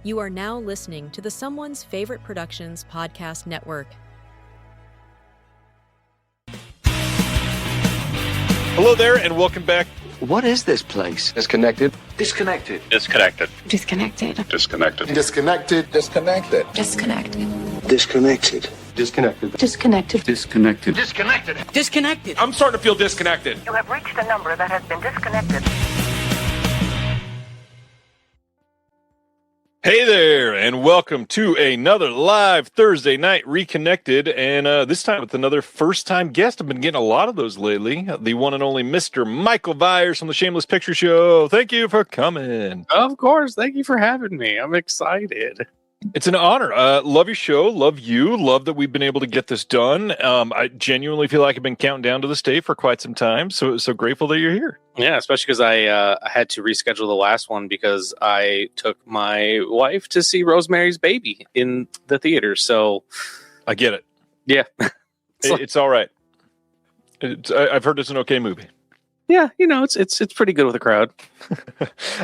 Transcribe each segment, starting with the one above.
You are now listening to the Someone's Favorite Productions podcast network. Hello there, and welcome back. What is this place? Disconnected. Disconnected. Disconnected. Disconnected. Disconnected. Disconnected. Disconnected. Disconnected. Disconnected. Disconnected. Disconnected. Disconnected. Disconnected. Disconnected. I'm starting to feel disconnected. You have reached a number that has been disconnected. Hey there, and welcome to another live Thursday night Reconnected, and this time with another first-time guest. I've been getting a lot of those lately. The one and only Mr. Michael Viers from the Shameless Picture Show. Thank you for coming. Of course. Thank you for having me. I'm excited. It's an honor. Love your show. Love you. Love that we've been able to get this done. I genuinely feel like I've been counting down to this day for quite some time. So grateful that you're here. Yeah, especially because I had to reschedule the last one because I took my wife to see Rosemary's Baby in the theater. So I get it. Yeah. It's all right. I've heard it's an okay movie. Yeah, it's pretty good with a crowd.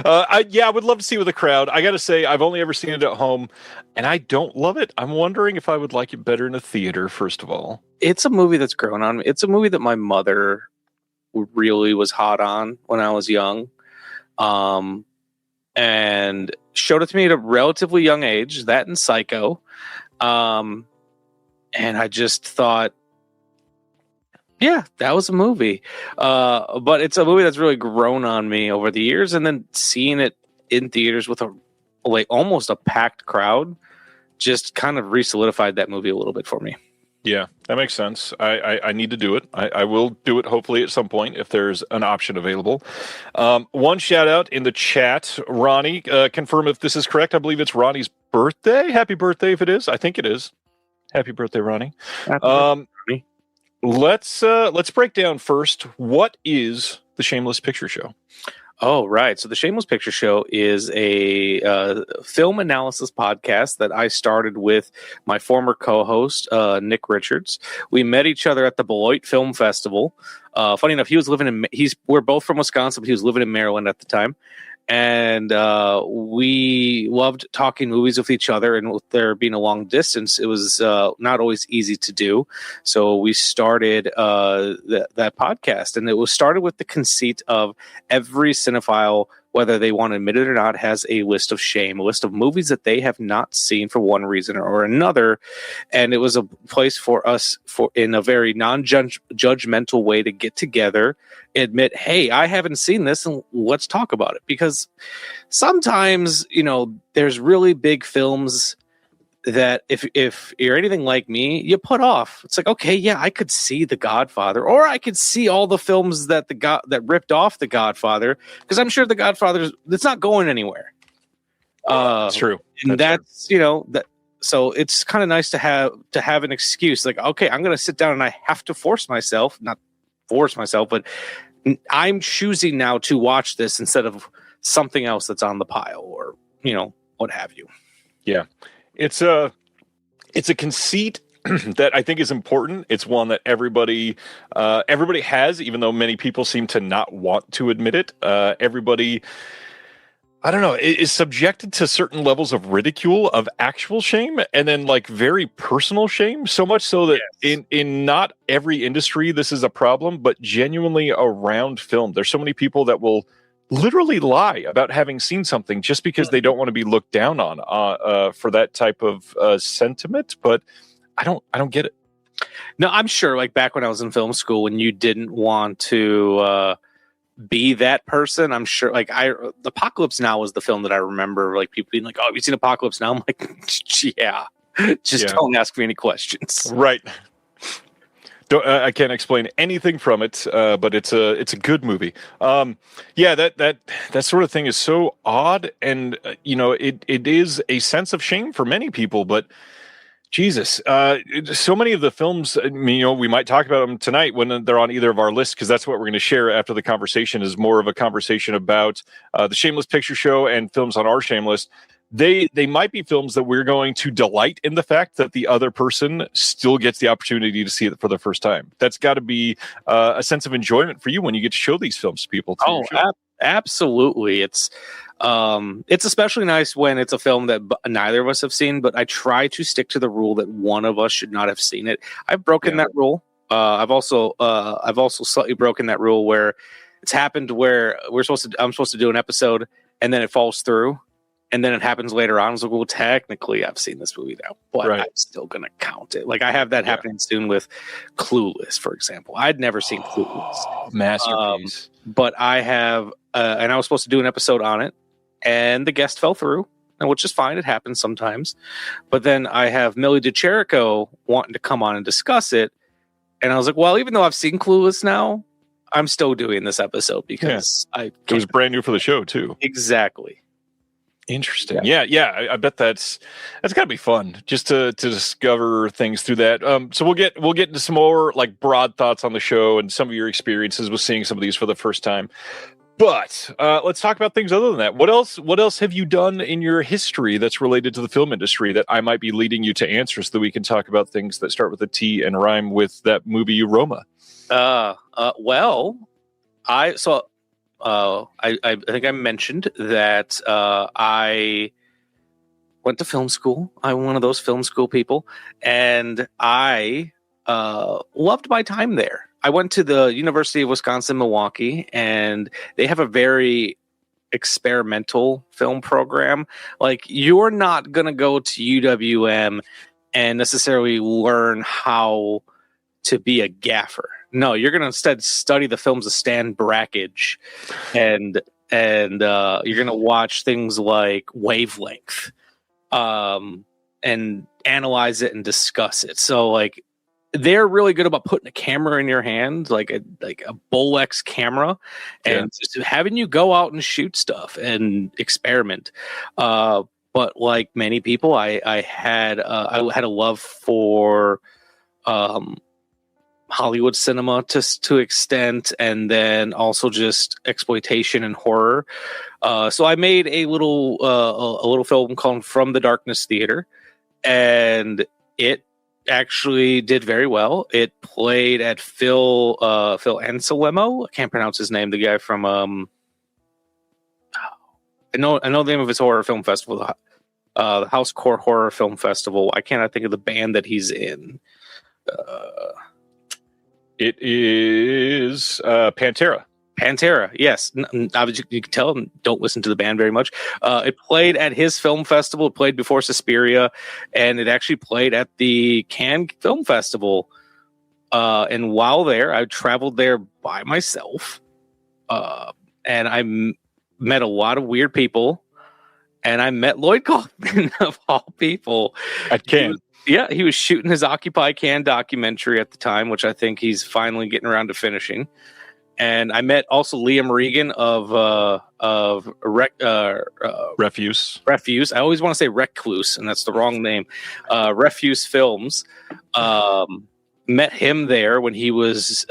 I would love to see it with a crowd. I got to say, I've only ever seen it at home, and I don't love it. I'm wondering if I would like it better in a theater, first of all. It's a movie that's grown on me. It's a movie that my mother really was hot on when I was young, and showed it to me at a relatively young age, that and Psycho. And I just thought, yeah, that was a movie. But it's a movie that's really grown on me over the years. And then seeing it in theaters with almost a packed crowd just kind of re-solidified that movie a little bit for me. Yeah, that makes sense. I need to do it. I will do it hopefully at some point if there's an option available. One shout out in the chat. Ronnie, confirm if this is correct. I believe it's Ronnie's birthday. Happy birthday if it is. I think it is. Happy birthday, Ronnie. Happy birthday, Ronnie. Let's break down first. What is the Shameless Picture Show? Oh, right. So the Shameless Picture Show is a film analysis podcast that I started with my former co-host, Nick Richards. We met each other at the Beloit Film Festival. Funny enough, we're both from Wisconsin, but he was living in Maryland at the time. And we loved talking movies with each other, and with there being a long distance, it was not always easy to do. So we started that podcast, and it was started with the conceit of every cinephile, whether they want to admit it or not, has a list of shame, a list of movies that they have not seen for one reason or another. And it was a place for us, in a very non-judgmental way, to get together, admit, hey, I haven't seen this, and let's talk about it. Because sometimes, there's really big films that if you're anything like me, you put off. It's like, okay, yeah, I could see The Godfather, or I could see all the films that that ripped off The Godfather, because I'm sure The Godfather, it's not going anywhere. It's true. And that's that. So it's kind of nice to have an excuse, like, okay, I'm going to sit down and I have to not force myself, but I'm choosing now to watch this instead of something else that's on the pile, or what have you. Yeah. It's a conceit that I think is important. It's one that everybody has, even though many people seem to not want to admit it. Everybody, I don't know, is subjected to certain levels of ridicule, of actual shame, and then like very personal shame. So much so that in not every industry this is a problem, but genuinely around film, there's so many people that will literally lie about having seen something just because they don't want to be looked down on for that type of sentiment. But I don't get it. No, I'm sure, like back when I was in film school, when you didn't want to be that person, I'm sure, like Apocalypse Now was the film that I remember, like people being like, oh, have you seen Apocalypse Now? I'm like, yeah, don't ask me any questions. Right. I can't explain anything from it, but it's a good movie. That sort of thing is so odd, and it is a sense of shame for many people. But Jesus, so many of the films, we might talk about them tonight when they're on either of our lists, because that's what we're going to share after the conversation is more of a conversation about the Shameless Picture Show and films on our Shameless. they might be films that we're going to delight in the fact that the other person still gets the opportunity to see it for the first time. That's got to be a sense of enjoyment for you when you get to show these films to people. Absolutely. It's especially nice when it's a film that neither of us have seen, but I try to stick to the rule that one of us should not have seen it. I've broken that rule. I've also slightly broken that rule where it's happened where I'm supposed to do an episode and then it falls through and then it happens later on. I was like, well, technically I've seen this movie now, but I'm still going to count it. Like I have that happening soon with Clueless, for example. I'd never seen Clueless. Masterpiece. But I have, and I was supposed to do an episode on it and the guest fell through, and which is fine. It happens sometimes. But then I have Millie DeCherico wanting to come on and discuss it. And I was like, well, even though I've seen Clueless now, I'm still doing this episode because it was brand new for the show too. Exactly. Interesting. Yeah. I bet that's got to be fun just to discover things through that. So we'll get into some more like broad thoughts on the show and some of your experiences with seeing some of these for the first time. But let's talk about things other than that. What else have you done in your history that's related to the film industry that I might be leading you to answer so that we can talk about things that start with a T and rhyme with that movie Roma? Well, I think I mentioned that I went to film school. I'm one of those film school people, and I loved my time there. I went to the University of Wisconsin-Milwaukee, and they have a very experimental film program. Like, you're not going to go to UWM and necessarily learn how to be a gaffer. No, you're going to instead study the films of Stan Brakhage, and you're going to watch things like Wavelength, and analyze it and discuss it. So, like, they're really good about putting a camera in your hand, like a Bolex camera, and just having you go out and shoot stuff and experiment. But like many people, I had a love for Hollywood cinema to extent, and then also just exploitation and horror. So I made a little film called From the Darkness Theater, and it actually did very well. It played at Phil Anselmo. I can't pronounce his name. The guy from I know the name of his horror film festival, the House Core Horror Film Festival. I cannot think of the band that he's in. It is Pantera. Pantera, yes. Obviously, you can tell, don't listen to the band very much. It played at his film festival. It played before Suspiria, and it actually played at the Cannes Film Festival. And while there, I traveled there by myself, and I met a lot of weird people, and I met Lloyd Kaufman, of all people. At Cannes. He was shooting his Occupy Cannes documentary at the time, which I think he's finally getting around to finishing. And I met also Liam Regan of Refuse. Refuse. I always want to say Recluse, and that's the wrong name. Refuse Films. Met him there when he was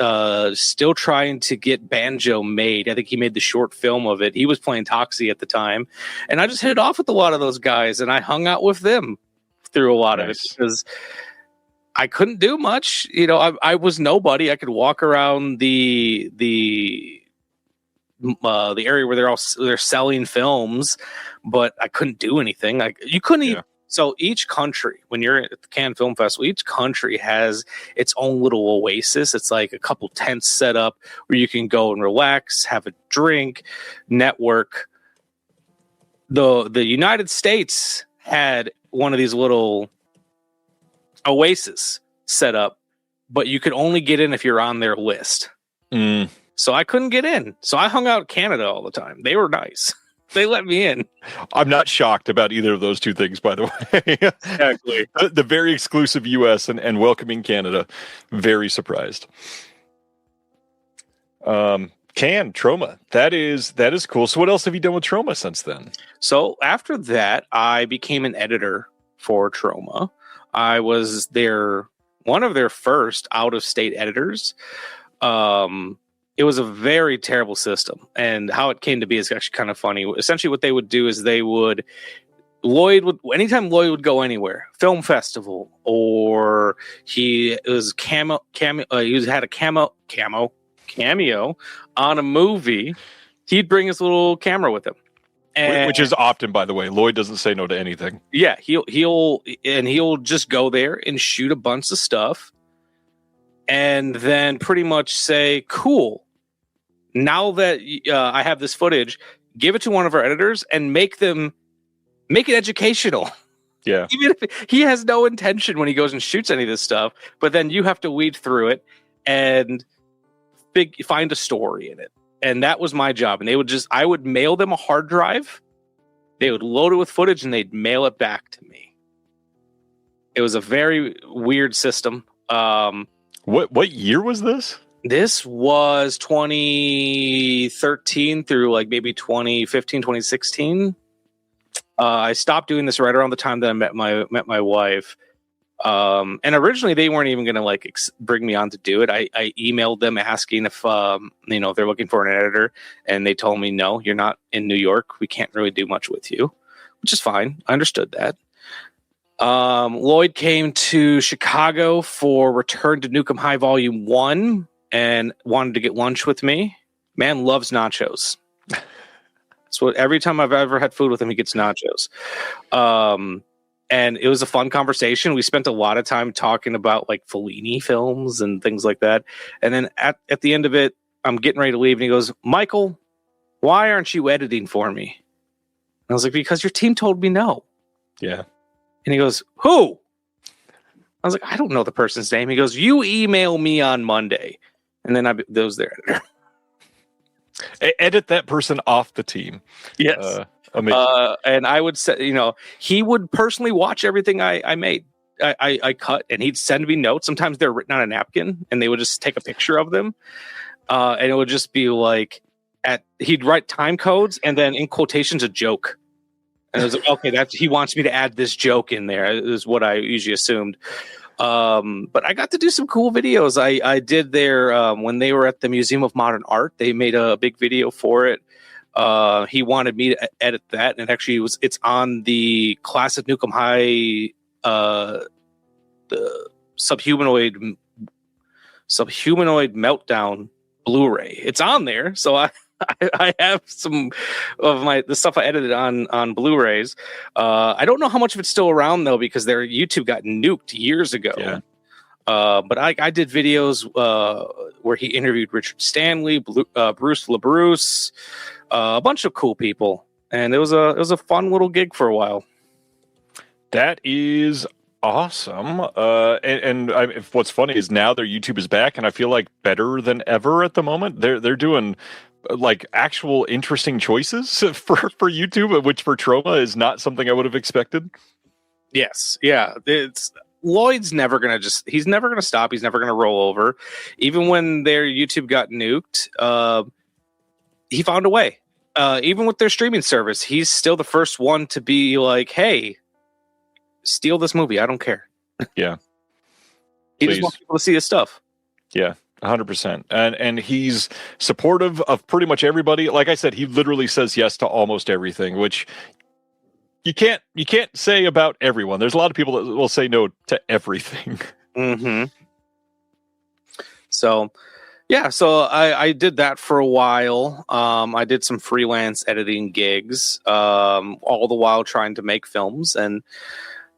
still trying to get Banjo made. I think he made the short film of it. He was playing Toxie at the time. And I just hit it off with a lot of those guys, and I hung out with them through a lot of it because I couldn't do much. You know, I was nobody. I could walk around the area where they're selling films, but I couldn't do anything. You couldn't even. So each country, when you're at the Cannes Film Festival, each country has its own little oasis. It's like a couple tents set up where you can go and relax, have a drink, network. The United States had one of these little oasis set up, but you could only get in if you're on their list. So I couldn't get in. So I hung out in Canada all the time. They were nice. They let me in. I'm not shocked about either of those two things, by the way. Exactly. The very exclusive US and welcoming Canada. Very surprised. Cannes, Troma. That is cool. So what else have you done with Troma since then? So after that, I became an editor for Troma. I was one of their first out-of-state editors. It was a very terrible system, and how it came to be is actually kind of funny. Essentially, what they would do is they would anytime Lloyd would go anywhere, film festival, or he was had a cameo on a movie, he'd bring his little camera with him. And, which is often, by the way. Lloyd doesn't say no to anything. Yeah, he'll just go there and shoot a bunch of stuff, and then pretty much say, "Cool, now that I have this footage, give it to one of our editors and make it educational." Yeah, Even if he has no intention when he goes and shoots any of this stuff, but then you have to weed through it and find a story in it. And that was my job. And I would mail them a hard drive. They would load it with footage and they'd mail it back to me. It was a very weird system. What year was this? This was 2013 through like maybe 2015, 2016. I stopped doing this right around the time that I met my wife. And originally they weren't even going to bring me on to do it. I emailed them asking if they're looking for an editor, and they told me, no, you're not in New York. We can't really do much with you, which is fine. I understood that. Lloyd came to Chicago for Return to Nukem High Volume 1 and wanted to get lunch with me. Man loves nachos. So every time I've ever had food with him, he gets nachos. And it was a fun conversation. We spent a lot of time talking about like Fellini films and things like that. And then at the end of it, I'm getting ready to leave. And he goes, "Michael, why aren't you editing for me?" And I was like, "Because your team told me no." Yeah. And he goes, "Who?" I was like, "I don't know the person's name." He goes, "You email me on Monday." And then that was their editor. Edit that person off the team. Yes. Amazing. And I would say, he would personally watch everything I made. I cut, and he'd send me notes. Sometimes they're written on a napkin, and they would just take a picture of them. And it would just be like, he'd write time codes, and then in quotations, a joke. And it was like, okay, he wants me to add this joke in there, is what I usually assumed. But I got to do some cool videos. I did their, when they were at the Museum of Modern Art, they made a big video for it. He wanted me to edit that, and actually it's on the Classic Nukem High, the Subhumanoid Meltdown Blu-ray. It's on there, so I have some of the stuff I edited on Blu-rays. I don't know how much of it's still around though, because their YouTube got nuked years ago. Yeah. But I did videos where he interviewed Richard Stanley, Bruce LaBruce, a bunch of cool people, and it was a fun little gig for a while. That is awesome. What's funny is now their YouTube is back, and I feel like better than ever at the moment. They're doing like actual interesting choices for YouTube, which for Troma is not something I would have expected. Yes, yeah, Lloyd's never gonna he's never gonna stop. He's never gonna roll over. Even when their YouTube got nuked, he found a way. Even with their streaming service, he's still the first one to be like, "Hey, steal this movie. I don't care." Yeah, he just wants people to see his stuff. Yeah, 100%. And he's supportive of pretty much everybody. Like I said, he literally says yes to almost everything, which you can't say about everyone. There's a lot of people that will say no to everything. Mm-hmm. So, yeah, so I did that for a while. I did some freelance editing gigs, all the while trying to make films. And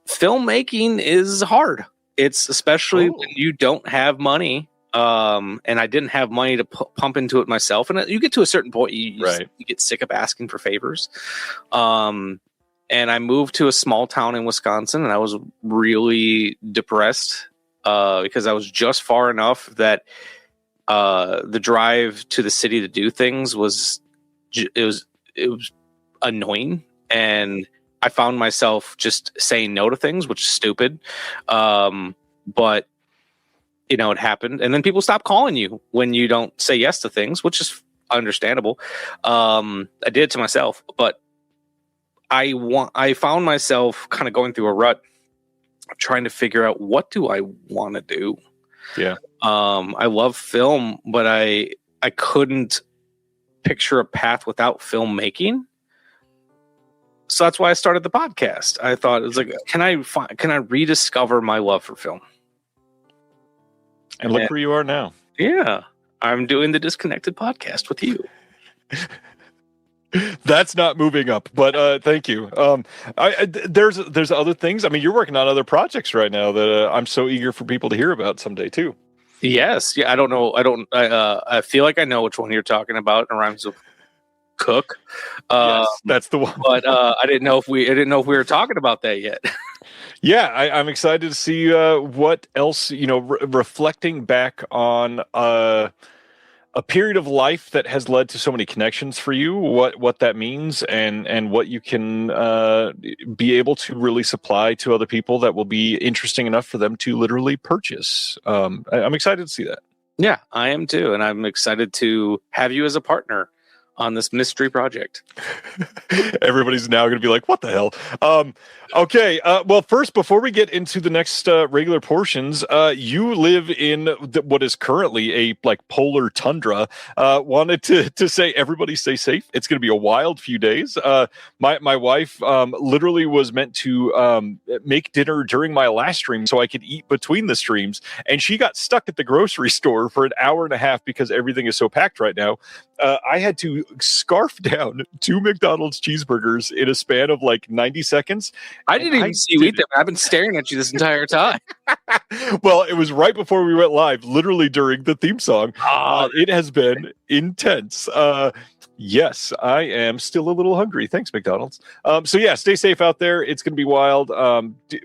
filmmaking is hard. It's especially when you don't have money. And I didn't have money to pump into it myself. And you get to a certain point, you get sick of asking for favors. And I moved to a small town in Wisconsin, and I was really depressed because I was just far enough that the drive to the city to do things was annoying, and I found myself just saying no to things, which is stupid. But it happened, and then people stop calling you when you don't say yes to things, which is understandable. I did it to myself, but I found myself kind of going through a rut, trying to figure out, what do I want to do? Yeah. I love film, but I couldn't picture a path without filmmaking. So that's why I started the podcast. I thought it was like, can I rediscover my love for film? And look where you are now. Yeah, I'm doing the Disconnected podcast with you. That's not moving up, but thank you. There's other things. I mean, you're working on other projects right now that I'm so eager for people to hear about someday too. Yes, yeah. I don't know. I feel like I know which one you're talking about. It rhymes with cook. Yes, that's the one. But I didn't know if we were talking about that yet. Yeah, I'm excited to see what else, reflecting back on a period of life that has led to so many connections for you, what that means and what you can be able to really supply to other people that will be interesting enough for them to literally purchase. I'm excited to see that. Yeah, I am too. And I'm excited to have you as a partner on this mystery project. Everybody's now going to be like, what the hell? Okay. Well, first, before we get into the next regular portions, you live in what is currently a polar tundra. Wanted to say, everybody stay safe. It's going to be a wild few days. My wife literally was meant to make dinner during my last stream so I could eat between the streams. And she got stuck at the grocery store for an hour and a half because everything is so packed right now. I had to scarf down 2 McDonald's cheeseburgers in a span of 90 seconds. I didn't even see you eat them. I've been staring at you this entire time. Well, it was right before we went live, literally during the theme song. It has been intense. Yes, I am still a little hungry. Thanks, McDonald's. So yeah, stay safe out there. It's going to be wild.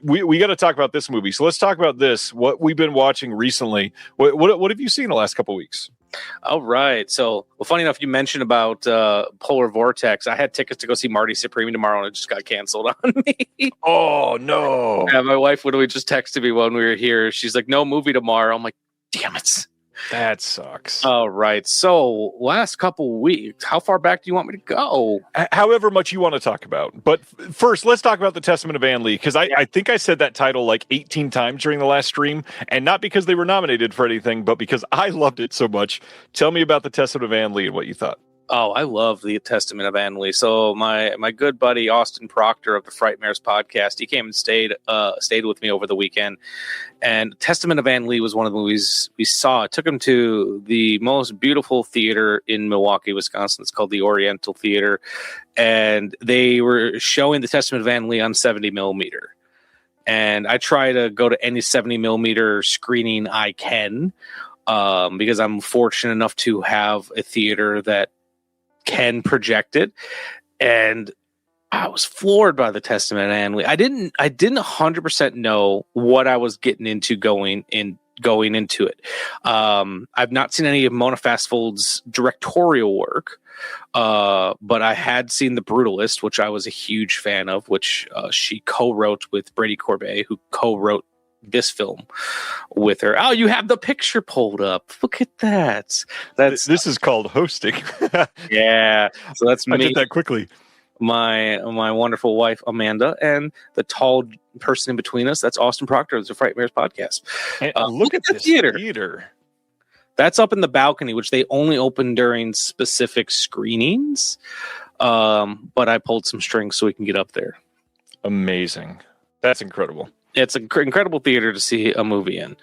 We got to talk about this movie. So let's talk about this. What we've been watching recently. What have you seen the last couple weeks? All right. So, funny enough, you mentioned about Polar Vortex. I had tickets to go see Marty Supreme tomorrow, and it just got canceled on me. Oh, no. Yeah, my wife literally just texted me when we were here. She's like, no movie tomorrow. I'm like, damn it. That sucks. All right. So, last couple weeks, how far back do you want me to go? However much you want to talk about. But first, let's talk about The Testament of Anne Lee, because I think I said that title 18 times during the last stream, and not because they were nominated for anything, but because I loved it so much. Tell me about The Testament of Anne Lee and what you thought. Oh, I love The Testament of Anne Lee. So my good buddy Austin Proctor of the Frightmares podcast, he came and stayed with me over the weekend. And Testament of Anne Lee was one of the movies we saw. It took him to the most beautiful theater in Milwaukee, Wisconsin. It's called the Oriental Theater. And they were showing The Testament of Anne Lee on 70 millimeter. And I try to go to any 70 millimeter screening I can, because I'm fortunate enough to have a theater that can project it. And I was floored by The Testament of Anne Lee. I didn't 100% know what I was getting into going into it. I've not seen any of Mona Fastfold's directorial work, but I had seen The Brutalist, which I was a huge fan of, which she co-wrote with Brady Corbet, who co-wrote this film with her. Oh, you have the picture pulled up. Look at that. This is called hosting. Yeah. So that's me. I did that quickly. My wonderful wife Amanda, and the tall person in between us, that's Austin Proctor of the Frightmares podcast. Look at this theater. That's up in the balcony, which they only open during specific screenings. But I pulled some strings so we can get up there. Amazing. That's incredible. It's an incredible theater to see a movie in,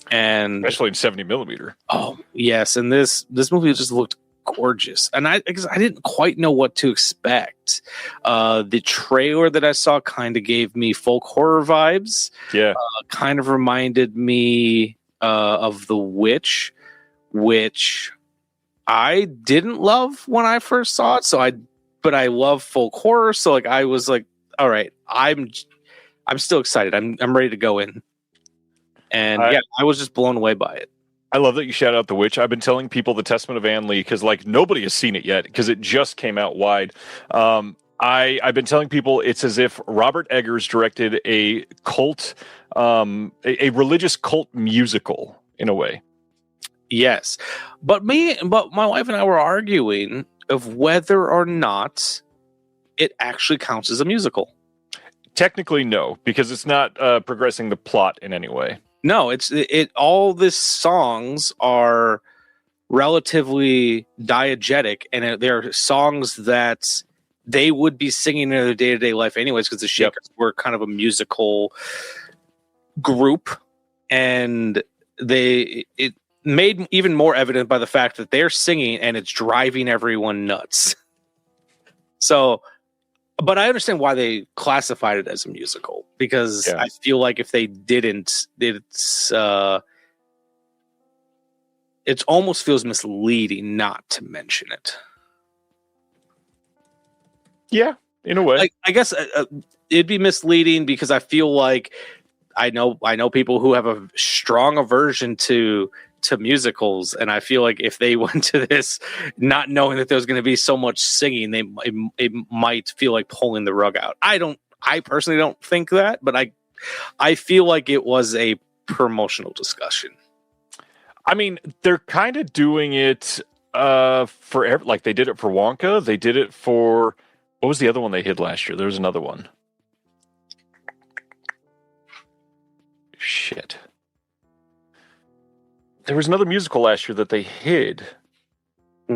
and especially in 70 millimeter. Oh yes, and this movie just looked gorgeous, and I didn't quite know what to expect. The trailer that I saw kind of gave me folk horror vibes. Yeah, kind of reminded me of The Witch, which I didn't love when I first saw it. But I love folk horror, so I was like, all right, I'm still excited. I'm ready to go in. And I was just blown away by it. I love that you shout out The Witch. I've been telling people The Testament of Anne Lee because nobody has seen it yet because it just came out wide. I've been telling people it's as if Robert Eggers directed a cult, a religious cult musical in a way. Yes. But my wife and I were arguing of whether or not it actually counts as a musical. Technically, no, because it's not progressing the plot in any way. No, all the songs are relatively diegetic, and they're songs that they would be singing in their day-to-day life anyways, because the Shakers were kind of a musical group, and it made even more evident by the fact that they're singing and it's driving everyone nuts. So, but I understand why they classified it as a musical, because I feel like if they didn't, it almost feels misleading not to mention it. Yeah, in a way. I guess it'd be misleading because I feel like I know people who have a strong aversion to musicals, and I feel like if they went to this not knowing that there was going to be so much singing, it might feel like pulling the rug out. I personally don't think that, but I feel like it was a promotional discussion. I mean, they're kind of doing it like they did it for Wonka. They did it for, what was the other one they hid last year? There was another one. Shit. There was another musical last year that they hid. I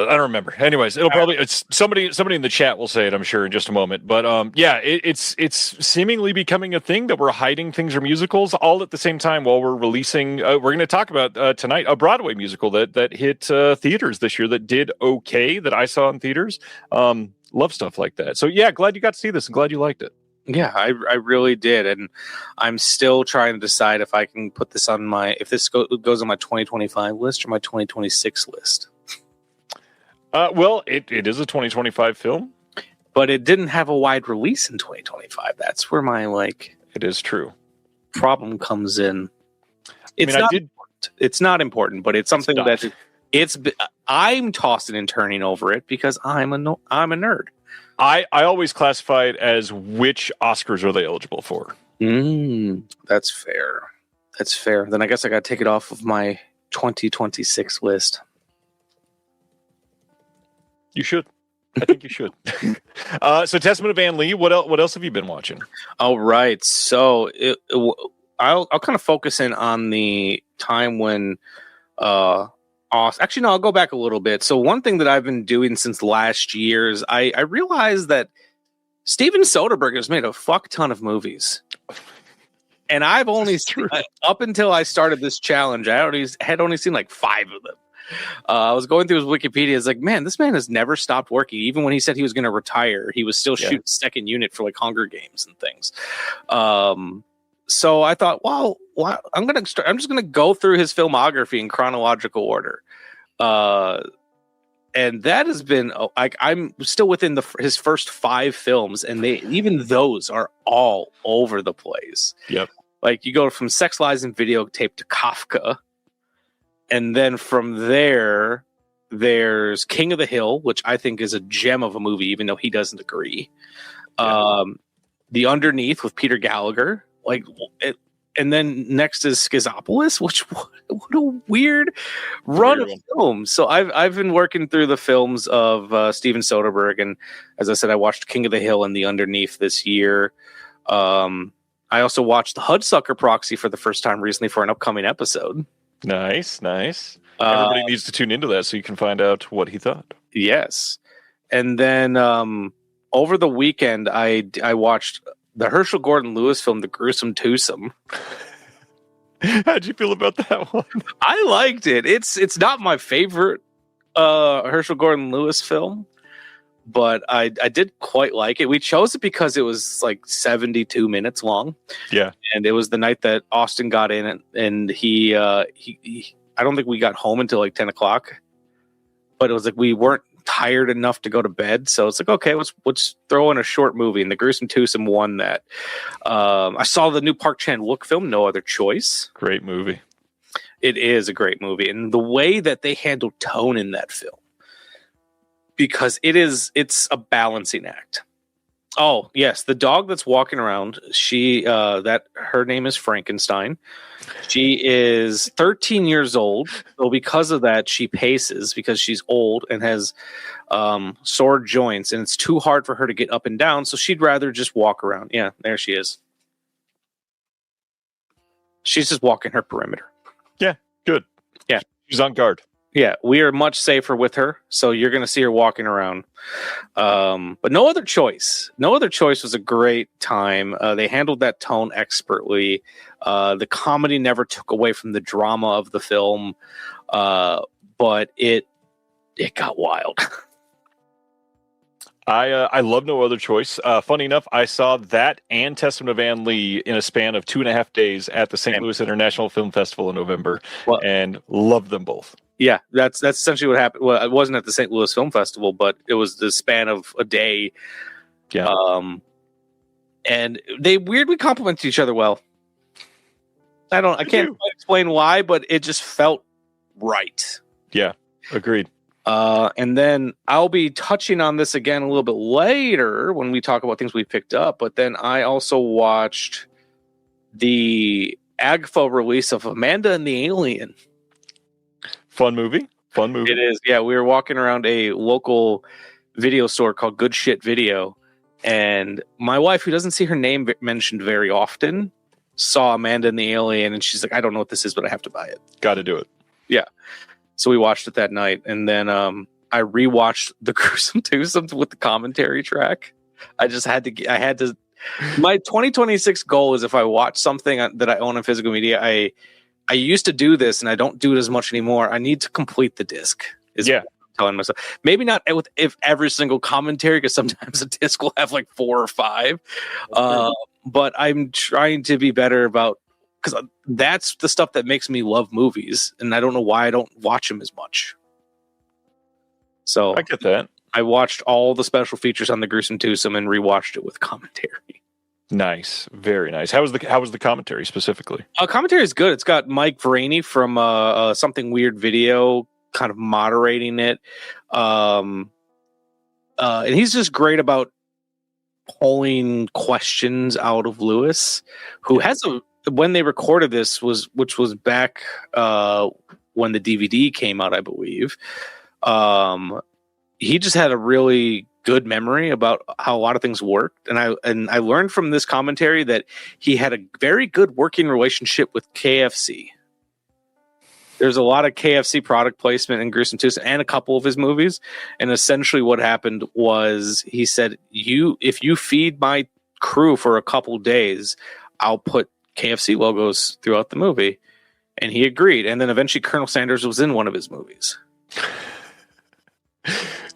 don't remember. Anyways, it's somebody in the chat will say it, I'm sure, in just a moment. But it's seemingly becoming a thing that we're hiding things are musicals all at the same time while we're releasing. We're going to talk about tonight a Broadway musical that hit theaters this year that did okay, that I saw in theaters. Love stuff like that. So yeah, glad you got to see this and glad you liked it. Yeah, I really did, and I'm still trying to decide if I can put this on if this goes on my 2025 list or my 2026 list. Well, it is a 2025 film, but it didn't have a wide release in 2025. That's where my it is true problem comes in. It's not important, but it's something I'm tossing and turning over it because I'm a nerd. I always classify it as which Oscars are they eligible for. That's fair. That's fair. Then I guess I got to take it off of my 2026 list. You should. I think you should. So Testament of Anne Lee, what else have you been watching? All right. So I'll kind of focus in on the time when actually, no, I'll go back a little bit. So one thing that I've been doing since last year is I realized that Steven Soderbergh has made a fuck ton of movies. And I've only seen, up until I started this challenge, I had only seen like 5 of them. I was going through his Wikipedia. It's like, man, this man has never stopped working. Even when he said he was going to retire, he was still shooting second unit for like Hunger Games and things. So I thought, well, I'm just going to go through his filmography in chronological order. And that has been I'm still within his first 5 films, and even those are all over the place. Yep. Like you go from Sex, Lies, and Videotape to Kafka. And then from there, there's King of the Hill, which I think is a gem of a movie, even though he doesn't agree. The Underneath with Peter Gallagher. And then next is Schizopolis, which what a weird run of films. So I've been working through the films of Steven Soderbergh, and as I said, I watched King of the Hill and The Underneath this year. I also watched The Hudsucker Proxy for the first time recently for an upcoming episode. Nice. Everybody needs to tune into that so you can find out what he thought. Yes, and then over the weekend, I watched the Herschel Gordon Lewis film, The Gruesome Twosome. How'd you feel about that one? I liked it. It's not my favorite Herschel Gordon Lewis film, but I did quite like it. We chose it because it was like 72 minutes long. Yeah. And it was the night that Austin got in, and he I don't think we got home until like 10 o'clock, but it was like we weren't tired enough to go to bed. So it's like, okay, let's throw in a short movie, and The Gruesome Twosome won that. I saw the new Park Chan-wook film, No Other Choice. Great movie. It is a great movie. And the way that they handle tone in that film, because it's a balancing act. Oh, yes. The dog that's walking around, her name is Frankenstein. She is 13 years old. So because of that, she paces because she's old and has sore joints, and it's too hard for her to get up and down. So she'd rather just walk around. Yeah, there she is. She's just walking her perimeter. Yeah, good. Yeah. She's on guard. Yeah, we are much safer with her, so you're going to see her walking around. But No Other Choice. No Other Choice was a great time. They handled that tone expertly. The comedy never took away from the drama of the film, but it got wild. I love No Other Choice. Funny enough, I saw that and Testament of Ann Lee in a span of 2.5 days at the St. Louis International Film Festival in November, and loved them both. Yeah, that's essentially what happened. Well, it wasn't at the St. Louis Film Festival, but it was the span of a day. Yeah. And they weirdly complemented each other well. I can't quite explain why, but it just felt right. Yeah, agreed. And then I'll be touching on this again a little bit later when we talk about things we picked up. But then I also watched the AGFA release of Amanda and the Alien. Fun movie. It is. Yeah, we were walking around a local video store called Good Shit Video. And my wife, who doesn't see her name mentioned very often, saw Amanda and the Alien. And she's like, I don't know what this is, but I have to buy it. Got to do it. Yeah. So we watched it that night, and then I rewatched The Gruesome Twosome with the commentary track. I had to. My 2026 goal is if I watch something that I own in physical media, I used to do this, and I don't do it as much anymore. I need to complete the disc. What I'm telling myself. Maybe not with every single commentary, because sometimes a disc will have like 4 or 5. But I'm trying to be better about. Because that's the stuff that makes me love movies, and I don't know why I don't watch them as much. So I get that. I watched all the special features on The Gruesome Twosome and rewatched it with commentary. Nice, very nice. How was the commentary specifically? Commentary is good. It's got Mike Vraney from Something Weird Video kind of moderating it, and he's just great about pulling questions out of Lewis, who has when they recorded this which was back when the DVD came out, I believe. He just had a really good memory about how a lot of things worked, and I learned from this commentary that he had a very good working relationship with KFC. There's a lot of KFC product placement in Gruesome Twosome and a couple of his movies, and essentially what happened was he said, if you feed my crew for a couple days, I'll put KFC logos throughout the movie. And he agreed. And then eventually Colonel Sanders was in one of his movies.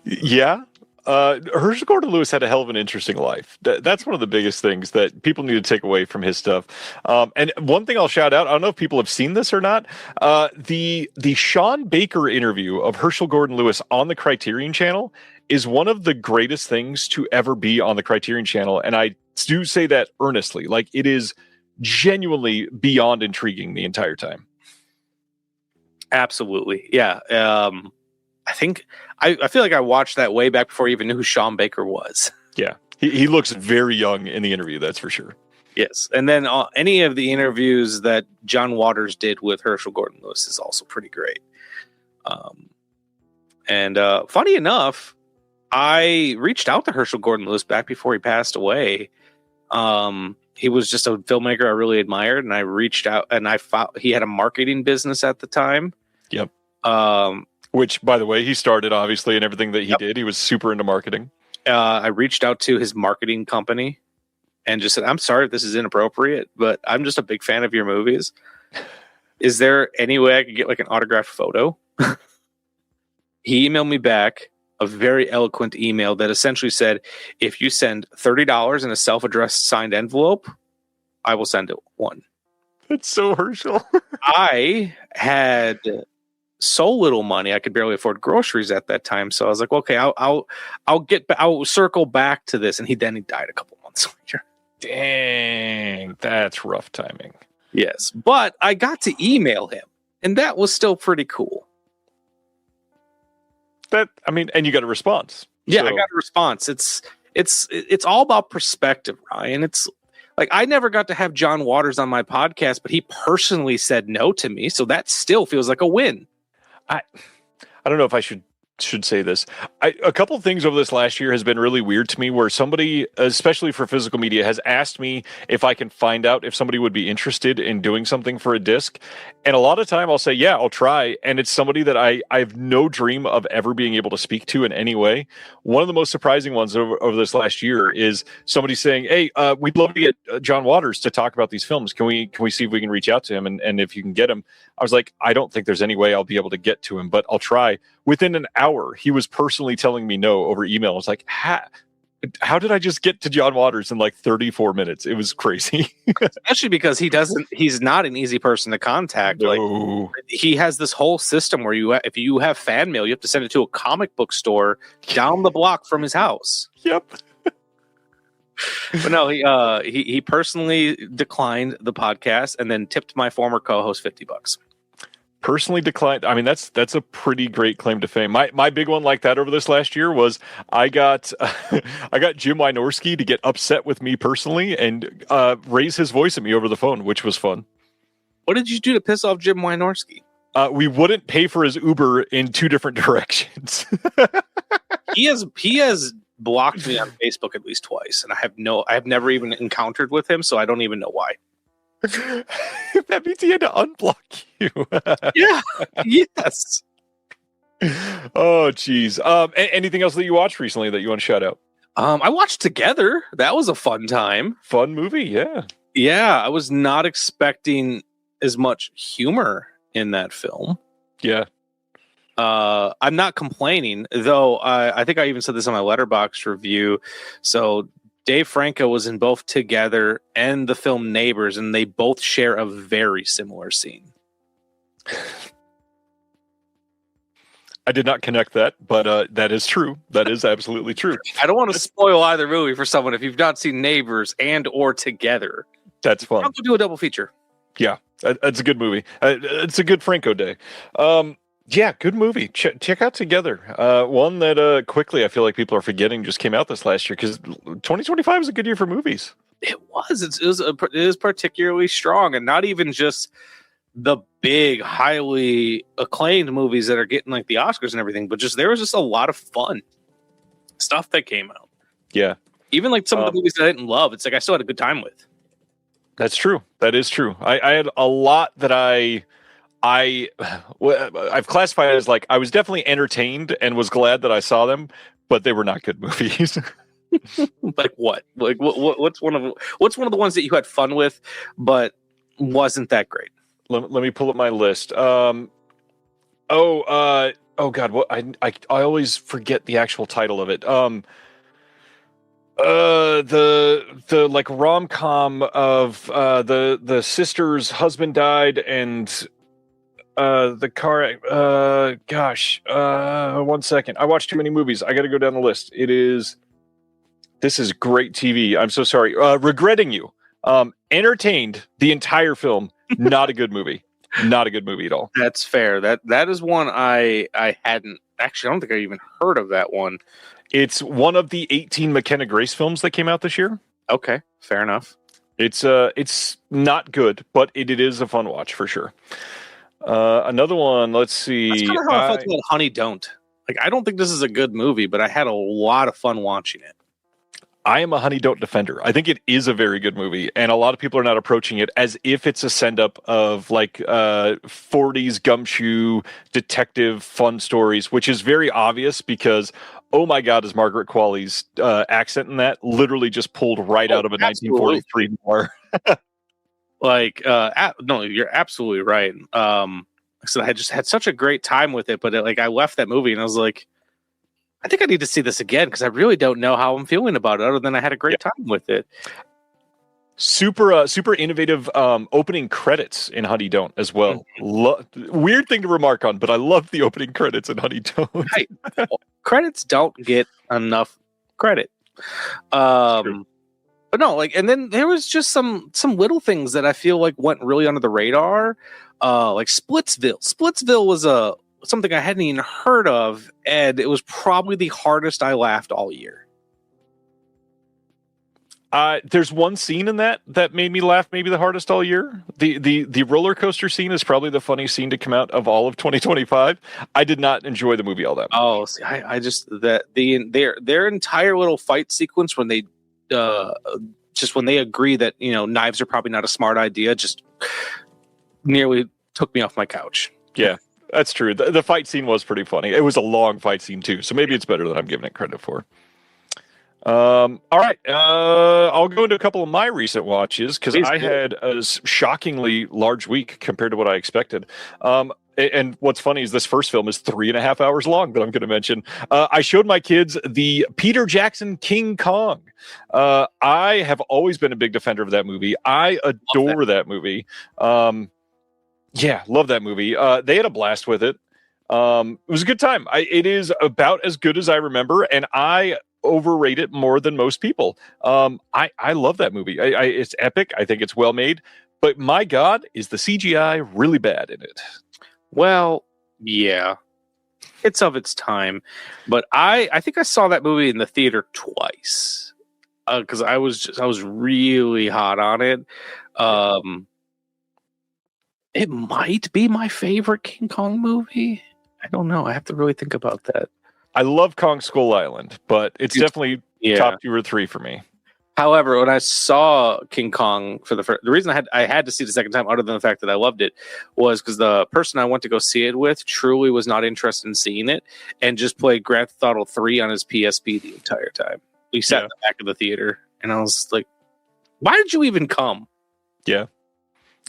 Yeah. Herschel Gordon Lewis had a hell of an interesting life. That's one of the biggest things that people need to take away from his stuff. And one thing I'll shout out, I don't know if people have seen this or not, the Sean Baker interview of Herschel Gordon Lewis on the Criterion Channel is one of the greatest things to ever be on the Criterion Channel. And I do say that earnestly. Like, it is genuinely beyond intriguing the entire time. Absolutely. Yeah. I think I feel like I watched that way back before I even knew who Sean Baker was. Yeah. He looks very young in the interview, that's for sure. Yes. And then any of the interviews that John Waters did with Herschel Gordon Lewis is also pretty great. And funny enough, I reached out to Herschel Gordon Lewis back before he passed away. He was just a filmmaker I really admired, and I reached out, and I found he had a marketing business at the time. Yep. Which, by the way, he started, obviously, and everything that he did. He was super into marketing. I reached out to his marketing company and just said, I'm sorry if this is inappropriate, but I'm just a big fan of your movies. Is there any way I could get like an autographed photo? He emailed me back a very eloquent email that essentially said, if you send $30 in a self-addressed signed envelope, I will send it one. That's so Herschel. I had so little money, I could barely afford groceries at that time. So I was like, okay, I'll circle back to this. And he died a couple months later. Dang, that's rough timing. Yes, but I got to email him, and that was still pretty cool. And you got a response. Yeah, so. I got a response. It's all about perspective, Ryan. It's like I never got to have John Waters on my podcast, but he personally said no to me, so that still feels like a win. I don't know if I should should say this. A couple of things over this last year has been really weird to me, where somebody, especially for physical media, has asked me if I can find out if somebody would be interested in doing something for a disc. And a lot of time I'll say, yeah, I'll try. And it's somebody that I have no dream of ever being able to speak to in any way. One of the most surprising ones over this last year is somebody saying, hey, we'd love to get John Waters to talk about these films. Can we see if we can reach out to him? And if you can get him. I was like, I don't think there's any way I'll be able to get to him, but I'll try. Within an hour, he was personally telling me no over email. I was like, how did I just get to John Waters in like 34 minutes? It was crazy. Especially because he's not an easy person to contact. No. Like, he has this whole system where if you have fan mail, you have to send it to a comic book store down the block from his house. Yep. But no, he personally declined the podcast and then tipped my former co-host $50. Personally declined. I mean, that's a pretty great claim to fame. My big one like that over this last year was I got Jim Wynorski to get upset with me personally and raise his voice at me over the phone, which was fun. What did you do to piss off Jim Wynorski? We wouldn't pay for his Uber in two different directions. He has blocked me on Facebook at least twice, and I have never even encountered with him, so I don't even know why. That means he had to unblock you. Yeah. Yes. Oh, geez. Anything else that you watched recently that you want to shout out? I watched Together. That was a fun time. Fun movie, yeah. Yeah, I was not expecting as much humor in that film. Yeah. I'm not complaining, though. I think I even said this on my Letterboxd review. So Dave Franco was in both Together and the film Neighbors, and they both share a very similar scene. I did not connect that, but that is true. That is absolutely true. I don't want to spoil either movie for someone if you've not seen Neighbors and or Together. That's fun. I'll do a double feature. Yeah, that's a good movie. It's a good Franco day. Yeah, good movie. Check out Together. One that quickly I feel like people are forgetting just came out this last year because 2025 is a good year for movies. It was. It is particularly strong, and not even just the big, highly acclaimed movies that are getting like the Oscars and everything, but there was just a lot of fun stuff that came out. Yeah, even like some of the movies that I didn't love. It's like I still had a good time with. That's true. That is true. I had a lot that I've classified as like I was definitely entertained and was glad that I saw them, but they were not good movies. Like what? Like what's one of the ones that you had fun with, but wasn't that great? Let me pull up my list. Oh God, what I always forget the actual title of it. The like rom-com of the sister's husband died and the car. One second. I watched too many movies. I got to go down the list. This is great TV. I'm so sorry. Regretting You. Entertained the entire film. Not a good movie. Not a good movie at all. That's fair. That is one I hadn't actually. I don't think I even heard of that one. It's one of the 18 McKenna Grace films that came out this year. Okay, fair enough. It's not good, but it is a fun watch for sure. Another one, let's see. That's kind of how I felt about Honey Don't. Like, I don't think this is a good movie, but I had a lot of fun watching it. I am a Honey Don't defender. I think it is a very good movie, and a lot of people are not approaching it as if it's a send-up of like 40s gumshoe detective fun stories, which is very obvious because, oh my God, is Margaret Qualley's accent in that literally just pulled right out of a absolutely. 1943 noir. Like, no, you're absolutely right. So I just had such a great time with it, but I left that movie and I was like, I think I need to see this again because I really don't know how I'm feeling about it other than I had a great time with it. Super innovative opening credits in Honey Don't as well. Weird thing to remark on, but I love the opening credits in Honey Don't. Right. Credits don't get enough credit. But no, and then there was just some little things that I feel like went really under the radar. Like Splitsville. Splitsville was something I hadn't even heard of, and it was probably the hardest I laughed all year. There's one scene in that made me laugh maybe the hardest all year. The roller coaster scene is probably the funniest scene to come out of all of 2025. I did not enjoy the movie all that much. Oh, see, I just that their entire little fight sequence when they when they agree that knives are probably not a smart idea, just nearly took me off my couch. Yeah, that's true. The fight scene was pretty funny. It was a long fight scene too, so maybe it's better than I'm giving it credit for. All right. I'll go into a couple of my recent watches because I had a shockingly large week compared to what I expected. And what's funny is this first film is 3.5 hours long that I'm going to mention. I showed my kids the Peter Jackson King Kong. I have always been a big defender of that movie. I adore that movie. Yeah, love that movie. They had a blast with it. It was a good time. It is about as good as I remember, and I overrate it more than most people. I love that movie. It's epic. I think it's well made, but my God, is the CGI really bad in it? Well, yeah, it's of its time, but I think I saw that movie in the theater twice because I was really hot on it. It might be my favorite King Kong movie. I don't know. I have to really think about that. I love Kong Skull Island, but it's definitely top 2 or 3 for me. However, when I saw King Kong for the reason I had to see it the second time, other than the fact that I loved it, was because the person I went to go see it with truly was not interested in seeing it and just played Grand Theft Auto 3 on his PSP the entire time. We sat in the back of the theater, and I was like, "Why did you even come?" Yeah.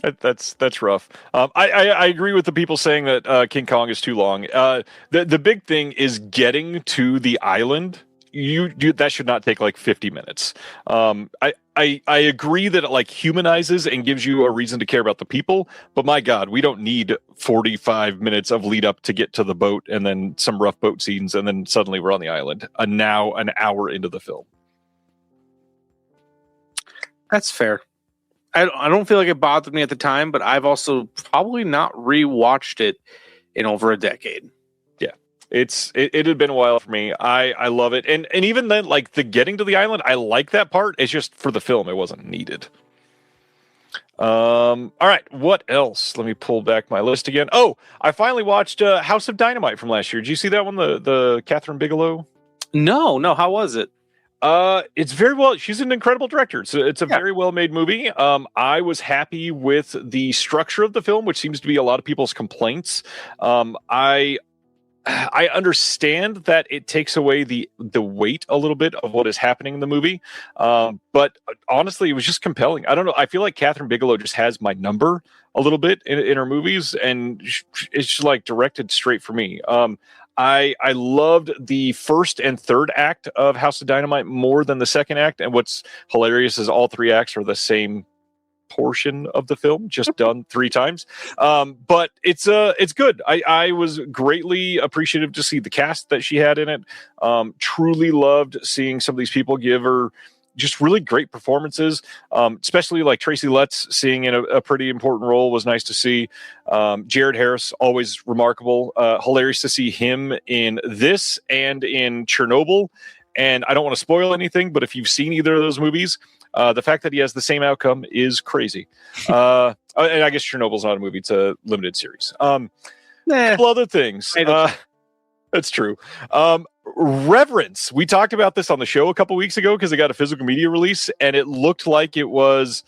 That's rough. I agree with the people saying that King Kong is too long. The big thing is getting to the island. You that should not take like 50 minutes. I agree that it like humanizes and gives you a reason to care about the people. But my God, we don't need 45 minutes of lead up to get to the boat and then some rough boat scenes and then suddenly we're on the island. Now an hour into the film. That's fair. I don't feel like it bothered me at the time, but I've also probably not rewatched it in over a decade. Yeah, it had been a while for me. I love it, and even then, like the getting to the island, I like that part. It's just for the film, it wasn't needed. All right, what else? Let me pull back my list again. Oh, I finally watched House of Dynamite from last year. Did you see that one? The Catherine Bigelow? No. How was it? It's very well. She's an incredible director. It's a very well made movie. I was happy with the structure of the film, which seems to be a lot of people's complaints. I understand that it takes away the weight a little bit of what is happening in the movie. But honestly, it was just compelling. I don't know. I feel like Catherine Bigelow just has my number a little bit in her movies, and it's just like directed straight for me. I loved the first and third act of House of Dynamite more than the second act. And what's hilarious is all 3 acts are the same portion of the film, just done 3 times. But it's good. I was greatly appreciative to see the cast that she had in it. Truly loved seeing some of these people give her just really great performances, especially like Tracy Letts seeing in a pretty important role was nice to see. Jared Harris, always remarkable. Hilarious to see him in this and in Chernobyl. And I don't want to spoil anything, but if you've seen either of those movies, the fact that he has the same outcome is crazy. And I guess Chernobyl's not a movie, it's a limited series. Couple other things. That's true. Reverence. We talked about this on the show a couple weeks ago because it got a physical media release, and it looked like it was,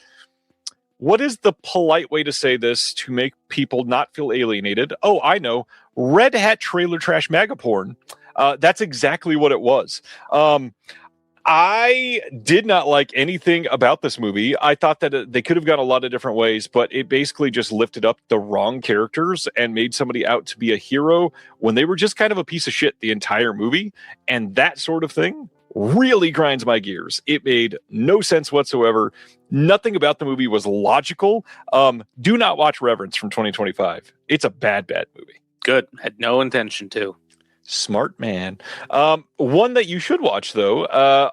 what is the polite way to say this to make people not feel alienated? Oh, I know. Red Hat trailer trash MAGA porn. That's exactly what it was. I did not like anything about this movie. I thought that they could have gone a lot of different ways, but it basically just lifted up the wrong characters and made somebody out to be a hero when they were just kind of a piece of shit the entire movie. And that sort of thing really grinds my gears. It made no sense whatsoever. Nothing about the movie was logical. Do not watch Reverence from 2025. It's a bad movie. Good. Had no intention to. Smart man. One that you should watch, though,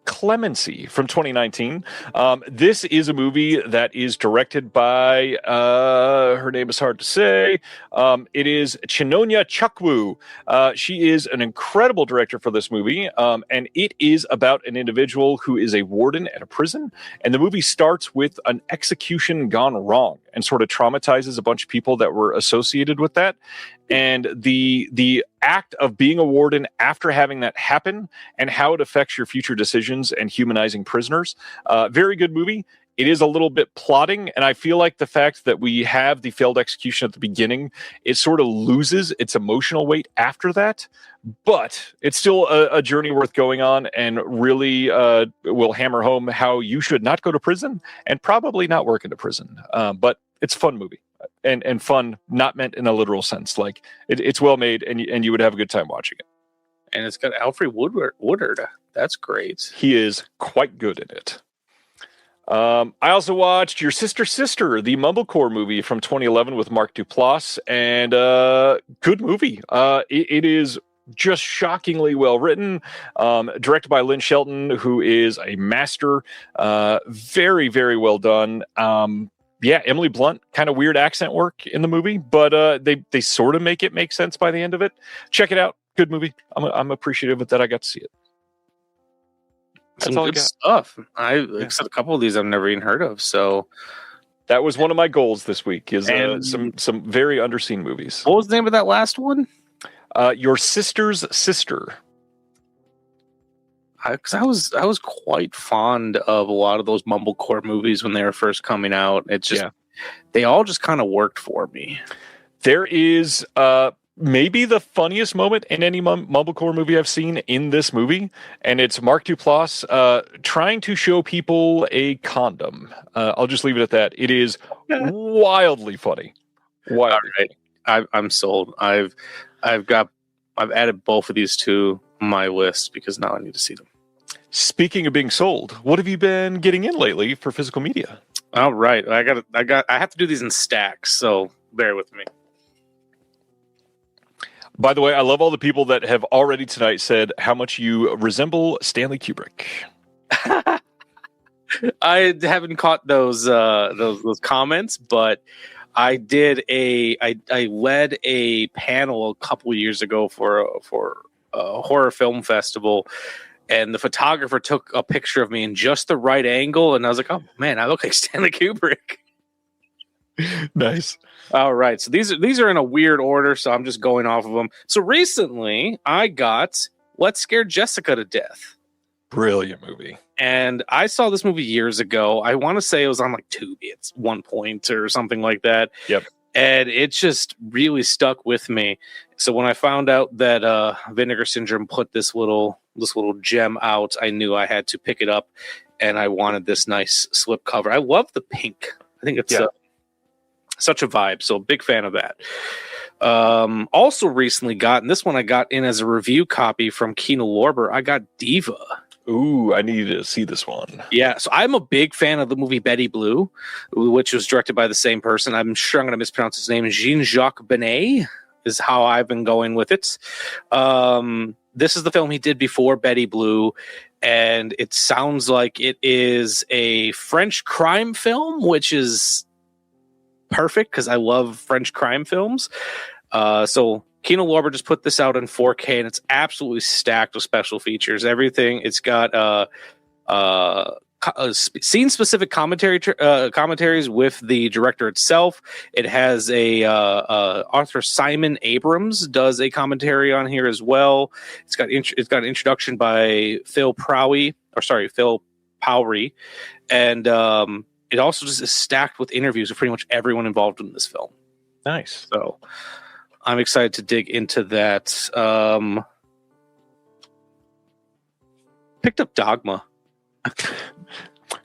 Clemency from 2019. This is a movie that is directed by, her name is hard to say. It is Chinonya Chukwu. She is an incredible director for this movie, and it is about an individual who is a warden at a prison, and the movie starts with an execution gone wrong and sort of traumatizes a bunch of people that were associated with that. And the act of being a warden after having that happen and how it affects your future decisions and humanizing prisoners. Very good movie. It is a little bit plotting, and I feel like the fact that we have the failed execution at the beginning, it sort of loses its emotional weight after that. But it's still a journey worth going on, and really will hammer home how you should not go to prison and probably not work in a prison. But it's a fun movie. And fun, not meant in a literal sense. Like it's well made, and you would have a good time watching it. And it's got Alfred Woodard. That's great. He is quite good in it. I also watched Your Sister, the Mumblecore movie from 2011 with Mark Duplass, and good movie. It is just shockingly well written, directed by Lynn Shelton, who is a master. Very, very well done. Yeah, Emily Blunt, kind of weird accent work in the movie, but they sort of make it make sense by the end of it. Check it out. Good movie. I'm appreciative that I got to see it. That's Some all I good got. stuff. Except a couple of these I've never even heard of. So That was one of my goals this week, is And- some very underseen movies. what was the name of that last one? Your Sister's Sister. Because I was quite fond of a lot of those mumblecore movies when they were first coming out. It's just they all just kind of worked for me. There is maybe the funniest moment in any mumblecore movie I've seen in this movie, and it's Mark Duplass trying to show people a condom. I'll just leave it at that. It is wildly funny. Wildly funny. I'm sold. I've added both of these to my list because now I need to see them. Speaking of being sold, what have you been getting in lately for physical media? All right, I have to do these in stacks, so bear with me. By the way, I love all the people that have already tonight said how much you resemble Stanley Kubrick. I haven't caught those comments, but I led a panel a couple of years ago for a horror film festival, and the photographer took a picture of me in just the right angle, and I was like, oh man, I look like Stanley Kubrick. Nice. All right, so these are in a weird order, so I'm just going off of them. So recently, I got What Scared Jessica to Death. Brilliant movie. And I saw this movie years ago. I want to say it was on like Tubi at one point or something like that. Yep. And it just really stuck with me. So when I found out that Vinegar Syndrome put this little gem out, I knew I had to pick it up, and I wanted this nice slip cover. I love the pink. I think it's such a vibe. So big fan of that. Also recently gotten this one. I got in as a review copy from Kino Lorber. I got Diva. Ooh, I need to see this one. Yeah, so I'm a big fan of the movie Betty Blue, which was directed by the same person. I'm sure I'm going to mispronounce his name. Jean-Jacques Benet is how I've been going with it. This is the film he did before Betty Blue, and it sounds like it is a French crime film, which is perfect because I love French crime films. So Kino Lorber just put this out in 4K, and it's absolutely stacked with special features. Everything. It's got scene-specific commentaries with the director itself. It has Arthur Simon Abrams does a commentary on here as well. It's got an introduction by Phil Powry, and it also just is stacked with interviews with pretty much everyone involved in this film. Nice. So I'm excited to dig into that. Picked up Dogma.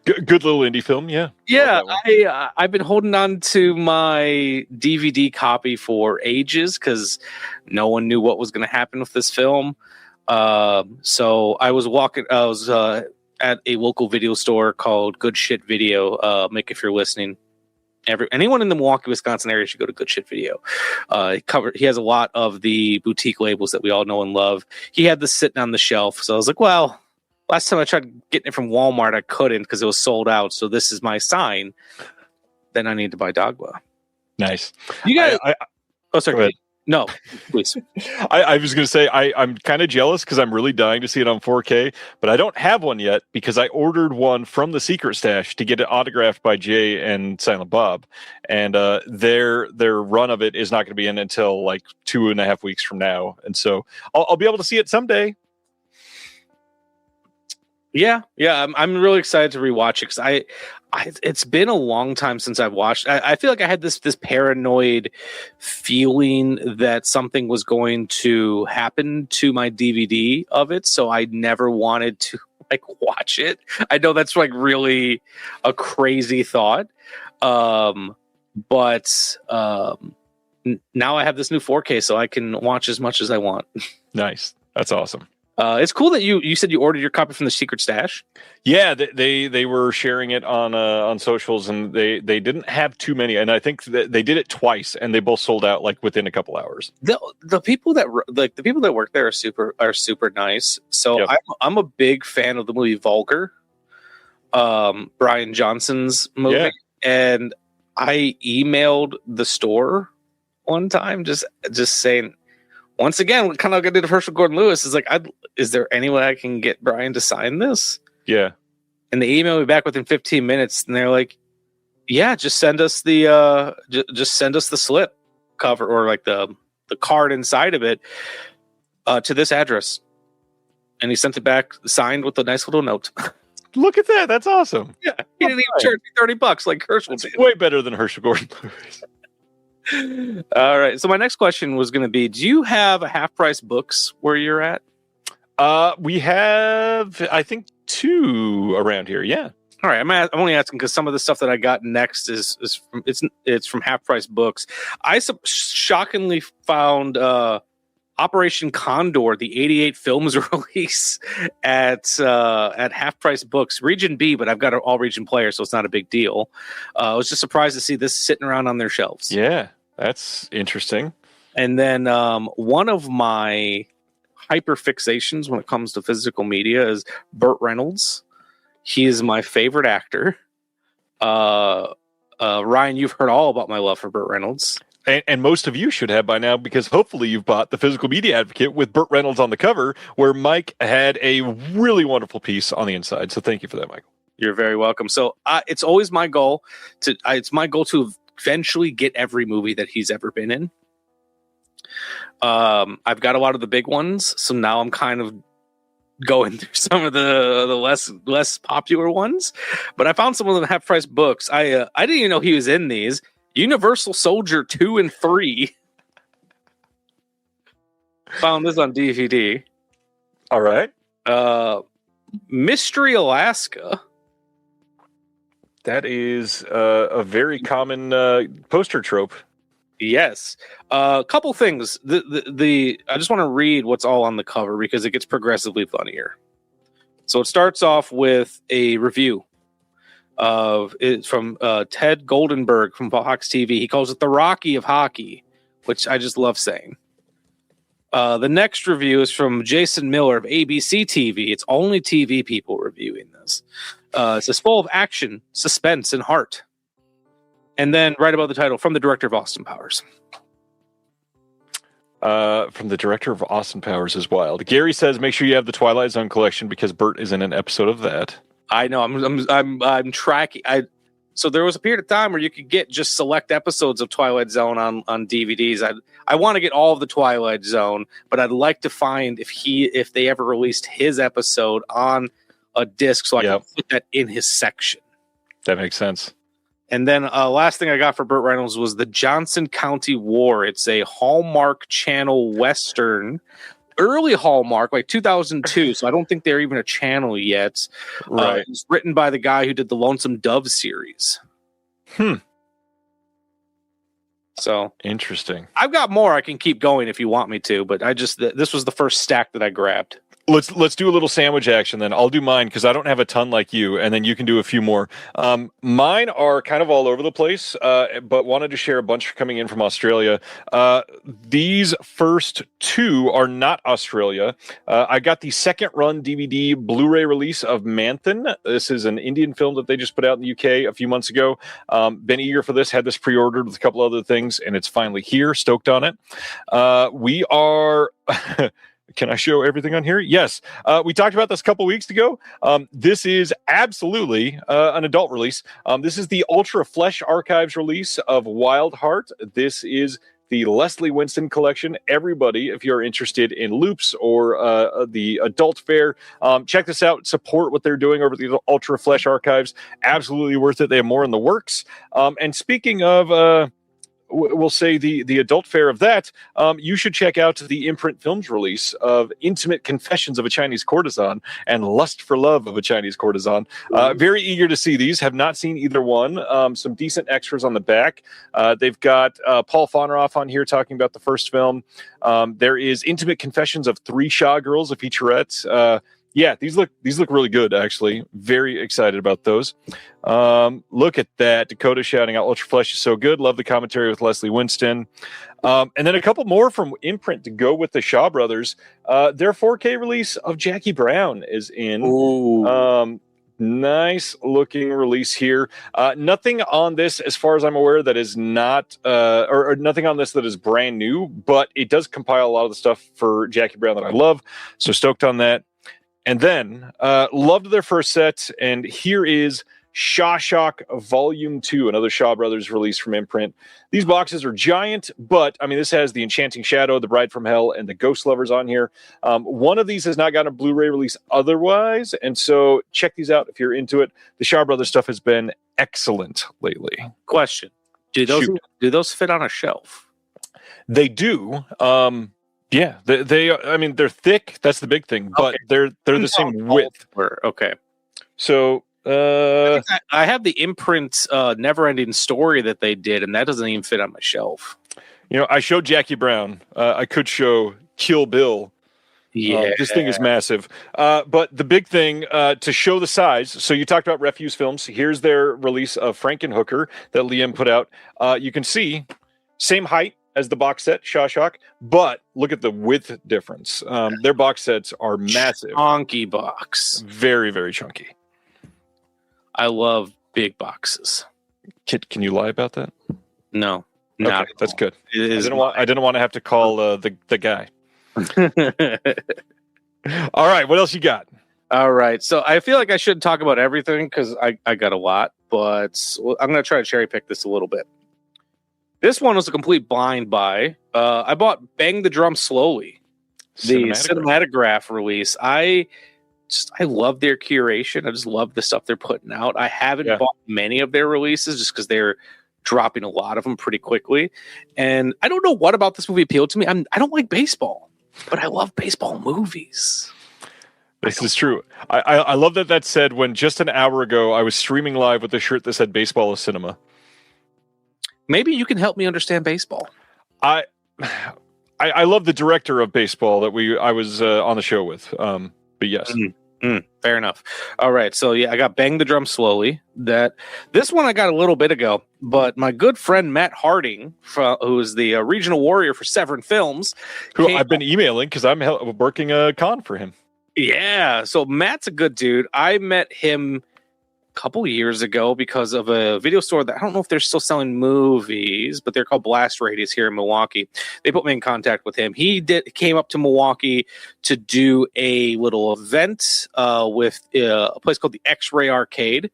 Good little indie film, yeah. Yeah, I've been holding on to my DVD copy for ages because no one knew what was going to happen with this film. So I was at a local video store called Good Shit Video. Mick, if you're listening, anyone in the Milwaukee, Wisconsin area should go to Good Shit Video. He has a lot of the boutique labels that we all know and love. He had this sitting on the shelf, so I was like, well, last time I tried getting it from Walmart, I couldn't because it was sold out. So this is my sign. Then I need to buy Dogma. Nice. You guys. Go sorry. ahead. No, please. I was going to say I'm kind of jealous because I'm really dying to see it on 4K, but I don't have one yet because I ordered one from the Secret Stash to get it autographed by Jay and Silent Bob, and their run of it is not going to be in until like 2.5 weeks from now, and so I'll be able to see it someday. Yeah, I'm really excited to rewatch it because it's been a long time since I've watched. I feel like I had this paranoid feeling that something was going to happen to my DVD of it, so I never wanted to like watch it. I know that's like really a crazy thought, but now I have this new 4K, so I can watch as much as I want. Nice, that's awesome. It's cool that you said you ordered your copy from the Secret Stash. Yeah, they were sharing it on socials, and they didn't have too many, and I think that they did it twice, and they both sold out like within a couple hours. The people that work there are super nice. So Yep. I'm a big fan of the movie Vulgar, Brian Johnson's movie, Yeah. and I emailed the store one time just saying. Once again, kind of like I did Herschel Gordon Lewis, is like, is there any way I can get Brian to sign this? Yeah. And they emailed me back within 15 minutes, and they're like, "Yeah, just send us the slip cover or like the card inside of it to this address." And he sent it back signed with a nice little note. Look at that. That's awesome. Yeah, he didn't even charge me $30 like Herschel did. Way better than Herschel Gordon Lewis. All right. So my next question was going to be: do you have a half price books where you're at? We have, I think, 2 around here. Yeah. All right. I'm only asking because some of the stuff that I got next is from it's from half price books. I shockingly found Operation Condor, the '88 films release at half price books, Region B, but I've got an all region player, so it's not a big deal. I was just surprised to see this sitting around on their shelves. Yeah, that's interesting. And then one of my hyper fixations when it comes to physical media is Burt Reynolds. He is my favorite actor. Ryan, you've heard all about my love for Burt Reynolds. And most of you should have by now, because hopefully you've bought the Physical Media Advocate with Burt Reynolds on the cover, where Mike had a really wonderful piece on the inside. So thank you for that, Michael. You're very welcome. So it's always my goal to eventually get every movie that he's ever been in. I've got a lot of the big ones, so now I'm kind of going through some of the less popular ones. But I found some of them half price books. I didn't even know he was in these. Universal Soldier 2 and 3. Found this on DVD. All right. Mystery Alaska. That is a very common poster trope. Yes. A couple things. I just want to read what's all on the cover because it gets progressively funnier. So it starts off with a review of it from Ted Goldenberg from Fox TV. He calls it the Rocky of hockey, which I just love saying. The next review is from Jason Miller of ABC TV. It's only TV people reviewing this. It says full of action, suspense, and heart. And then right above the title, from the director of Austin Powers. From the director of Austin Powers is wild. Gary says, make sure you have the Twilight Zone collection because Bert is in an episode of that. I know. I'm tracking. So there was a period of time where you could get just select episodes of Twilight Zone on DVDs. I want to get all of the Twilight Zone, but I'd like to find if they ever released his episode on a disc so I can put that in his section. That makes sense. And then last thing I got for Burt Reynolds was the Johnson County War. It's a Hallmark Channel Western. Early Hallmark, like 2002, so I don't think they're even a channel yet. Right. It's written by the guy who did the Lonesome Dove series. So interesting. I've got more. I can keep going if you want me to, but this was the first stack that I grabbed. Let's do a little sandwich action then. I'll do mine because I don't have a ton like you, and then you can do a few more. Mine are kind of all over the place, but wanted to share a bunch coming in from Australia. These first two are not Australia. I got the second run DVD Blu-ray release of Manthan. This is an Indian film that they just put out in the UK a few months ago. Been eager for this, had this pre-ordered with a couple other things, and it's finally here. Stoked on it. We are... Can I show everything on here? Yes. We talked about this a couple weeks ago. This is absolutely an adult release. This is the Ultra Flesh Archives release of Wild Heart. This is the Leslie Winston collection. Everybody, if you're interested in loops or the adult fare, check this out. Support what they're doing over the Ultra Flesh Archives. Absolutely worth it. They have more in the works. And speaking of... we'll say the adult fare of that, you should check out the Imprint Films release of Intimate Confessions of a Chinese Courtesan and Lust for Love of a Chinese Courtesan. Very eager to see these. Have not seen either one. Some decent extras on the back. They've got Paul Foneroff on here talking about the first film. There is Intimate Confessions of Three Shaw Girls, a featurette. Yeah, these look really good, actually. Very excited about those. Look at that. Dakota shouting out Ultra Flesh is so good. Love the commentary with Leslie Winston. And then a couple more from Imprint to go with the Shaw Brothers. Their 4K release of Jackie Brown is in. Ooh. Nice looking release here. Nothing on this, as far as I'm aware, that is not, or nothing on this that is brand new, but it does compile a lot of the stuff for Jackie Brown that I love. So stoked on that. And then, loved their first set, and here is Shaw Shock Volume 2, another Shaw Brothers release from Imprint. These boxes are giant, but, I mean, this has The Enchanting Shadow, The Bride from Hell, and The Ghost Lovers on here. One of these has not gotten a Blu-ray release otherwise, and so check these out if you're into it. The Shaw Brothers stuff has been excellent lately. Question. Do those fit on a shelf? They do. Yeah, they. I mean, they're thick. That's the big thing, but they're the same width. Okay. So I have the Imprint Never-Ending Story that they did, and that doesn't even fit on my shelf. You know, I showed Jackie Brown. I could show Kill Bill. Yeah, this thing is massive. But the big thing to show the size. So you talked about Refuse Films. Here's their release of Frankenhooker that Liam put out. You can see same height as the box set, Shaw Shock, but look at the width difference. Their box sets are massive. Chunky box. Very, very chunky. I love big boxes. Can you lie about that? No. Okay, that's good. I didn't want to have to call the guy. All right, what else you got? All right, so I feel like I shouldn't talk about everything because I got a lot, but I'm going to try to cherry pick this a little bit. This one was a complete blind buy. I bought Bang the Drum Slowly, the Cinematograph release. I love their curation. I just love the stuff they're putting out. I haven't bought many of their releases just because they're dropping a lot of them pretty quickly. And I don't know what about this movie appealed to me. I don't like baseball, but I love baseball movies. This is true. I love that said when just an hour ago I was streaming live with a shirt that said "Baseball is Cinema." Maybe you can help me understand baseball. I love the director of baseball that I was on the show with. But yes. Fair enough. All right. So yeah, I got Bang the Drum Slowly. This one I got a little bit ago, but my good friend Matt Harding, who is the regional warrior for Severin Films, who I've been emailing because I'm working a con for him. Yeah. So Matt's a good dude. I met him couple years ago because of a video store that I don't know if they're still selling movies, but they're called Blast Radius here in Milwaukee. They put me in contact with him. He came up to Milwaukee to do a little event with a place called the X-Ray Arcade.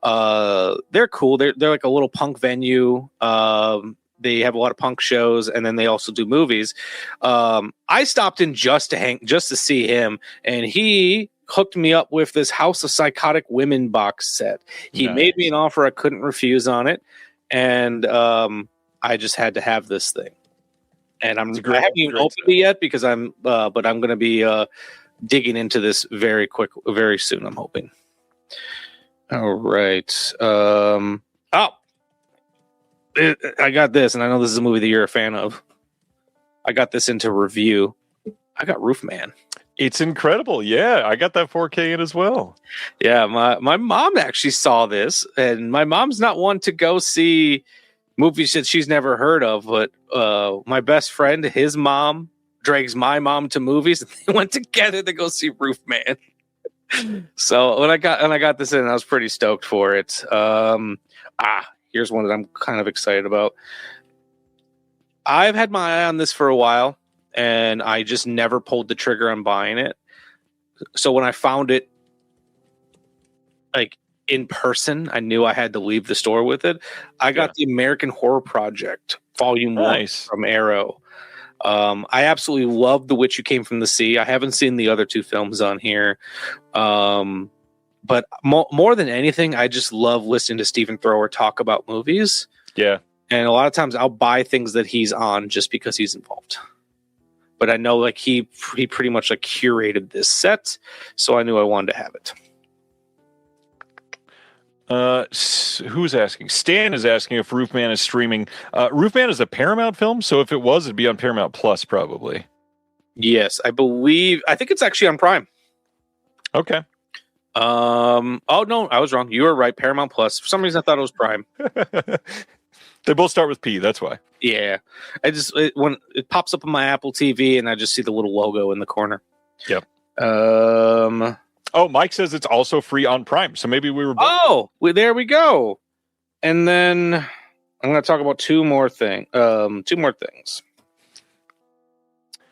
They're cool. They're like a little punk venue. They have a lot of punk shows, and then they also do movies. I stopped in just to see him, and he hooked me up with this House of Psychotic Women box set. He made me an offer I couldn't refuse on it, and I just had to have this thing. And I haven't even opened it yet because but I'm going to be digging into this very soon. I'm hoping. All right. I got this, and I know this is a movie that you're a fan of. I got this into review. I got Roof Man. It's incredible. Yeah, I got that 4K in as well. Yeah, my mom actually saw this, and my mom's not one to go see movies that she's never heard of, but my best friend, his mom, drags my mom to movies, and they went together to go see Roofman. So when I got this in, I was pretty stoked for it. Here's one that I'm kind of excited about. I've had my eye on this for a while, and I just never pulled the trigger on buying it. So when I found it, like in person, I knew I had to leave the store with it. I got the American Horror Project Volume 1 from Arrow. I absolutely love The Witch Who Came from the Sea. I haven't seen the other two films on here. But more than anything, I just love listening to Stephen Thrower talk about movies. Yeah. And a lot of times I'll buy things that he's on just because he's involved. But I know like he pretty much like curated this set, so I knew I wanted to have it. Who's asking? Stan is asking if Roofman is streaming. Roofman is a Paramount film, so if it was, it'd be on Paramount Plus probably. Yes, I think it's actually on Prime. Okay. Oh no, I was wrong. You were right. Paramount Plus. For some reason, I thought it was Prime. They both start with P. That's why. Yeah, when it pops up on my Apple TV, and I just see the little logo in the corner. Yep. Oh, Mike says it's also free on Prime, so maybe we were. There we go. And then I'm going to talk about two more things.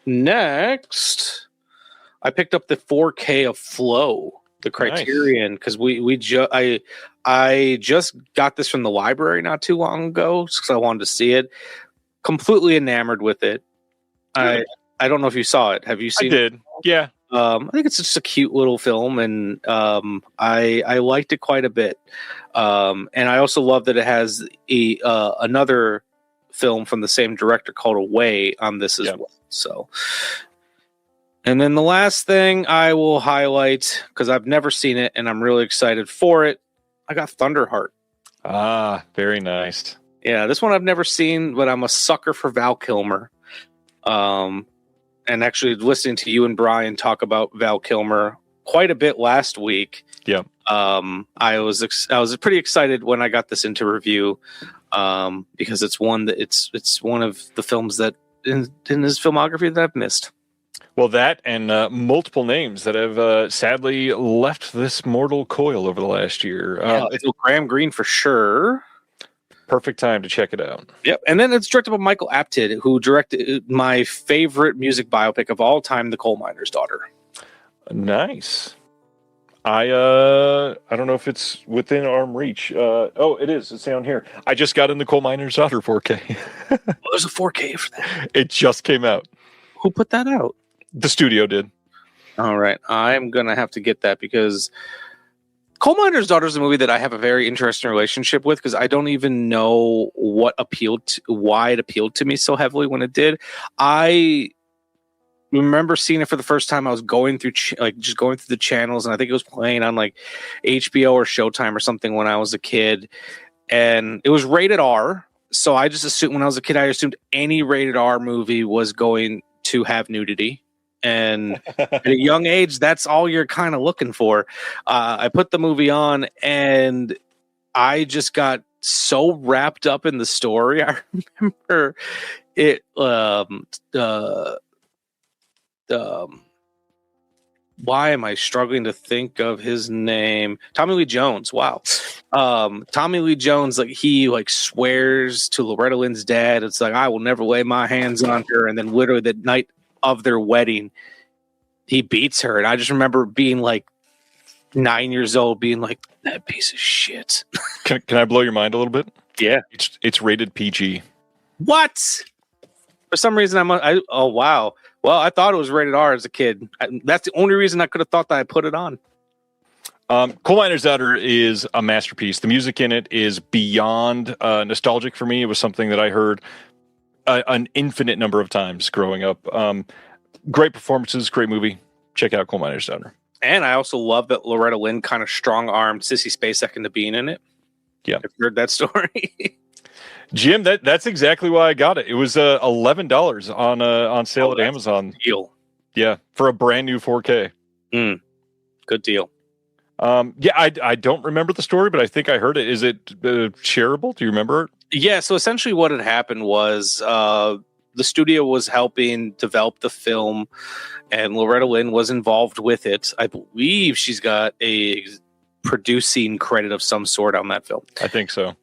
Next, I picked up the 4K of Flow, the Criterion, because I just got this from the library not too long ago because I wanted to see it. Completely enamored with it. I don't know if you saw it. Have you seen it? I did. Yeah. I think it's just a cute little film, and I liked it quite a bit. And I also love that it has another film from the same director called Away on this as well. So, and then the last thing I will highlight, because I've never seen it and I'm really excited for it, I got Thunderheart. Ah, very nice. Yeah, this one I've never seen, but I'm a sucker for Val Kilmer. And actually listening to you and Brian talk about Val Kilmer quite a bit last week. Yeah. I was pretty excited when I got this into review, because it's one of the films that in his filmography that I've missed. Well, that and multiple names that have sadly left this mortal coil over the last year. It's Graham Greene for sure. Perfect time to check it out. Yep. And then it's directed by Michael Apted, who directed my favorite music biopic of all time, The Coal Miner's Daughter. Nice. I don't know if it's within arm reach. It is. It's down here. I just got in The Coal Miner's Daughter 4K. There's a 4K for that. It just came out. Who put that out? The studio did. All right. I'm going to have to get that because Coal Miner's Daughter is a movie that I have a very interesting relationship with because I don't even know why it appealed to me so heavily when it did. I remember seeing it for the first time. I was going through just going through the channels, and I think it was playing on like HBO or Showtime or something when I was a kid, and it was rated R. So I just assumed when I was a kid, I assumed any rated R movie was going to have nudity. And at a young age, that's all you're kind of looking for. I put the movie on, and I just got so wrapped up in the story. I remember it. Why am I struggling to think of his name? Tommy Lee Jones. Wow. Tommy Lee Jones, he swears to Loretta Lynn's dad. It's like, I will never lay my hands on her. And then literally the night of their wedding, he beats her. And I just remember being 9 years old, being like, that piece of shit. Can I blow your mind a little bit? Yeah. It's rated PG. What? For some reason, oh, wow. Well, I thought it was rated R as a kid. That's the only reason I could have thought that I put it on. Coal Miner's Daughter is a masterpiece. The music in it is beyond nostalgic for me. It was something that I heard an infinite number of times growing up. Great performances, great movie. Check out Coal Miner's Daughter. And I also love that Loretta Lynn kind of strong-armed Sissy Spacek into being in it. Yeah. I've heard that story. Jim, that's exactly why I got it. It was $11 on sale at Amazon. Deal. Yeah, for a brand new 4K. Good deal. Yeah, I don't remember the story, but I think I heard it. Is it shareable? Do you remember it? Yeah, so essentially what had happened was the studio was helping develop the film, and Loretta Lynn was involved with it. I believe she's got a producing credit of some sort on that film. I think so.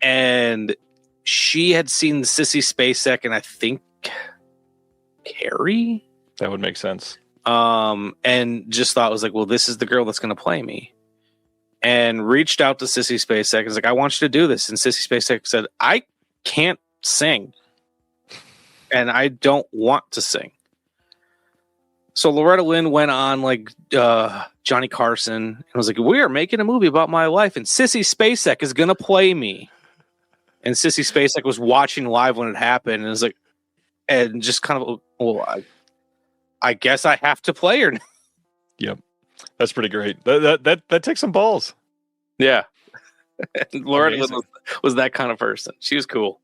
And she had seen Sissy Spacek and I think Carrie? That would make sense. And just thought, was like, well, this is the girl that's going to play me. And reached out to Sissy Spacek and was like, I want you to do this. And Sissy Spacek said, I can't sing. And I don't want to sing. So Loretta Lynn went on like Johnny Carson and was like, we are making a movie about my life and Sissy Spacek is going to play me. And Sissy Spacek was watching live when it happened and was like, and just kind of, well, I guess I have to play her. Yep. That's pretty great. That takes some balls. Yeah. Loretta Lynn was that kind of person. She was cool.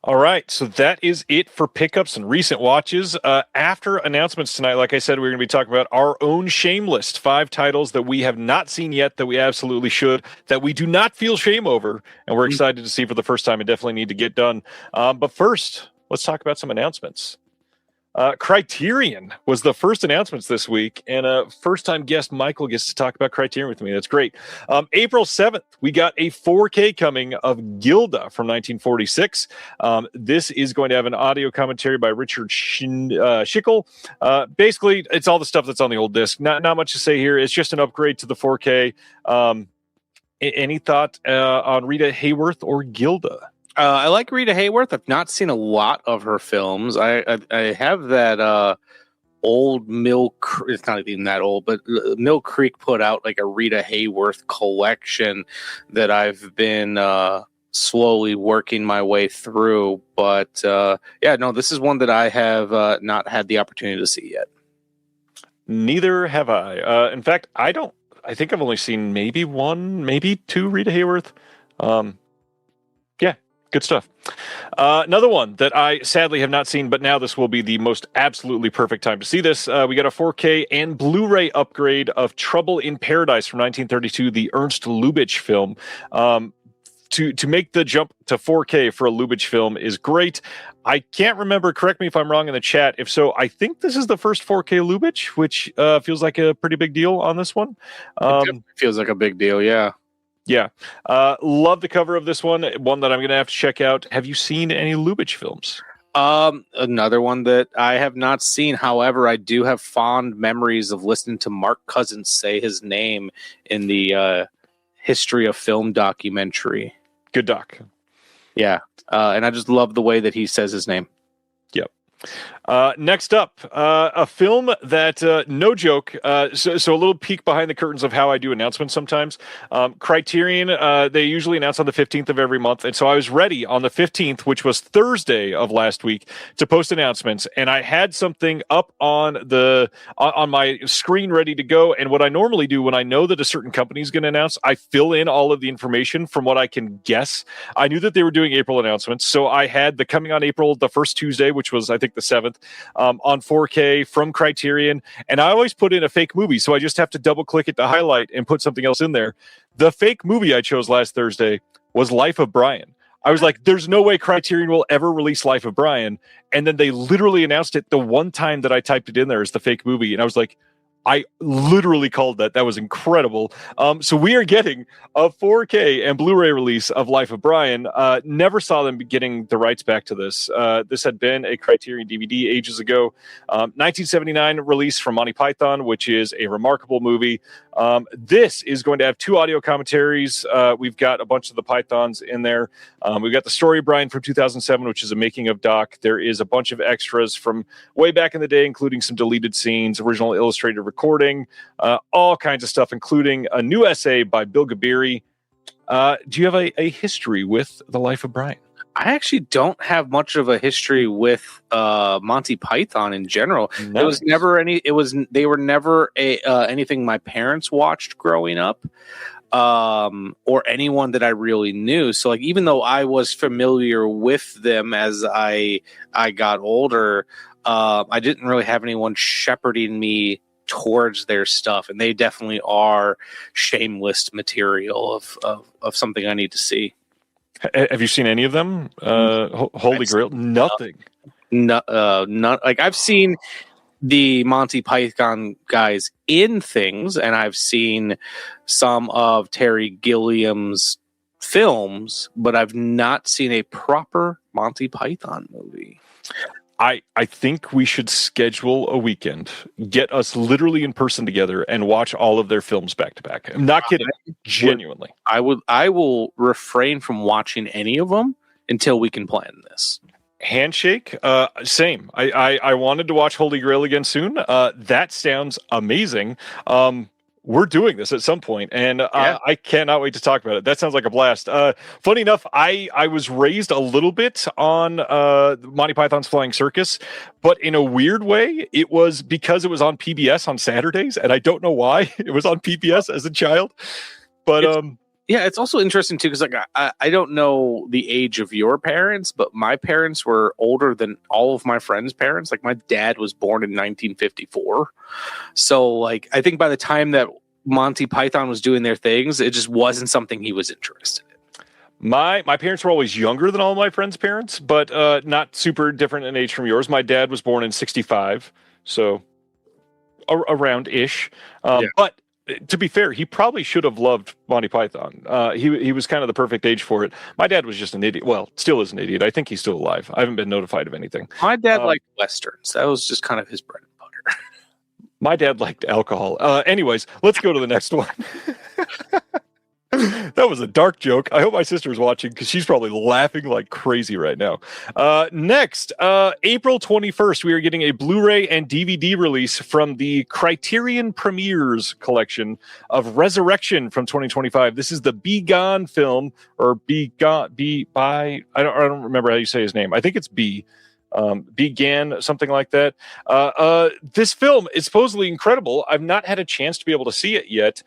All right, so that is it for pickups and recent watches. After announcements tonight, like I said, we're going to be talking about our own shame list, 5 titles that we have not seen yet that we absolutely should, that we do not feel shame over, and we're excited to see for the first time and definitely need to get done. But first, let's talk about some announcements. Criterion was the first announcements this week, and a first-time guest, Michael, gets to talk about Criterion with me. That's great. April 7th, we got a 4K coming of Gilda from 1946. This is going to have an audio commentary by Richard Schickel. Basically, it's all the stuff that's on the old disc. Not much to say here. It's just an upgrade to the 4K. Any thought on Rita Hayworth or Gilda? I like Rita Hayworth. I've not seen a lot of her films. I have that old Mill. It's not even that old, but Mill Creek put out like a Rita Hayworth collection that I've been slowly working my way through. But yeah, no, this is one that I have not had the opportunity to see yet. Neither have I. In fact, I think I've only seen maybe 1, maybe 2 Rita Hayworth. Yeah. Good stuff. Another one that I sadly have not seen, but now this will be the most absolutely perfect time to see this. We got a 4K and Blu-ray upgrade of Trouble in Paradise from 1932, the Ernst Lubitsch film. To make the jump to 4K for a Lubitsch film is great. I can't remember, correct me if I'm wrong in the chat. If so, I think this is the first 4K Lubitsch, which feels like a pretty big deal on this one. It feels like a big deal, yeah. Yeah. Love the cover of this one that I'm going to have to check out. Have you seen any Lubitsch films? Another one that I have not seen. However, I do have fond memories of listening to Mark Cousins say his name in the History of Film documentary. Good doc. Yeah. And I just love the way that he says his name. Yep. Next up, a film that, no joke, so a little peek behind the curtains of how I do announcements sometimes. Criterion, they usually announce on the 15th of every month, and so I was ready on the 15th, which was Thursday of last week, to post announcements, and I had something up on my screen ready to go, and what I normally do when I know that a certain company is going to announce, I fill in all of the information from what I can guess. I knew that they were doing April announcements, so I had the coming on April, the first Tuesday, which was, I think, the 7th, on 4K from Criterion, and I always put in a fake movie, so I just have to double click it to highlight and put something else in there. The fake movie I chose last Thursday was Life of Brian. I was like, there's no way Criterion will ever release Life of Brian, and then they literally announced it the one time that I typed it in there as the fake movie, and I was like, I literally called that. That was incredible. So we are getting a 4K and Blu-ray release of Life of Brian. Never saw them getting the rights back to this. This had been a Criterion DVD ages ago. 1979 release from Monty Python, which is a remarkable movie. This is going to have 2 audio commentaries. We've got a bunch of the Pythons in there. We've got the story of Brian from 2007, which is a making of doc. There is a bunch of extras from way back in the day, including some deleted scenes, original illustrated recording, all kinds of stuff, including a new essay by Bill Gabiri. Do you have a history with the Life of Brian? I actually don't have much of a history with Monty Python in general. Nice. It was never they were never anything my parents watched growing up, or anyone that I really knew. So like, even though I was familiar with them as I got older, I didn't really have anyone shepherding me towards their stuff, and they definitely are shameless material of something I need to see. Have you seen any of them? Holy Grail? Nothing. Not like I've seen the Monty Python guys in things, and I've seen some of Terry Gilliam's films, but I've not seen a proper Monty Python movie. I think we should schedule a weekend, get us literally in person together, and watch all of their films back to back. I'm not kidding, genuinely. I will refrain from watching any of them until we can plan this. Handshake, same. I wanted to watch Holy Grail again soon. That sounds amazing. We're doing this at some point, and I cannot wait to talk about it. That sounds like a blast. Funny enough, I was raised a little bit on Monty Python's Flying Circus, but in a weird way, it was because it was on PBS on Saturdays, and I don't know why it was on PBS as a child. But it's also interesting too, because like I don't know the age of your parents, but my parents were older than all of my friends' parents. Like my dad was born in 1954, so like I think by the time that Monty Python was doing their things, it just wasn't something he was interested in. My parents were always younger than all my friends' parents, but not super different in age from yours. My dad was born in 65, so around ish. But to be fair, he probably should have loved Monty Python. He was kind of the perfect age for it. My dad was just an idiot. Well, still is an idiot. I think he's still alive. I haven't been notified of anything. My dad liked Westerns. That was just kind of his bread and butter. My dad liked alcohol. Anyways, let's go to the next one. That was a dark joke. I hope my sister's watching because she's probably laughing like crazy right now. Next, April 21st, we are getting a Blu-ray and DVD release from the Criterion Premieres collection of Resurrection from 2025. This is the Be Gone film, or I don't remember how you say his name. I think it's Began, something like that. This film is supposedly incredible. I've not had a chance to be able to see it yet.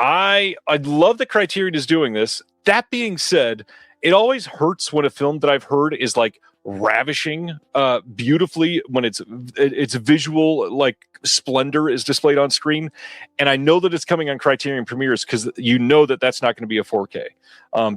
I love that Criterion is doing this. That being said, it always hurts when a film that I've heard is like ravishing beautifully when its visual like splendor is displayed on screen. And I know that it's coming on Criterion Premieres because you know that that's not going to be a 4K.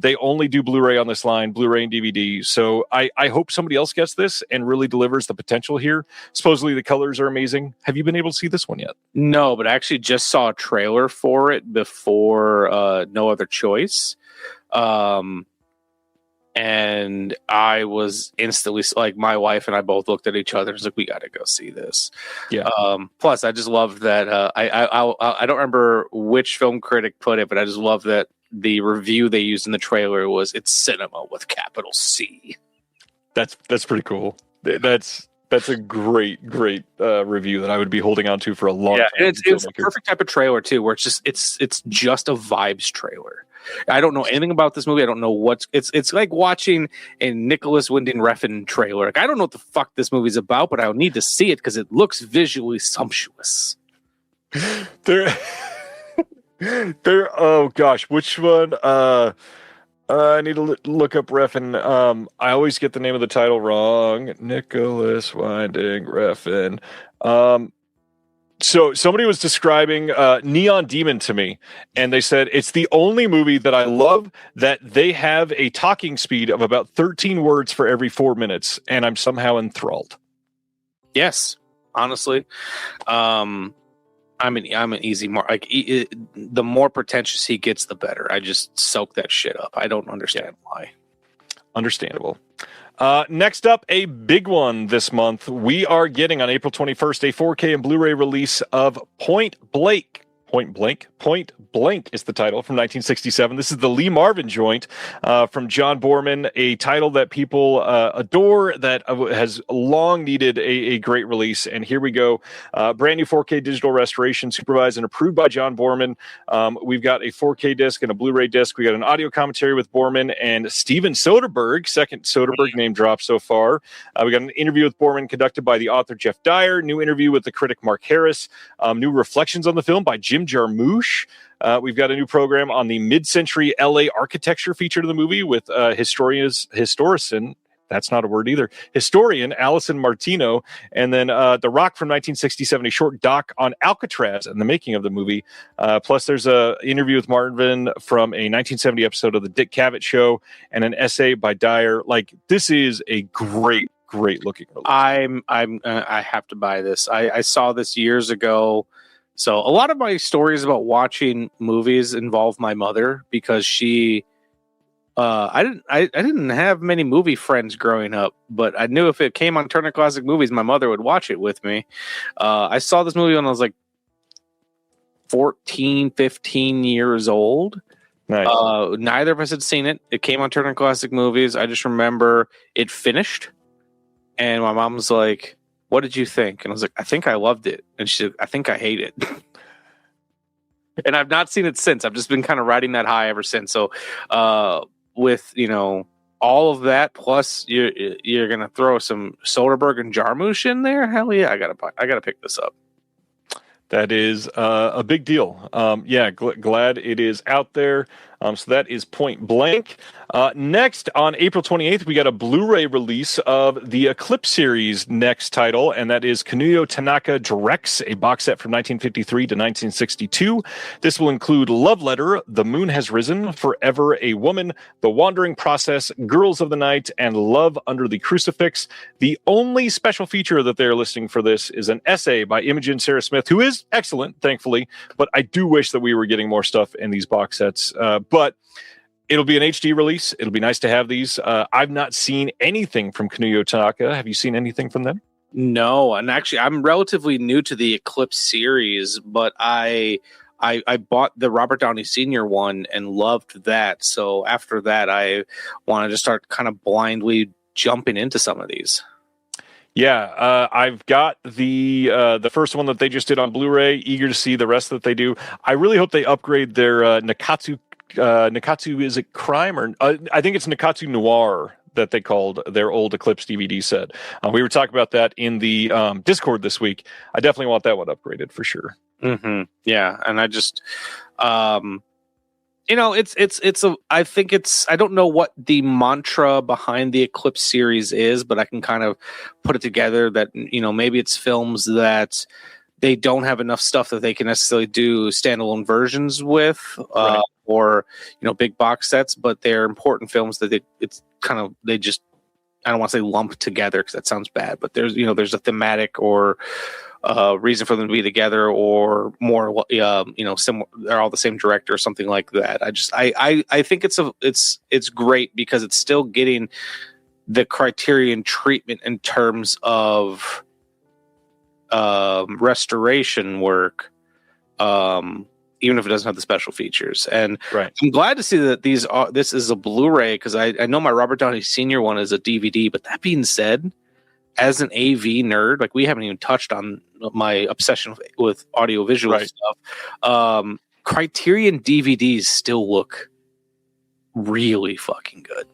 They only do Blu-ray on this line, Blu-ray and DVD. So I hope somebody else gets this and really delivers the potential here. Supposedly the colors are amazing. Have you been able to see this one yet? No, but I actually just saw a trailer for it before No Other Choice. And I was instantly like, my wife and I both looked at each other and was like, we got to go see this. Yeah. Plus, I just love that. I don't remember which film critic put it, but I just love that the review they used in the trailer was "It's cinema with capital C." That's pretty cool. That's a great review that I would be holding on to for a long time. And it's a perfect type of trailer too, where it's just a vibes trailer. I don't know anything about this movie. I don't know it's like watching a Nicholas Winding Refn trailer. Like, I don't know what the fuck this movie's about, but I'll need to see it because it looks visually sumptuous. There oh gosh, which one? I need to look up Refn. I always get the name of the title wrong. Nicholas Winding Refn. So somebody was describing Neon Demon to me, and they said it's the only movie that I love that they have a talking speed of about 13 words for every 4 minutes, and I'm somehow enthralled. Yes, honestly. I'm an easy mark. Like the more pretentious he gets, the better. I just soak that shit up. I don't understand why. Understandable. Next up, a big one this month. We are getting on April 21st a 4K and Blu-ray release of Point Blank. Point Blank is the title from 1967. This is the Lee Marvin joint from John Borman, a title that people adore, that has long needed a great release. And here we go. Brand new 4K digital restoration, supervised and approved by John Borman. We've got a 4K disc and a Blu-ray disc. We got an audio commentary with Borman and Steven Soderbergh, second Soderbergh name drop so far. We got an interview with Borman conducted by the author Jeff Dyer, new interview with the critic Mark Harris, new reflections on the film by Jim Jarmusch. We've got a new program on the mid-century LA architecture featured in the movie with historian that's not a word either. Historian Alison Martino, and then The Rock from 1967, a short doc on Alcatraz and the making of the movie. Plus, there's a interview with Marvin from a 1970 episode of the Dick Cavett Show, and an essay by Dyer. Like, this is a great looking release. I have to buy this. I saw this years ago. So a lot of my stories about watching movies involve my mother, because she I didn't have many movie friends growing up, but I knew if it came on Turner Classic Movies, my mother would watch it with me. I saw this movie when I was like 14, 15 years old. Nice. Neither of us had seen it. It came on Turner Classic Movies. I just remember it finished, and my mom was like, "What did you think?" And I was like, "I think I loved it." And she said, "I think I hate it." And I've not seen it since. I've just been kind of riding that high ever since. So, with all of that, plus you're gonna throw some Soderbergh and Jarmusch in there. Hell yeah, I gotta pick this up. That is a big deal. Glad it is out there. So that is Point Blank. Next, on April 28th, we got a Blu-ray release of the Eclipse series next title, and that is Kinuyo Tanaka Directs, a box set from 1953 to 1962. This will include Love Letter, The Moon Has Risen, Forever a Woman, The Wandering Process, Girls of the Night, and Love Under the Crucifix. The only special feature that they're listing for this is an essay by Imogen Sarah Smith, who is excellent, thankfully, but I do wish that we were getting more stuff in these box sets. But it'll be an HD release. It'll be nice to have these. I've not seen anything from Kinuyo Tanaka. Have you seen anything from them? No, and actually, I'm relatively new to the Eclipse series, but I bought the Robert Downey Sr. one and loved that. So after that, I wanted to start kind of blindly jumping into some of these. Yeah, I've got the first one that they just did on Blu-ray. Eager to see the rest that they do. I really hope they upgrade their Nakatsu. Nakatsu, is it crime, or I think it's Nakatsu Noir that they called their old Eclipse DVD set. We were talking about that in the Discord this week. I definitely want that one upgraded for sure. Mm-hmm. Yeah, and I just I don't know what the mantra behind the Eclipse series is, but I can kind of put it together that, maybe it's films that they don't have enough stuff that they can necessarily do standalone versions with, right. Or, big box sets, but they're important films that they just, I don't want to say lump together because that sounds bad, but there's a thematic or reason for them to be together, or more, similar. They're all the same director or something like that. I think it's great because it's still getting the Criterion treatment in terms of restoration work, even if it doesn't have the special features. And right. I'm glad to see that this is a Blu-ray, because I know my Robert Downey Sr. one is a DVD. But that being said, as an AV nerd, like, we haven't even touched on my obsession with audiovisual stuff. Criterion DVDs still look really fucking good.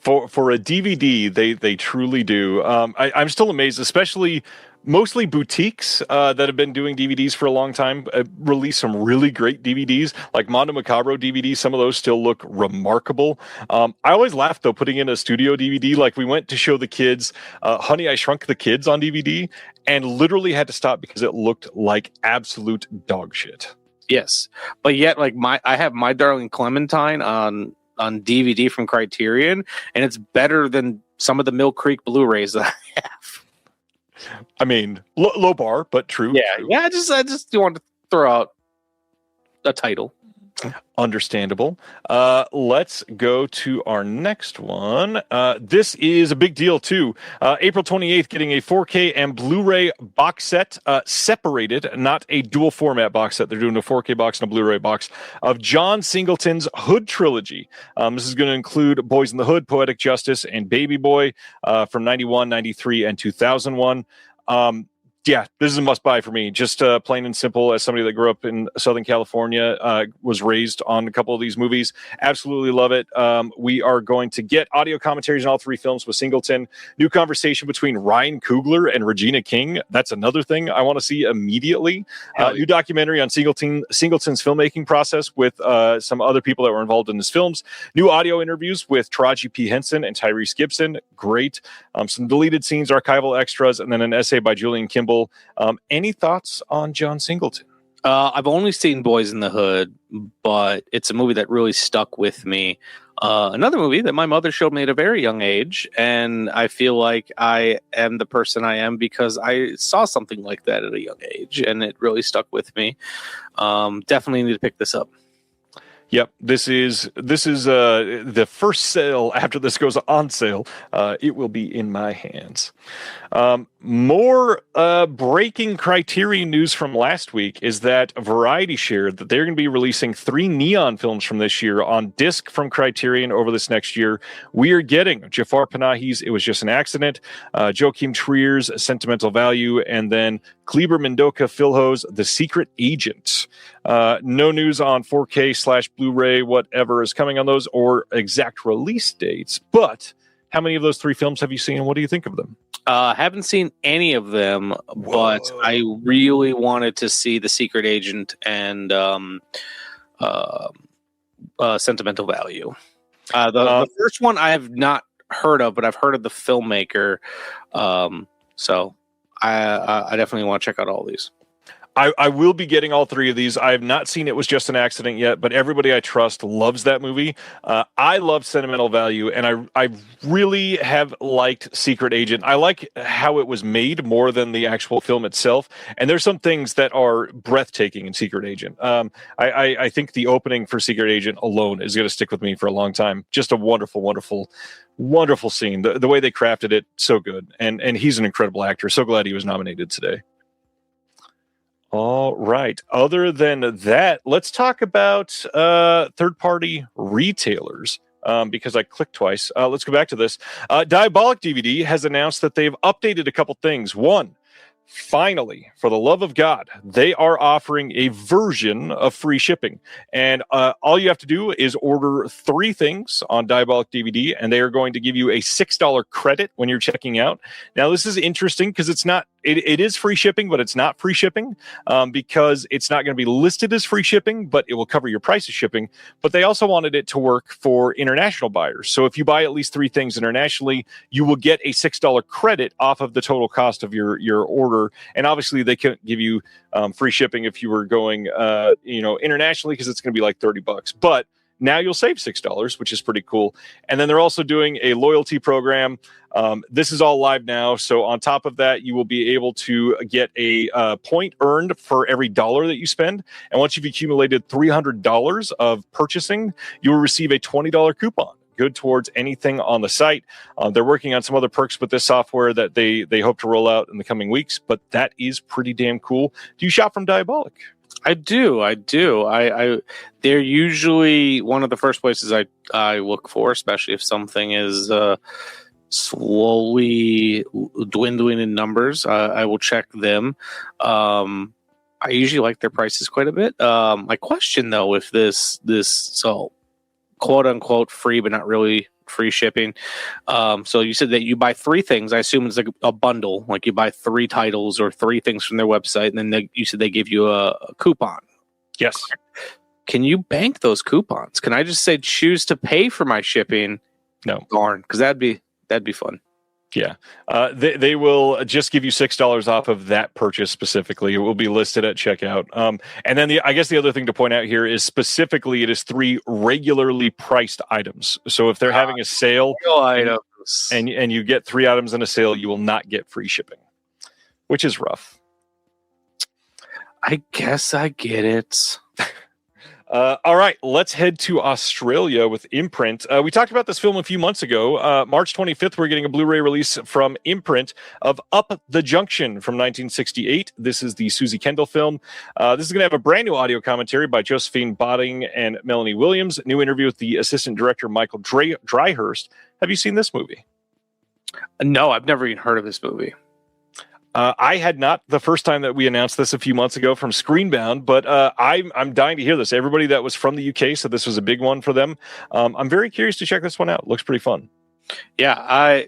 For a DVD, they truly do. I'm still amazed, especially mostly boutiques that have been doing DVDs for a long time release some really great DVDs, like Mondo Macabro DVDs. Some of those still look remarkable. I always laugh, though, putting in a studio DVD. Like, we went to show the kids Honey, I Shrunk the Kids on DVD, and literally had to stop because it looked like absolute dog shit. Yes, but yet, like, I have My Darling Clementine on DVD from Criterion, and it's better than some of the Mill Creek Blu-rays that I have. I mean, low bar, but true. Yeah, true. yeah. I just wanted to throw out a title. Understandable. Let's go to our next one. This is a big deal too. April 28th, getting a 4K and Blu-ray box set, separated, not a dual format box set. They're doing a 4K box and a Blu-ray box of John Singleton's Hood trilogy. This is going to include Boys in the Hood, Poetic Justice, and Baby Boy from 91, 93, and 2001. Yeah, this is a must buy for me. Just plain and simple, as somebody that grew up in Southern California, was raised on a couple of these movies. Absolutely love it. We are going to get audio commentaries on all three films with Singleton. New conversation between Ryan Coogler and Regina King. That's another thing I want to see immediately. New documentary on Singleton's filmmaking process with some other people that were involved in his films. New audio interviews with Taraji P. Henson and Tyrese Gibson. Great. Some deleted scenes, archival extras, and then an essay by Julian Kimball. Any thoughts on John Singleton? I've only seen Boys in the Hood, but it's a movie that really stuck with me. Another movie that my mother showed me at a very young age, and I feel like I am the person I am because I saw something like that at a young age, and it really stuck with me. Definitely need to pick this up. Yep, this is the first sale after this goes on sale. It will be in my hands. More breaking Criterion news from last week is that Variety shared that they're going to be releasing 3 Neon films from this year on disc from Criterion over this next year. We are getting Jafar Panahi's It Was Just an Accident, Joachim Trier's Sentimental Value, and then Kleber Mendoka Filho's The Secret Agent. No news on 4K/Blu-ray, whatever is coming on those, or exact release dates. But how many of those 3 films have you seen, and what do you think of them? Haven't seen any of them, but I really wanted to see The Secret Agent and Sentimental Value. The first one I have not heard of, but I've heard of the filmmaker. So I definitely want to check out all these. I will be getting all 3 of these. I have not seen It Was Just an Accident yet, but everybody I trust loves that movie. I love Sentimental Value, and I really have liked Secret Agent. I like how it was made more than the actual film itself, and there's some things that are breathtaking in Secret Agent. I think the opening for Secret Agent alone is going to stick with me for a long time. Just a wonderful, wonderful, wonderful scene. The way they crafted it, so good. And he's an incredible actor. So glad he was nominated today. All right. Other than that, let's talk about third-party retailers because I clicked twice. Let's go back to this. Diabolic DVD has announced that they've updated a couple things. One, finally, for the love of God, they are offering a version of free shipping. And all you have to do is order 3 things on Diabolic DVD, and they are going to give you a $6 credit when you're checking out. Now, this is interesting because it's not. It is free shipping, but it's not free shipping because it's not going to be listed as free shipping, but it will cover your price of shipping. But they also wanted it to work for international buyers. So if you buy at least 3 things internationally, you will get a $6 credit off of the total cost of your order. And obviously, they can't give you free shipping if you were going, internationally because it's going to be like $30. But now you'll save $6, which is pretty cool. And then they're also doing a loyalty program. This is all live now. So on top of that, you will be able to get a point earned for every $1 that you spend. And once you've accumulated $300 of purchasing, you will receive a $20 coupon. Good towards anything on the site. They're working on some other perks with this software that they hope to roll out in the coming weeks, but that is pretty damn cool. Do you shop from Diabolic? I do. They're usually one of the first places I look for, especially if something is slowly dwindling in numbers. I will check them. I usually like their prices quite a bit. My question though, if this so quote unquote free, but not really free shipping. So you said that you buy 3 things. I assume it's like a bundle, like you buy 3 titles or 3 things from their website, and then you said they give you a coupon. Yes. Can you bank those coupons? Can I just say choose to pay for my shipping? No. Darn, because that'd be fun. Yeah. They will just give you $6 off of that purchase specifically. It will be listed at checkout. And then I guess the other thing to point out here is specifically it is 3 regularly priced items. So if they're having a sale and you get 3 items in a sale, you will not get free shipping, which is rough. I guess I get it. All right, let's head to Australia with Imprint. We talked about this film a few months ago. March 25th, we're getting a Blu-ray release from Imprint of Up the Junction from 1968. This is the Susie Kendall film. This is going to have a brand new audio commentary by Josephine Botting and Melanie Williams. New interview with the assistant director, Michael Dryhurst. Have you seen this movie? No, I've never even heard of this movie. I had not the first time that we announced this a few months ago from Screenbound, but I'm dying to hear this. Everybody that was from the UK said this was a big one for them. I'm very curious to check this one out. Looks pretty fun. Yeah,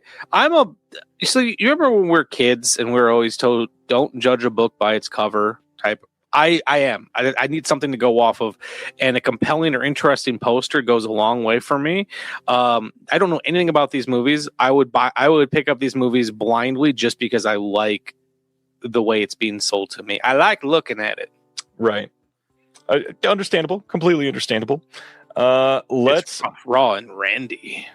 so you remember when we were kids and we were always told don't judge a book by its cover type. I am. I need something to go off of, and a compelling or interesting poster goes a long way for me. I don't know anything about these movies. I would pick up these movies blindly just because I like the way it's being sold to me. I like looking at it. Right. Understandable. Completely understandable. Let's it's raw and randy.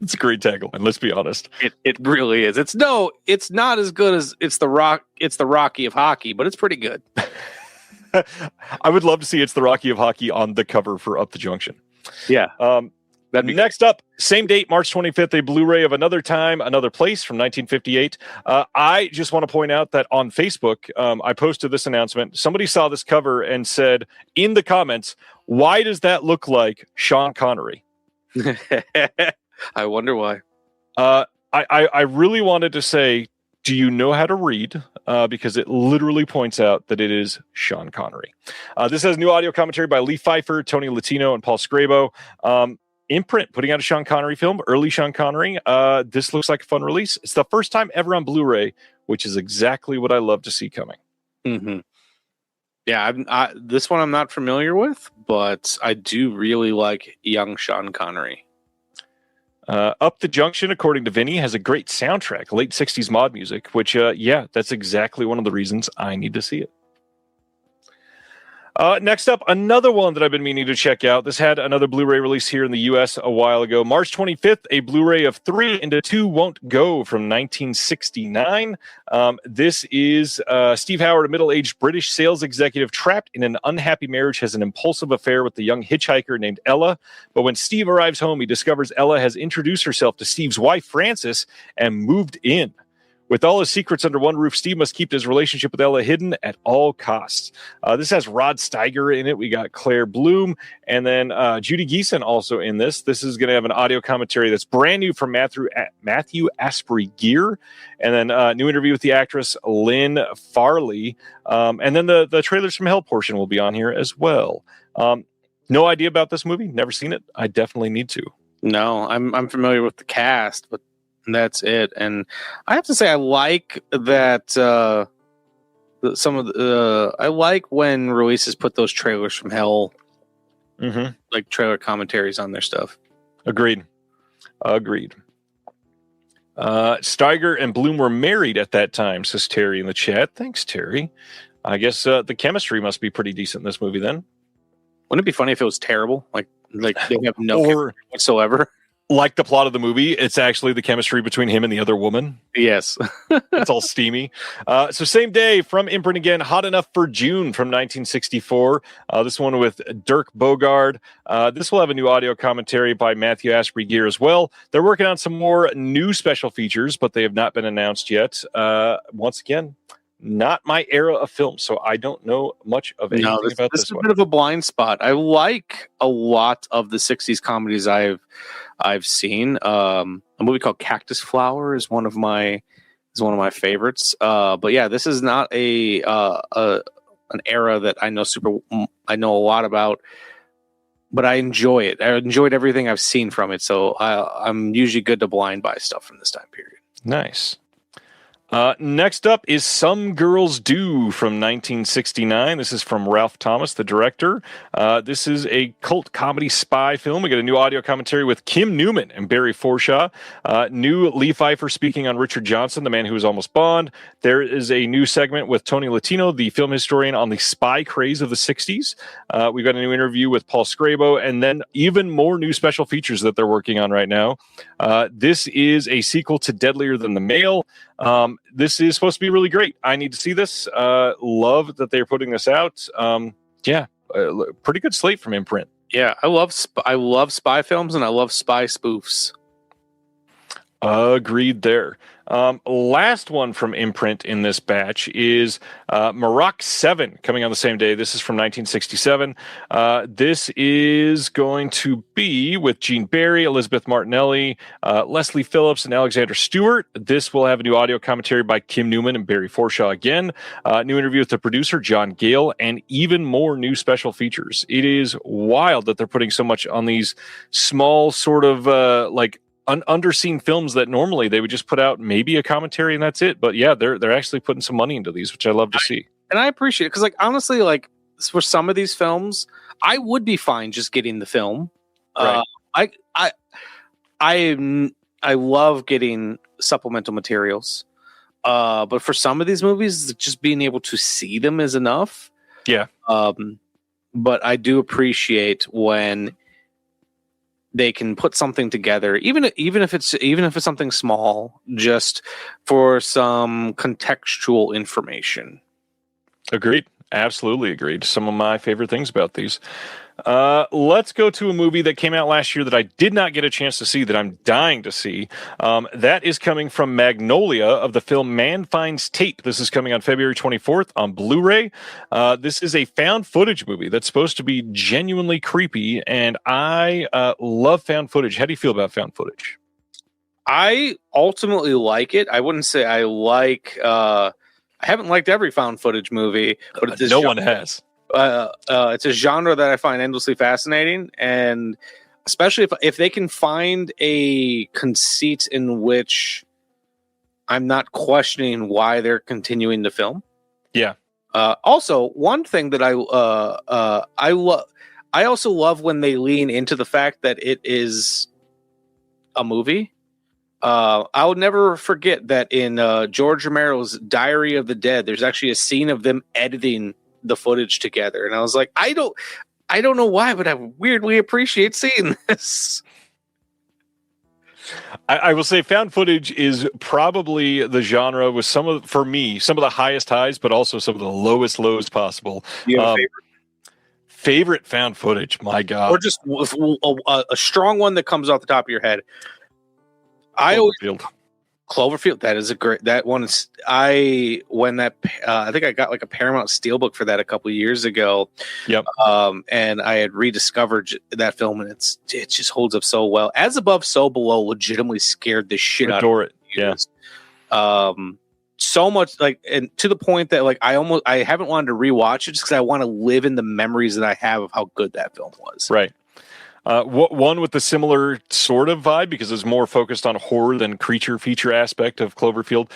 It's a great tagline. Let's be honest. It really is. It's not as good as it's the Rocky of hockey, but it's pretty good. I would love to see It's the Rocky of Hockey on the cover for Up the Junction. Yeah. That'd be next up, same date, March 25th, a Blu-ray of Another Time, Another Place from 1958. I just want to point out that on Facebook, I posted this announcement. Somebody saw this cover and said in the comments, "Why does that look like Sean Connery?" I wonder why. I really wanted to say, do you know how to read? Because it literally points out that it is Sean Connery. This has new audio commentary by Lee Pfeiffer, Tony Latino, and Paul Scrabo. Imprint putting out a Sean Connery film, early Sean Connery. This looks like a fun release. It's the first time ever on Blu-ray, which is exactly what I love to see coming. Mm-hmm. Yeah, this one I'm not familiar with, but I do really like young Sean Connery. Up the Junction, according to Vinny, has a great soundtrack, late 60s mod music, which, that's exactly one of the reasons I need to see it. Next up, another one that I've been meaning to check out. This had another Blu-ray release here in the U.S. a while ago. March 25th, a Blu-ray of 3 Into 2 Won't Go from 1969. This is Steve Howard, a middle-aged British sales executive trapped in an unhappy marriage, has an impulsive affair with the young hitchhiker named Ella. But when Steve arrives home, he discovers Ella has introduced herself to Steve's wife, Frances, and moved in. With all his secrets under one roof, Steve must keep his relationship with Ella hidden at all costs. This has Rod Steiger in it. We got Claire Bloom, and then Judy Geeson also in this. This is going to have an audio commentary that's brand new from Matthew Asprey Gear, and then new interview with the actress Lynn Farley. And then the Trailers from Hell portion will be on here as well. No idea about this movie. Never seen it. I definitely need to. No, I'm familiar with the cast, but that's it. And I have to say, I like that I like when releases put those Trailers from Hell, like trailer commentaries on their stuff. Agreed. Steiger and Bloom were married at that time, says Terry in the chat. Thanks, Terry. I guess the chemistry must be pretty decent in this movie then. Wouldn't it be funny if it was terrible? Like they have no chemistry whatsoever. Like the plot of the movie, it's actually the chemistry between him and the other woman. Yes. It's all steamy. So same day from Imprint again, Hot Enough for June from 1964. This one with Dirk Bogarde. This will have a new audio commentary by Matthew Asprey Gear as well. They're working on some more new special features, but they have not been announced yet. Once again, not my era of film, so I don't know much of anything about this one. This is a bit of a blind spot. I like a lot of the 60s comedies I've seen. A movie called Cactus Flower is one of my favorites. But yeah, this is not an era that I know a lot about, but I enjoy it. I enjoyed everything I've seen from it, so I'm usually good to blind buy stuff from this time period. Nice. Next up is Some Girls Do from 1969. This is from Ralph Thomas, the director. This is a cult comedy spy film. We get a new audio commentary with Kim Newman and Barry Forshaw. New Lee Pfeiffer speaking on Richard Johnson, the man who was almost Bond. There is a new segment with Tony Latino, the film historian, on the spy craze of the 60s. We've got a new interview with Paul Scrabo, and then even more new special features that they're working on right now. This is a sequel to Deadlier Than the Male. This is supposed to be really great. I need to see this. Love that they're putting this out. Pretty good slate from Imprint. Yeah, I love spy films and I love spy spoofs. Agreed there. Last one from Imprint in this batch is Maroc 7, coming on the same day. This is from 1967. This is going to be with Gene Barry, Elizabeth Martinelli, Leslie Phillips, and Alexander Stewart. This will have a new audio commentary by Kim Newman and Barry Forshaw again. New interview with the producer, John Gale, and even more new special features. It is wild that they're putting so much on these small sort of underseen films that normally they would just put out maybe a commentary and that's it. But yeah, they're actually putting some money into these, which I love to see. And I appreciate it because, like, honestly, like for some of these films, I would be fine just getting the film. Right. I love getting supplemental materials, but for some of these movies, just being able to see them is enough. Yeah. But I do appreciate when they can put something together, even if it's something small, just for some contextual information. Agreed. Absolutely agreed. Some of my favorite things about these. Let's go to a movie that came out last year that I did not get a chance to see that I'm dying to see. That is coming from Magnolia of the film Man Finds Tape. This is coming on February 24th on Blu-ray. This is a found footage movie that's supposed to be genuinely creepy, and I love found footage. How do you feel about found footage? I ultimately like it. I wouldn't say I like... I haven't liked every found footage movie, but no one has. It's a genre that I find endlessly fascinating, and especially if they can find a conceit in which I'm not questioning why they're continuing the film. Yeah. Also, one thing that I also love when they lean into the fact that it is a movie. I will never forget that in George Romero's Diary of the Dead, there's actually a scene of them editing the footage together, and I was like, I don't know why, but I weirdly appreciate seeing this. I will say found footage is probably the genre with some of the highest highs, but also some of the lowest lows possible. You have a favorite found footage? My God. Or just a strong one that comes off the top of your head. Cloverfield. That is a great. That one is. I think I got like a Paramount Steelbook for that a couple of years ago. Yep. And I had rediscovered that film, and it just holds up so well. As Above, So Below legitimately scared the shit out of me. Yeah. So much, like, and to the point that like I haven't wanted to rewatch it just because I want to live in the memories that I have of how good that film was. Right. One with the similar sort of vibe, because it's more focused on horror than creature feature aspect of Cloverfield.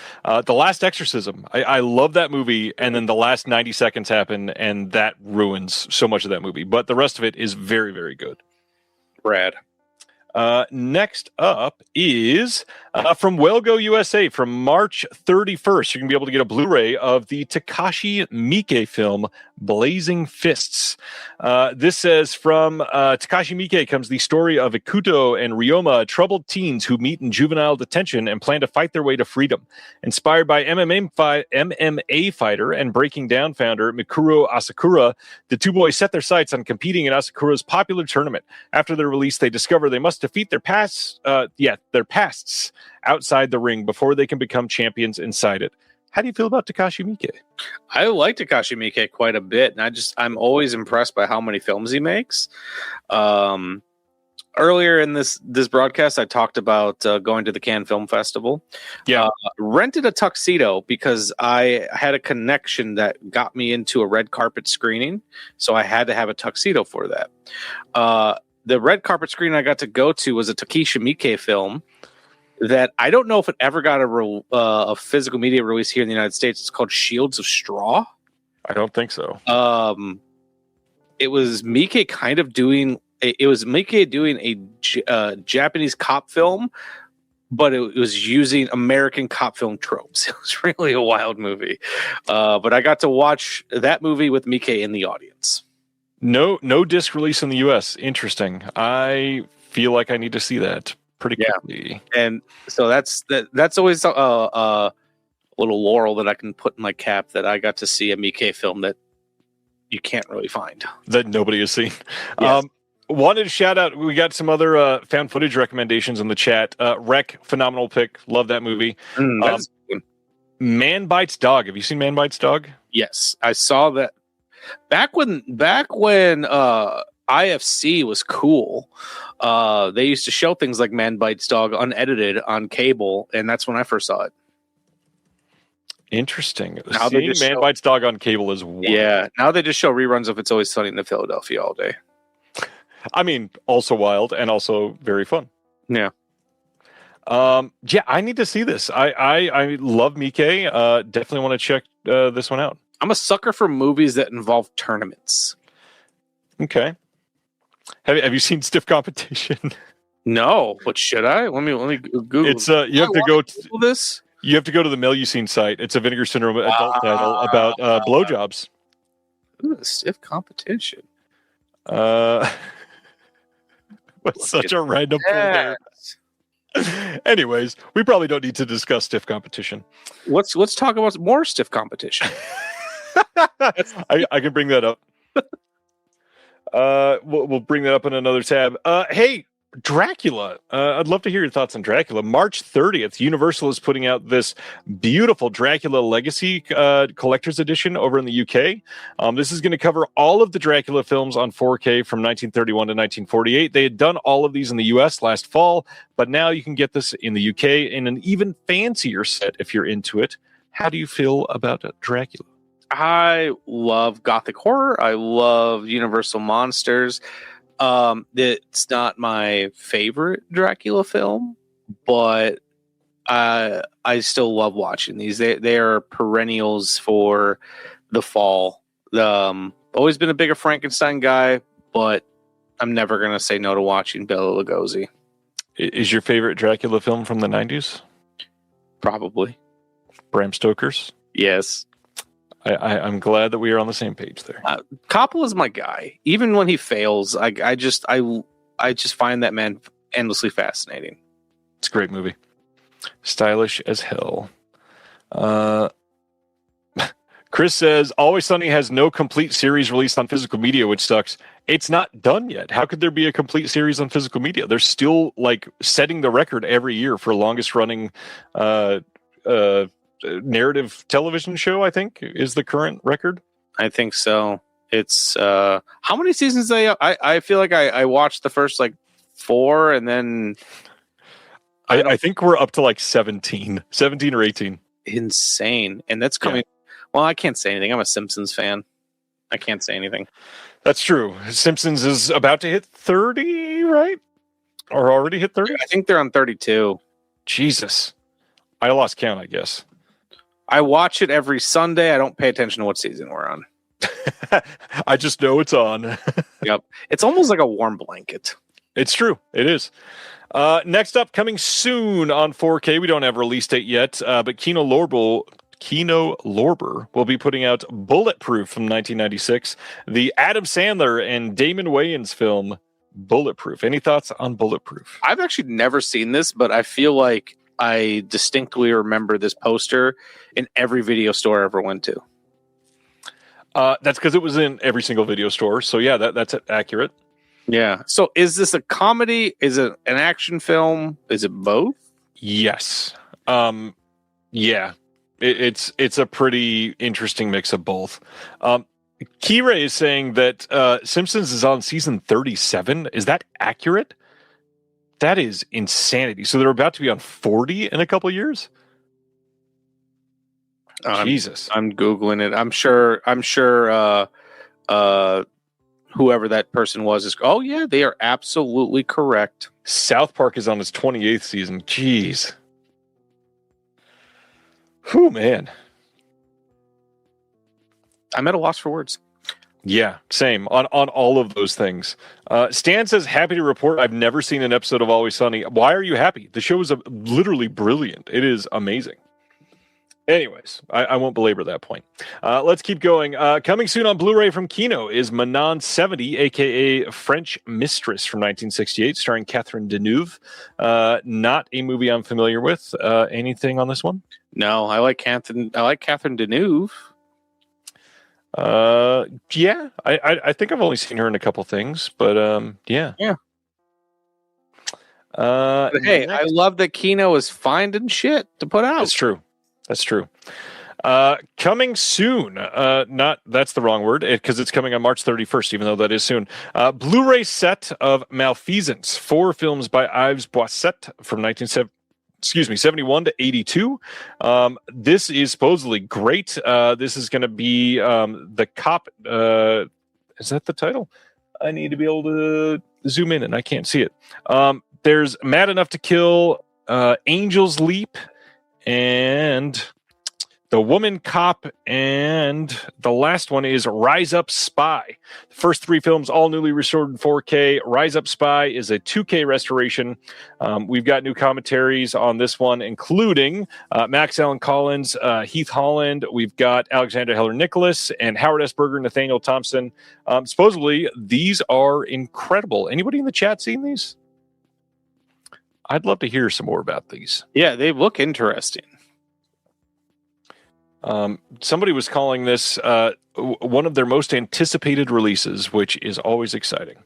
The Last Exorcism. I love that movie, and then the last 90 seconds happen, and that ruins so much of that movie. But the rest of it is very, very good. Rad. Next up is from Wellgo USA from March 31st. You're going to be able to get a Blu-ray of the Takashi Miike film Blazing Fists. This says, from Takashi Miike comes the story of Ikuto and Ryoma, troubled teens who meet in juvenile detention and plan to fight their way to freedom. Inspired by MMA fighter and Breaking Down founder Mikuro Asakura, the two boys set their sights on competing in Asakura's popular tournament. After their release, they discover they must defeat their pasts outside the ring before they can become champions inside it. How do you feel about Takashi Miike? I like Takashi Miike quite a bit, and I'm always impressed by how many films he makes. Earlier in this broadcast, I talked about going to the Cannes Film Festival. Yeah, rented a tuxedo because I had a connection that got me into a red carpet screening, so I had to have a tuxedo for that. The red carpet screening I got to go to was a Takashi Miike film that I don't know if it ever got a physical media release here in the United States. It's called Shields of Straw. I don't think so. It was Miike kind of doing. It was Miike doing a Japanese cop film, but it was using American cop film tropes. It was really a wild movie. But I got to watch that movie with Miike in the audience. No disc release in the U.S. Interesting. I feel like I need to see that pretty quickly. And so that's always a little laurel that I can put in my cap that I got to see a Miike film that you can't really find. That nobody has seen. Yes. wanted to shout out. We got some other found footage recommendations in the chat. Wreck, phenomenal pick. Love that movie. That's Man Bites Dog. Have you seen Man Bites Dog? Yes, I saw that back when IFC was cool. They used to show things like Man Bites Dog unedited on cable, and that's when I first saw it. Interesting. Now they Seeing just Man show- Bites Dog on cable is wonderful. Yeah, now they just show reruns of It's Always Sunny in Philadelphia all day. I mean, also wild and also very fun. Yeah. Yeah, I need to see this. I love Mike. Definitely want to check this one out. I'm a sucker for movies that involve tournaments. Okay. Have you seen Stiff Competition? No, but should I? Let me Google. It's you have to go. Google this. You have to go to the Melusine site. It's a Vinegar Syndrome adult title about blowjobs. Ooh, Stiff Competition. What's such a random pull there? Anyways, we probably don't need to discuss Stiff Competition. Let's talk about more Stiff Competition. I can bring that up. We'll bring that up in another tab. Hey, Dracula. I'd love to hear your thoughts on Dracula. March 30th, Universal is putting out this beautiful Dracula Legacy collector's edition over in the UK. This is going to cover all of the Dracula films on 4K from 1931 to 1948. They had done all of these in the US last fall, but now you can get this in the UK in an even fancier set if you're into it. How do you feel about Dracula? I love Gothic horror. I love Universal monsters. It's not my favorite Dracula film, but I still love watching these. They are perennials for the fall. Always been a bigger Frankenstein guy, but I'm never going to say no to watching Bela Lugosi. Is your favorite Dracula film from the 90s? Probably. Bram Stoker's? Yes. I'm glad that we are on the same page there. Coppola's my guy. Even when he fails, I just find that man endlessly fascinating. It's a great movie. Stylish as hell. Chris says, Always Sunny has no complete series released on physical media, which sucks. It's not done yet. How could there be a complete series on physical media? They're still like setting the record every year for longest running narrative television show, I think, is the current record. I think so. It's how many seasons I feel like I watched the first like 4 and then I think we're up to like 17 or 18. Insane. And that's coming. Well, I can't say anything. I'm a Simpsons fan. I can't say anything. That's true. Simpsons is about to hit 30, right? Or already hit 30? I think they're on 32. Jesus. I lost count, I guess. I watch it every Sunday. I don't pay attention to what season we're on. I just know it's on. Yep. It's almost like a warm blanket. It's true. It is. Next up, coming soon on 4K. We don't have a release date yet, but Kino Lorber will be putting out Bulletproof from 1996, the Adam Sandler and Damon Wayans film Bulletproof. Any thoughts on Bulletproof? I've actually never seen this, but I feel like I distinctly remember this poster in every video store I ever went to. That's because it was in every single video store. So yeah, that's accurate. Yeah. So is this a comedy? Is it an action film? Is it both? Yes. Yeah. It's a pretty interesting mix of both. Kira is saying that Simpsons is on season 37. Is that accurate? That is insanity. So they're about to be on 40 in a couple of years? Jesus. I'm Googling it. I'm sure whoever that person was is, oh yeah, they are absolutely correct. South Park is on its 28th season. Jeez. Whew, man. I'm at a loss for words. Yeah, same on all of those things. Stan says, happy to report I've never seen an episode of Always Sunny. Why are you happy? The show is literally brilliant. It is amazing. Anyways, I won't belabor that point. Let's keep going. Coming soon on Blu-ray from Kino is Manon 70, a.k.a. French Mistress from 1968, starring Catherine Deneuve. Not a movie I'm familiar with. Anything on this one? No, I like Catherine Deneuve. Yeah, I think I've only seen her in a couple things, but yeah. Yeah. But hey, I love that Kino is finding shit to put out. That's true. That's true. Coming soon. Not that's the wrong word because it's coming on March 31st, even though that is soon. Blu-ray set of Malfeasance, 4 films by Yves Boisset from 71 to 82. This is supposedly great. This is going to be the cop. Is that the title? I need to be able to zoom in, and I can't see it. There's Mad Enough to Kill, Angel's Leap, and The Woman Cop, and the last one is Rise Up Spy. The first 3 films, all newly restored in 4K. Rise Up Spy is a 2K restoration. We've got new commentaries on this one, including Max Allen Collins, Heath Holland. We've got Alexander Heller-Nicholas and Howard S. Berger, Nathaniel Thompson. Supposedly, these are incredible. Anybody in the chat seen these? I'd love to hear some more about these. Yeah, they look interesting. Somebody was calling this one of their most anticipated releases, which is always exciting.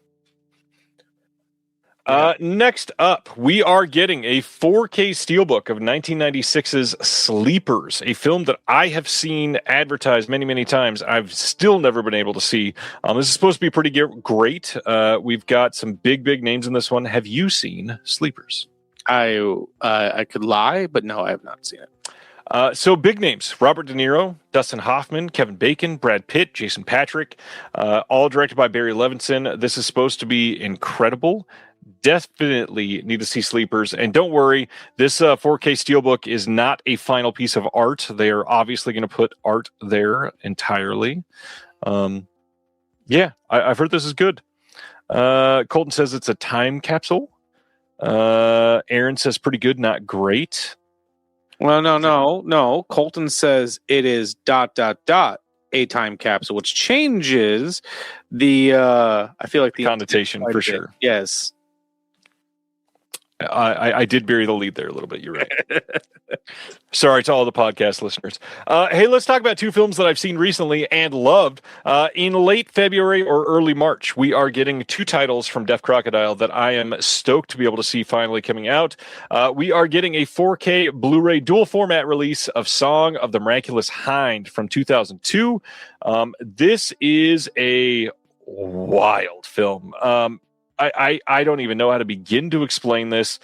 Next up, we are getting a 4K steelbook of 1996's Sleepers, a film that I have seen advertised many, many times. I've still never been able to see. This is supposed to be pretty great. We've got some big names in this one. Have you seen Sleepers? I could lie, but no, I have not seen it. So big names: Robert De Niro, Dustin Hoffman, Kevin Bacon, Brad Pitt, Jason Patrick, all directed by Barry Levinson. This is supposed to be incredible. Definitely need to see Sleepers. And don't worry, this 4K steelbook is not a final piece of art. They are obviously going to put art there entirely. Yeah, I've heard this is good. Colton says it's a time capsule. Aaron says pretty good, not great. Well, no. Colton says it is ... a time capsule, which changes the I feel like the connotation for sure. Yes. I did bury the lead there a little bit. You're right. Sorry to all the podcast listeners. Hey, let's talk about 2 films that I've seen recently and loved. In late February or early March, we are getting 2 titles from Deaf Crocodile that I am stoked to be able to see finally coming out. We are getting a 4K Blu-ray dual format release of Song of the Miraculous Hind from 2002. This is a wild film. I don't even know how to begin to explain this.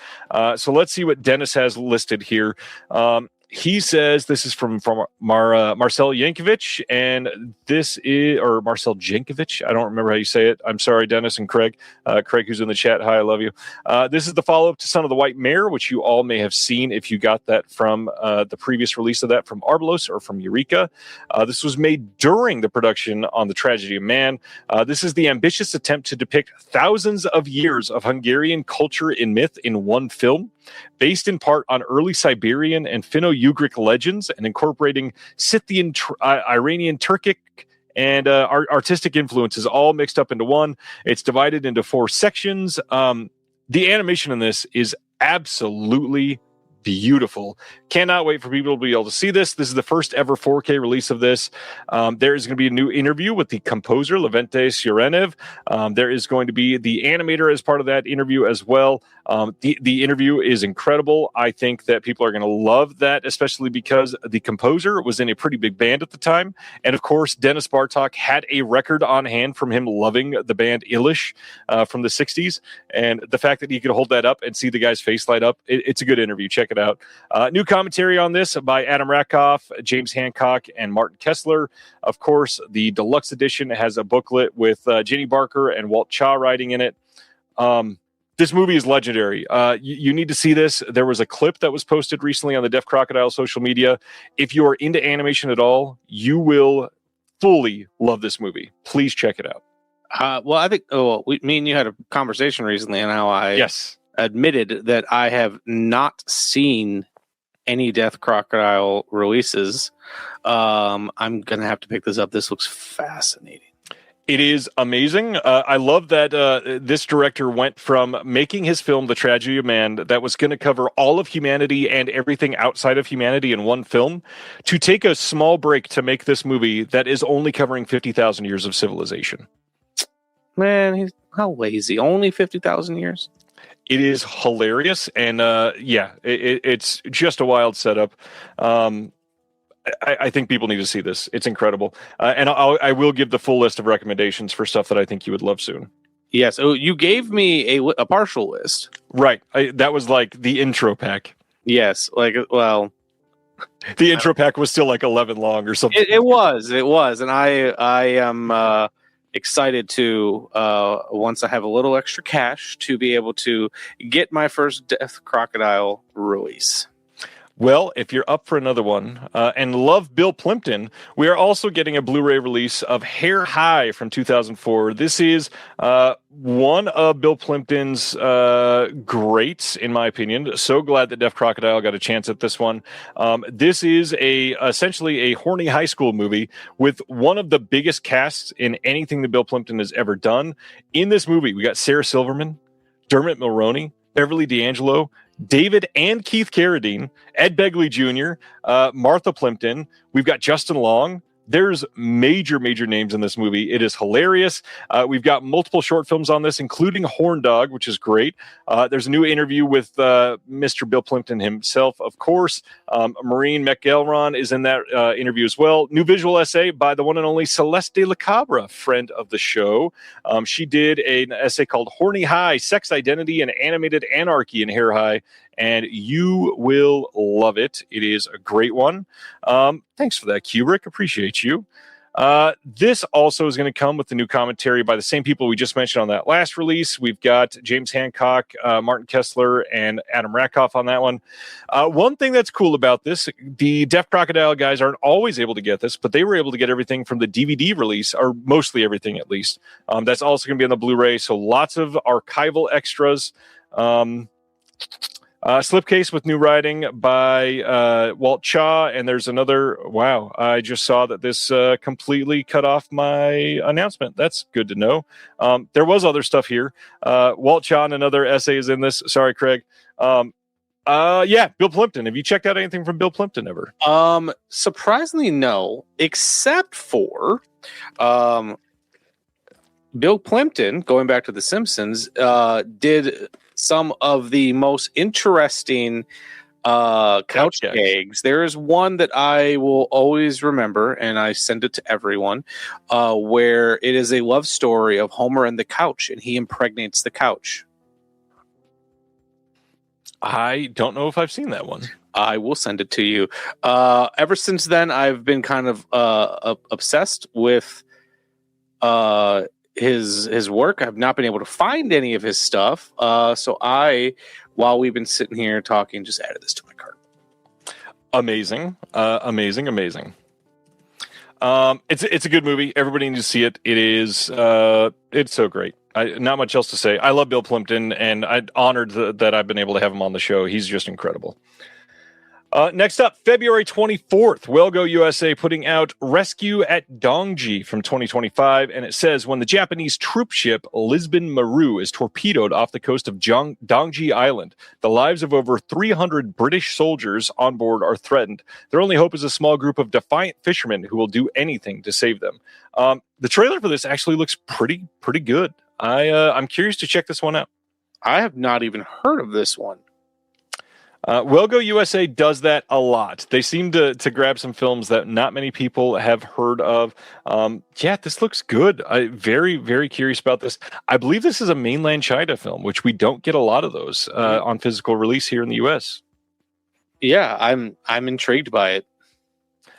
So let's see what Dennis has listed here. He says this is from Marcel Yankovic, and this is, or Marcel Jankovic. I don't remember how you say it. I'm sorry, Dennis and Craig. Craig, who's in the chat. Hi, I love you. This is the follow-up to Son of the White Mare, which you all may have seen if you got that from the previous release of that from Arbalos or from Eureka. This was made during the production on The Tragedy of Man. This is the ambitious attempt to depict thousands of years of Hungarian culture and myth in one film, based in part on early Siberian and Finno-Ugric legends and incorporating Scythian, Iranian, Turkic, and artistic influences all mixed up into one. It's divided into 4 sections. The animation in this is absolutely beautiful. Cannot wait for people to be able to see this. This is the first ever 4K release of this. There is going to be a new interview with the composer, Levente Surenev. There is going to be the animator as part of that interview as well. The interview is incredible. I think that people are going to love that, especially because the composer was in a pretty big band at the time. And of course, Dennis Bartok had a record on hand from him loving the band Illish from the 60s. And the fact that he could hold that up and see the guy's face light up, it's a good interview. Check it out. New commentary on this by Adam Rakoff, James Hancock, and Martin Kessler. Of course, the deluxe edition has a booklet with Jenny Barker and Walt Cha writing in it. This movie is legendary. You need to see this. There was a clip that was posted recently on the Deaf Crocodile social media. If you are into animation at all, you will fully love this movie. Please check it out. Well, I think me and you had a conversation recently on how I admitted that I have not seen any Death Crocodile releases. I'm gonna have to pick this up. This looks fascinating. It is amazing. I love that this director went from making his film The Tragedy of Man that was going to cover all of humanity and everything outside of humanity in one film to take a small break to make this movie that is only covering 50,000 years of civilization. Man, how lazy. Only 50,000 years? It is hilarious. And it's just a wild setup. I think people need to see this. It's incredible. And I will give the full list of recommendations for stuff that I think you would love soon. Yes. Oh, you gave me a partial list. Right. That was like the intro pack. Yes. The intro pack was still like 11 long or something. It was. And I am excited to, once I have a little extra cash, to be able to get my first Death Crocodile release. Well, if you're up for another one and love Bill Plimpton, we are also getting a Blu-ray release of Hair High from 2004. This is one of Bill Plimpton's greats, in my opinion. So glad that Deaf Crocodile got a chance at this one. This is essentially a horny high school movie with one of the biggest casts in anything that Bill Plimpton has ever done. In this movie, we got Sarah Silverman, Dermot Mulroney, Beverly D'Angelo, David and Keith Carradine, Ed Begley Jr., Martha Plimpton. We've got Justin Long. There's major names in this movie. It is hilarious. We've got multiple short films on this, including Horn Dog, which is great. There's a new interview with Mr. Bill Plimpton himself, of course. Maureen McElron is in that interview as well. New visual essay by the one and only Celeste de la Cabra, friend of the show. She did an essay called Horny High, Sex Identity and Animated Anarchy in Hair High, and you will love it. It is a great one. Thanks for that, Kubrick. Appreciate you. This also is going to come with the new commentary by the same people we just mentioned on that last release. We've got James Hancock, Martin Kessler, and Adam Rakoff on that one. One thing that's cool about this, the Deaf Crocodile guys aren't always able to get this, but they were able to get everything from the DVD release, or mostly everything at least. That's also going to be on the Blu-ray, so lots of archival extras. Slipcase with new writing by Walt Cha, and there's another. Wow, I just saw that this completely cut off my announcement. That's good to know. There was other stuff here. Walt Cha and another essay is in this. Sorry, Craig. Bill Plimpton. Have you checked out anything from Bill Plimpton ever? Surprisingly, no, except for Bill Plimpton, going back to The Simpsons, did some of the most interesting couch gags. There is one that I will always remember, and I send it to everyone, where it is a love story of Homer and the couch, and he impregnates the couch. I don't know if I've seen that one. I will send it to you. Ever since then, I've been kind of obsessed with his work. I've not been able to find any of his stuff. So while we've been sitting here talking, just added this to my cart. Amazing. Amazing. It's a good movie. Everybody needs to see it. It is, it's so great. Not much else to say. I love Bill Plimpton, and I'm honored that I've been able to have him on the show. He's just incredible. Next up, February 24th, Wellgo USA putting out Rescue at Dongji from 2025, and it says, when the Japanese troop ship Lisbon Maru is torpedoed off the coast of Dongji Island, the lives of over 300 British soldiers on board are threatened. Their only hope is a small group of defiant fishermen who will do anything to save them. The trailer for this actually looks pretty good. I'm curious to check this one out. I have not even heard of this one. Wellgo USA does that a lot. They seem to grab some films that not many people have heard of. This looks good. I'm very, very curious about this. I believe this is a mainland China film, which we don't get a lot of those on physical release here in the US. Yeah, I'm intrigued by it.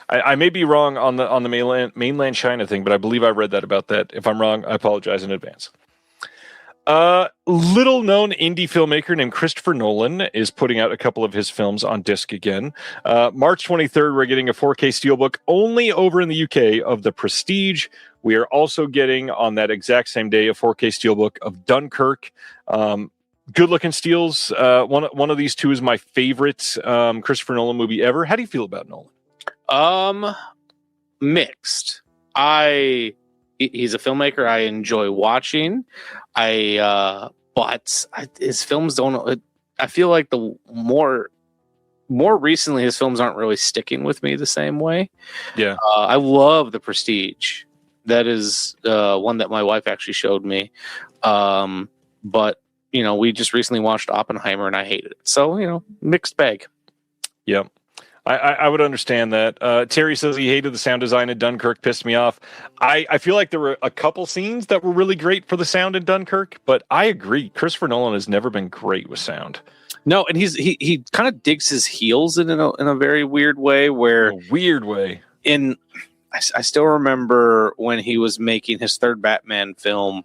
I may be wrong on the mainland China thing, but I believe I read that about that. If I'm wrong, I apologize in advance. Little known indie filmmaker named Christopher Nolan is putting out a couple of his films on disc again. March 23rd, we're getting a 4K steelbook only over in the UK of The Prestige. We are also getting on that exact same day a 4K steelbook of Dunkirk. Good looking steels. One of these two is my favorite Christopher Nolan movie ever. How do you feel about Nolan? Mixed. I He's a filmmaker I enjoy watching. But his films don't. I feel like the more recently, his films aren't really sticking with me the same way. Yeah. I love The Prestige. That is one that my wife actually showed me. But we just recently watched Oppenheimer and I hated it. So mixed bag. Yep. I would understand that. Terry says he hated the sound design in Dunkirk, pissed me off. I feel like there were a couple scenes that were really great for the sound in Dunkirk, but I agree. Christopher Nolan has never been great with sound. No, and he kind of digs his heels in a very weird way. I still remember when he was making his third Batman film,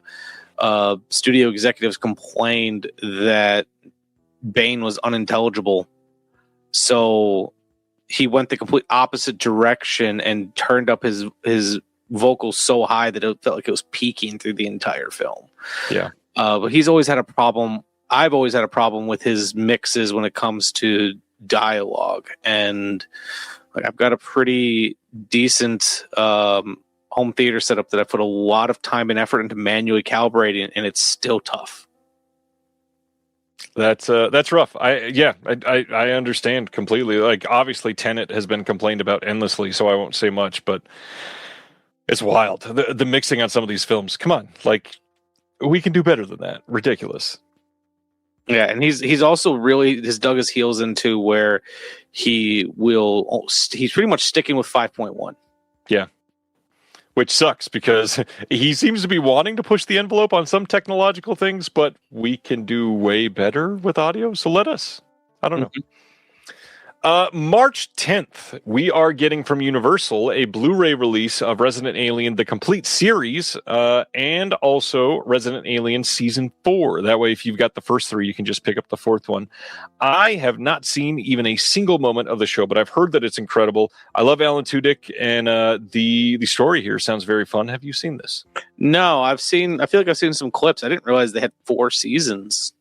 studio executives complained that Bane was unintelligible. So he went the complete opposite direction and turned up his vocals so high that it felt like it was peaking through the entire film. Yeah. But he's always had a problem. I've always had a problem with his mixes when it comes to dialogue. And I've got a pretty decent home theater setup that I put a lot of time and effort into manually calibrating, and it's still tough. That's rough. I understand completely. Like, obviously Tenet has been complained about endlessly, so I won't say much, but it's wild. The mixing on some of these films. Come on. Like, we can do better than that. Ridiculous. Yeah, and he's also really dug his heels into where he's pretty much sticking with 5.1. Yeah. Which sucks because he seems to be wanting to push the envelope on some technological things, but we can do way better with audio. So let us. I don't know. March 10th, we are getting from Universal a Blu-ray release of Resident Alien, the complete series, and also Resident Alien Season 4. That way, if you've got the first three, you can just pick up the fourth one. I have not seen even a single moment of the show, but I've heard that it's incredible. I love Alan Tudyk, and the story here sounds very fun. Have you seen this? No, I feel like I've seen some clips. I didn't realize they had 4 seasons.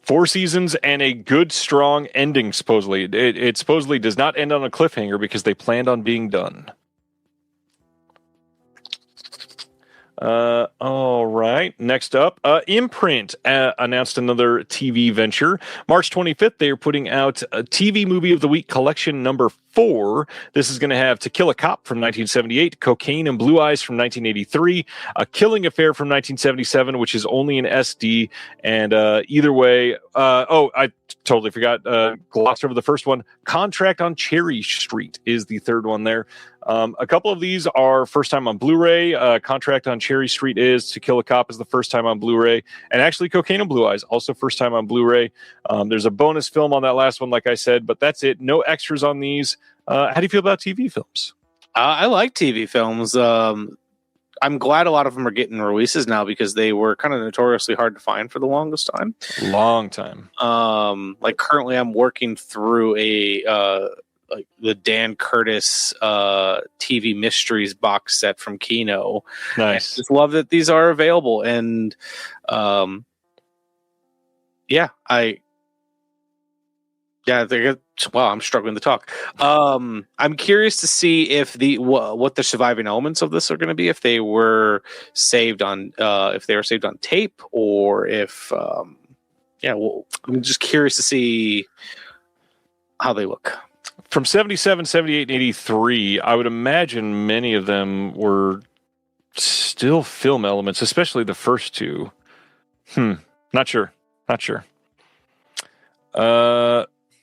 4 seasons and a good, strong ending, supposedly. It supposedly does not end on a cliffhanger because they planned on being done. All right. Next up, Imprint announced another TV venture. March 25th, they are putting out a TV Movie of the Week collection number 4. This is going to have To Kill a Cop from 1978, Cocaine and Blue Eyes from 1983, A Killing Affair from 1977, which is only in SD. And either way, I totally forgot, glossed over the first one. Contract on Cherry Street is the third one there. A couple of these are first time on Blu-ray. Contract on Cherry Street is To Kill a Cop is the first time on Blu-ray. And actually Cocaine and Blue Eyes, also first time on Blu-ray. There's a bonus film on that last one, like I said, but that's it. No extras on these. How do you feel about TV films? I like TV films. I'm glad a lot of them are getting releases now because they were kind of notoriously hard to find for the longest time. Long time. Like currently I'm working through like the Dan Curtis TV Mysteries box set from Kino. Nice. I just love that these are available. And wow, I'm struggling to talk. I'm curious to see if what the surviving elements of this are going to be. If they were saved on tape, or if I'm just curious to see how they look. From 77, 78, and 83, I would imagine many of them were still film elements, especially the first two. Not sure.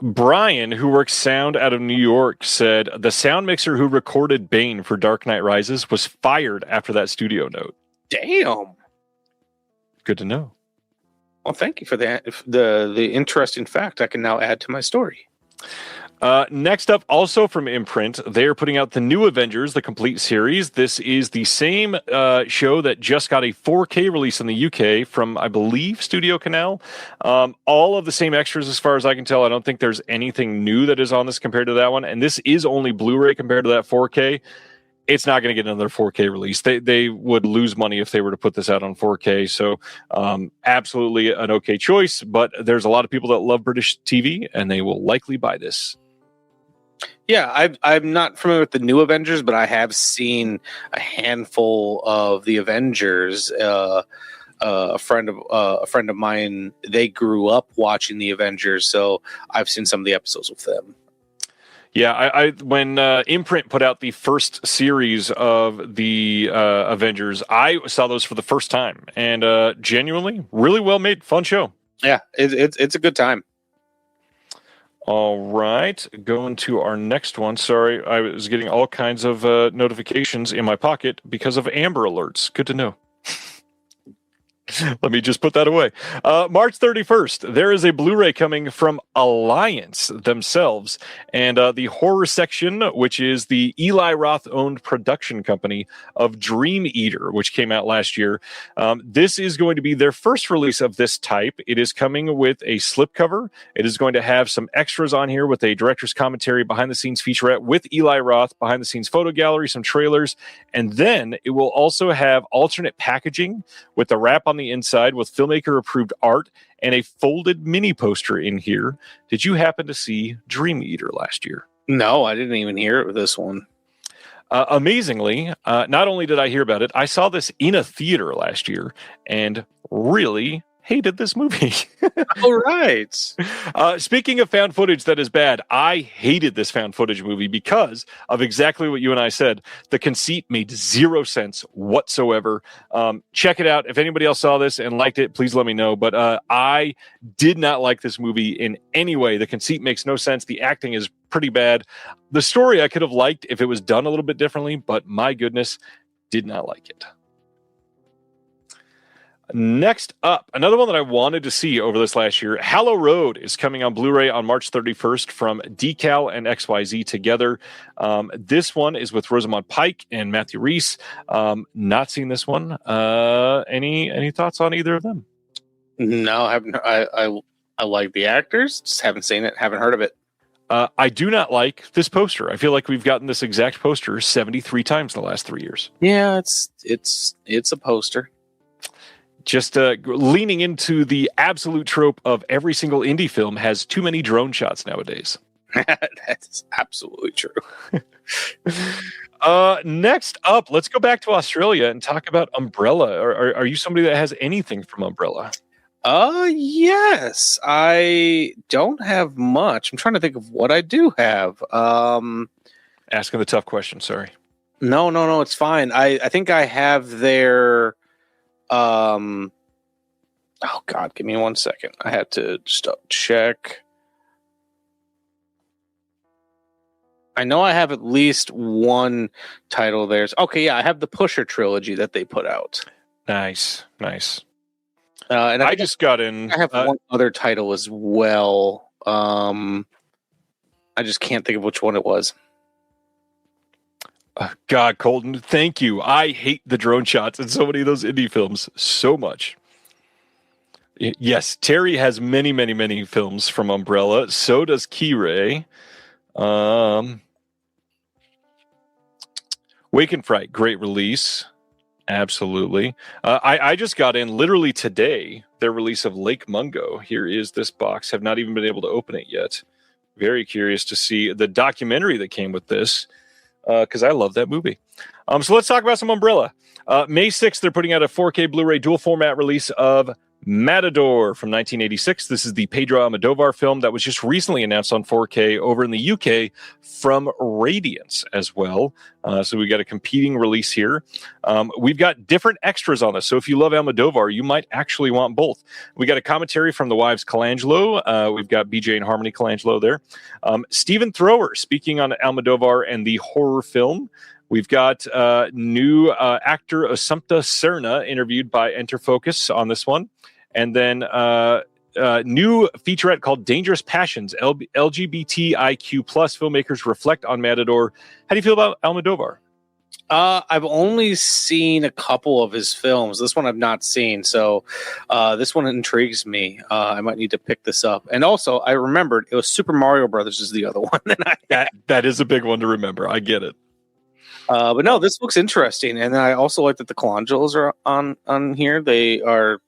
Brian, who works sound out of New York, said the sound mixer who recorded Bane for Dark Knight Rises was fired after that studio note. Damn. Good to know. Well, thank you for that. The interesting fact I can now add to my story. Next up, also from Imprint, they're putting out the New Avengers, the complete series. This is the same show that just got a 4K release in the UK from, I believe, Studio Canal. All of the same extras as far as I can tell. I don't think there's anything new that is on this compared to that one. And this is only Blu-ray compared to that 4K. It's not going to get another 4K release. They would lose money if they were to put this out on 4K. So absolutely an okay choice. But there's a lot of people that love British TV, and they will likely buy this. Yeah, I'm not familiar with the new Avengers, but I have seen a handful of the Avengers. A friend of mine, they grew up watching the Avengers, so I've seen some of the episodes with them. Yeah, I when Imprint put out the first series of the Avengers, I saw those for the first time, and genuinely, really well made, fun show. Yeah, it's a good time. All right, going to our next one. Sorry, I was getting all kinds of notifications in my pocket because of Amber Alerts. Good to know. Let me just put that away. March 31st, there is a Blu-ray coming from Alliance themselves, and the horror section, which is the Eli Roth-owned production company of Dream Eater, which came out last year. This is going to be their first release of this type. It is coming with a slipcover. It is going to have some extras on here with a director's commentary, behind-the-scenes featurette with Eli Roth, behind-the-scenes photo gallery, some trailers, and then it will also have alternate packaging with the wrap on the inside with filmmaker approved art and a folded mini poster in here. Did you happen to see Dream Eater last year? No, I didn't even hear it with this one. Amazingly, not only did I hear about it, I saw this in a theater last year and really hated this movie. All right. Speaking of found footage that is bad, I hated this found footage movie because of exactly what you and I said. The conceit made zero sense whatsoever. Check it out. If anybody else saw this and liked it, please let me know. But I did not like this movie in any way. The conceit makes no sense. The acting is pretty bad. The story I could have liked if it was done a little bit differently, but my goodness, did not like it. Next up, another one that I wanted to see over this last year, Hallow Road is coming on Blu-ray on March 31st from Decal and XYZ together. This one is with Rosamund Pike and Matthew Rhys. Not seen this one. Any thoughts on either of them? No, I haven't. I like the actors, just haven't seen it, haven't heard of it. I do not like this poster. I feel like we've gotten this exact poster 73 times in the last 3 years. Yeah, it's a poster. Just leaning into the absolute trope of every single indie film has too many drone shots nowadays. That's absolutely true. Next up, let's go back to Australia and talk about Umbrella. Are you somebody that has anything from Umbrella? Yes. I don't have much. I'm trying to think of what I do have. Asking the tough question, sorry. No, it's fine. I think I have their oh God, give me 1 second. I had to just check. I know I have at least one title there. Okay, yeah, I have the Pusher trilogy that they put out. Nice. And I just got in. I have one other title as well. I just can't think of which one it was. God, Colton, thank you. I hate the drone shots in so many of those indie films so much. Yes, Terry has many films from Umbrella. So does Key-Ray. Wake and Fright, great release. Absolutely. I just got in literally today their release of Lake Mungo. Here is this box. Have not even been able to open it yet. Very curious to see the documentary that came with this because I love that movie. So let's talk about some Umbrella. May 6th, they're putting out a 4K Blu-ray dual format release of Matador from 1986. This is the Pedro Almodovar film that was just recently announced on 4K over in the UK from Radiance as well. So we got a competing release here. We've got different extras on this. So if you love Almodovar, you might actually want both. We got a commentary from the wives Colangelo. We've got BJ and Harmony Colangelo there. Stephen Thrower speaking on Almodovar and the horror film. We've got new actor Assumpta Serna interviewed by Enter Focus on this one. And then new featurette called Dangerous Passions, LGBTIQ plus filmmakers reflect on Matador. How do you feel about Almodovar? I've only seen a couple of his films. This one I've not seen. So this one intrigues me. I might need to pick this up. And also, I remembered it was Super Mario Brothers is the other one. That is a big one to remember. I get it. But no, this looks interesting. And I also like that the Colangelos are on here. They are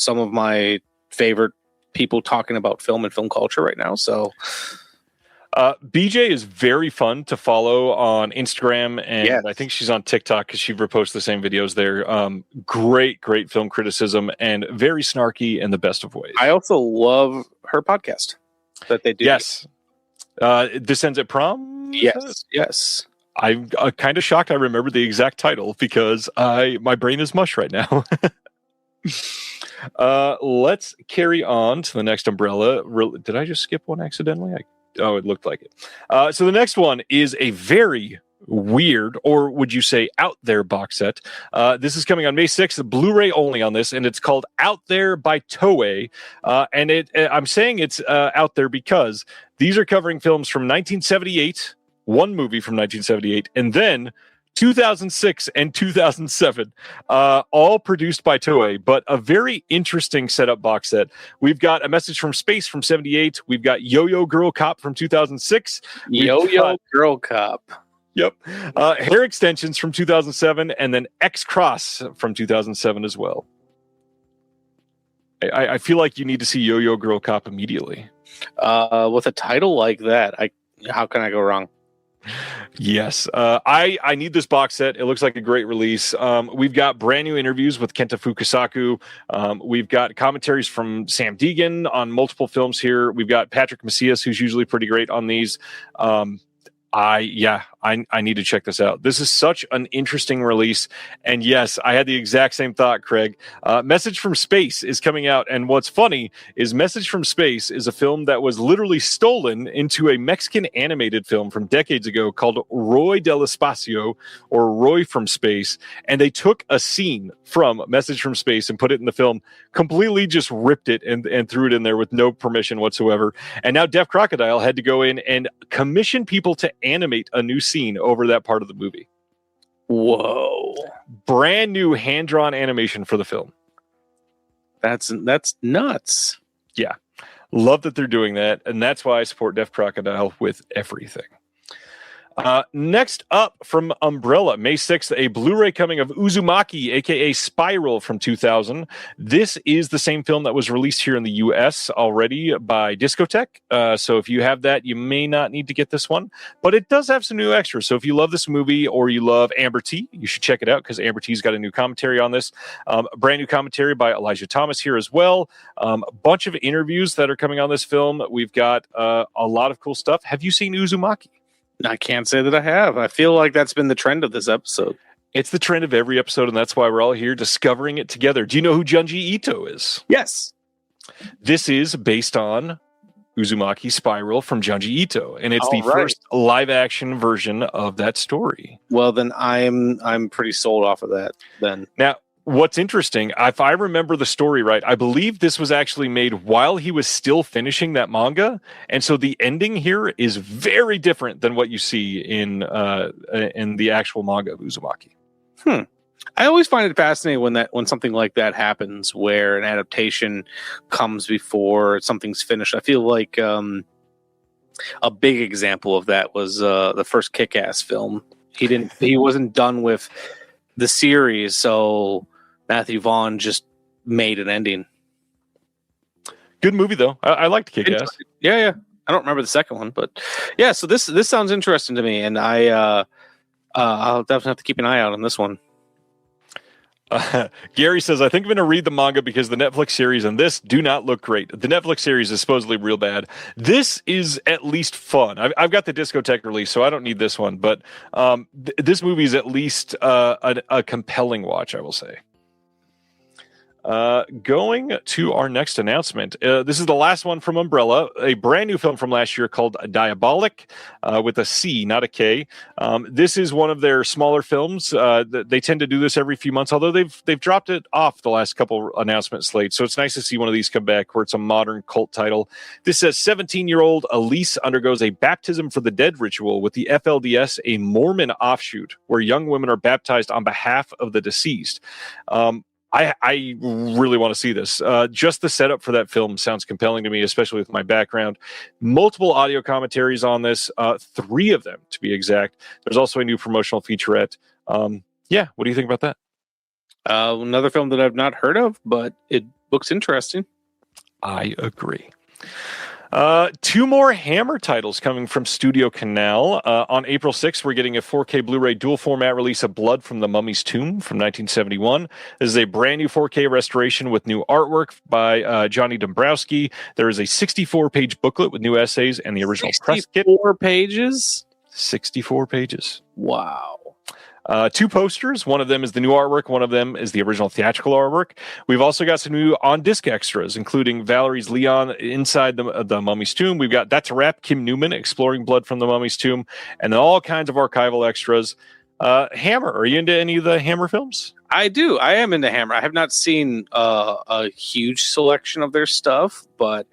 some of my favorite people talking about film and film culture right now. So BJ is very fun to follow on Instagram, and Yes. I think she's on TikTok because she reposts the same videos there. Great film criticism, and very snarky in the best of ways. I also love her podcast that they do. Yes. This Ends at Prom? Yes. I'm kind of shocked I remember the exact title because my brain is mush right now. Let's carry on to the next umbrella. Did I just skip one accidentally? It looked like it. So the next one is a very weird, or would you say out there box set. This is coming on May 6th, Blu-ray only on this, and it's called Out There by Toei. And I'm saying it's out there because these are covering films from 1978, one movie from 1978, and then 2006 and 2007, all produced by Toei, but a very interesting setup box set. We've got A Message from Space from 78. We've got Yo-Yo Girl Cop from 2006. Yo-Yo Girl Cop. Yep. Hair Extensions from 2007, and then X-Cross from 2007 as well. I feel like you need to see Yo-Yo Girl Cop immediately. With a title like that, how can I go wrong? Yes. I need this box set. It looks like a great release. We've got brand new interviews with Kenta Fukasaku. We've got commentaries from Sam Deegan on multiple films here. We've got Patrick Macias, who's usually pretty great on these. I need to check this out. This is such an interesting release. And yes, I had the exact same thought, Craig. Message from Space is coming out. And what's funny is Message from Space is a film that was literally stolen into a Mexican animated film from decades ago called Roy del Espacio, or Roy from Space. And they took a scene from Message from Space and put it in the film, completely just ripped it and threw it in there with no permission whatsoever. And now Deaf Crocodile had to go in and commission people to animate a new scene over that part of the movie. Whoa. Brand new hand-drawn animation for the film. That's nuts. Yeah. Love that they're doing that, and that's why I support Deaf Crocodile with everything. Next up from Umbrella, May 6th, a Blu-ray coming of Uzumaki, aka Spiral from 2000. This is the same film that was released here in the US already by Discotek. So if you have that, you may not need to get this one, but it does have some new extras. So if you love this movie or you love Amber T, you should check it out because Amber T's got a new commentary on this. Brand new commentary by Elijah Thomas here as well. A bunch of interviews that are coming on this film. We've got a lot of cool stuff. Have you seen Uzumaki? I can't say that I have. I feel like that's been the trend of this episode. It's the trend of every episode, and that's why we're all here discovering it together. Do you know who Junji Ito is? Yes. This is based on Uzumaki Spiral from Junji Ito, and it's first live-action version of that story. Well, then I'm pretty sold off of that, then. Now, what's interesting, if I remember the story right, I believe this was actually made while he was still finishing that manga, and so the ending here is very different than what you see in the actual manga of Uzumaki. I always find it fascinating when something like that happens, where an adaptation comes before something's finished. I feel like a big example of that was the first Kick-Ass film. He wasn't done with the series, so Matthew Vaughn just made an ending. Good movie, though. I liked Kick-Ass. Yeah. I don't remember the second one, but yeah. So this sounds interesting to me, and I'll definitely have to keep an eye out on this one. Gary says, I think I'm going to read the manga because the Netflix series and this do not look great. The Netflix series is supposedly real bad. This is at least fun. I've got the Discotek release, so I don't need this one. But this movie is at least a compelling watch, I will say. Going to our next announcement. This is the last one from Umbrella, a brand new film from last year called Diabolic, with a C, not a K. This is one of their smaller films. They tend to do this every few months, although they've dropped it off the last couple announcement slates. So it's nice to see one of these come back where it's a modern cult title. This says 17-year-old Elise undergoes a baptism for the dead ritual with the FLDS, a Mormon offshoot where young women are baptized on behalf of the deceased. I really want to see this. Just the setup for that film sounds compelling to me, especially with my background. Multiple audio commentaries on this, 3 of them to be exact. There's also a new promotional featurette. What do you think about that? Another film that I've not heard of, but it looks interesting. I agree. Two more Hammer titles coming from Studio Canal. On April 6th, we're getting a 4K Blu-ray dual format release of Blood from the Mummy's Tomb from 1971. This is a brand new 4K restoration with new artwork by Johnny Dombrowski. There is a 64-page booklet with new essays and the original press kit. 64 pages? 64 pages. Wow. Two posters. One of them is the new artwork. One of them is the original theatrical artwork. We've also got some new on-disc extras, including Valerie's Leon inside the Mummy's Tomb. We've got That's a Wrap, Kim Newman exploring Blood from the Mummy's Tomb, and then all kinds of archival extras. Hammer, are you into any of the Hammer films? I do. I am into Hammer. I have not seen a huge selection of their stuff, but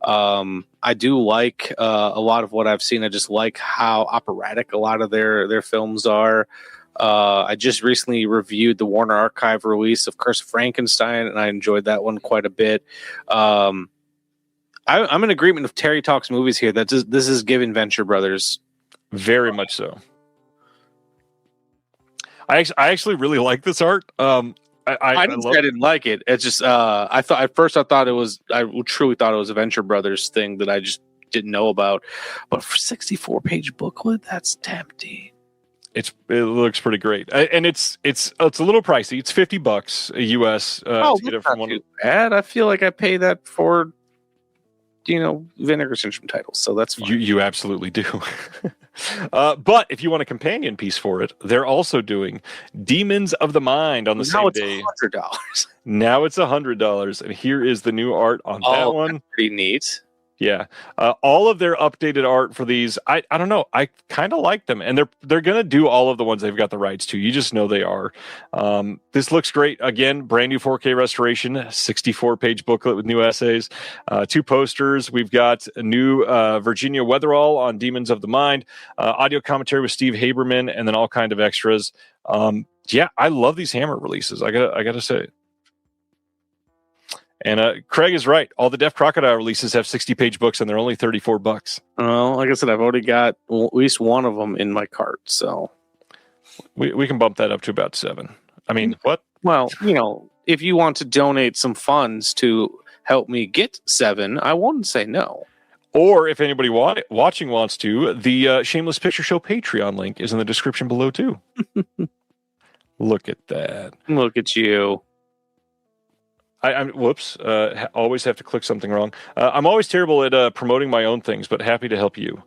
I do like a lot of what I've seen. I just like how operatic a lot of their films are. I just recently reviewed the Warner Archive release of Curse of Frankenstein, and I enjoyed that one quite a bit. I'm in agreement with Terry Talks Movies here. That this is giving Venture Brothers. Very much so. I actually really like this art. I didn't like it. It's just I thought at first I truly thought it was a Venture Brothers thing that I just didn't know about. But for 64-page booklet, that's tempting. It looks pretty great, and it's a little pricey. It's $50 US. To get it from one. Too bad. I feel like I pay that for, Vinegar Syndrome titles, so that's fine. You absolutely do. But if you want a companion piece for it, they're also doing Demons of the Mind on the same day. Now it's $100. Now it's $100, and here is the new art on that one. Pretty neat. Yeah, all of their updated art for these, I don't know, I kind of like them, and they're gonna do all of the ones they've got the rights to. You just know they are. This looks great. Again, brand new 4K restoration, 64-page booklet with new essays, two posters. We've got a new Virginia Weatherall on Demons of the Mind, audio commentary with Steve Haberman, and then all kind of extras. Yeah, I love these Hammer releases. I gotta say. And Craig is right. All the Deaf Crocodile releases have 60-page books, and they're only $34. Well, like I said, I've already got at least one of them in my cart, so we can bump that up to about 7. I mean, what? Well, if you want to donate some funds to help me get 7, I won't say no. Or if anybody watching wants to, the Shameless Picture Show Patreon link is in the description below too. Look at that. Look at you. Whoops. Always have to click something wrong. I'm always terrible at promoting my own things, but happy to help you.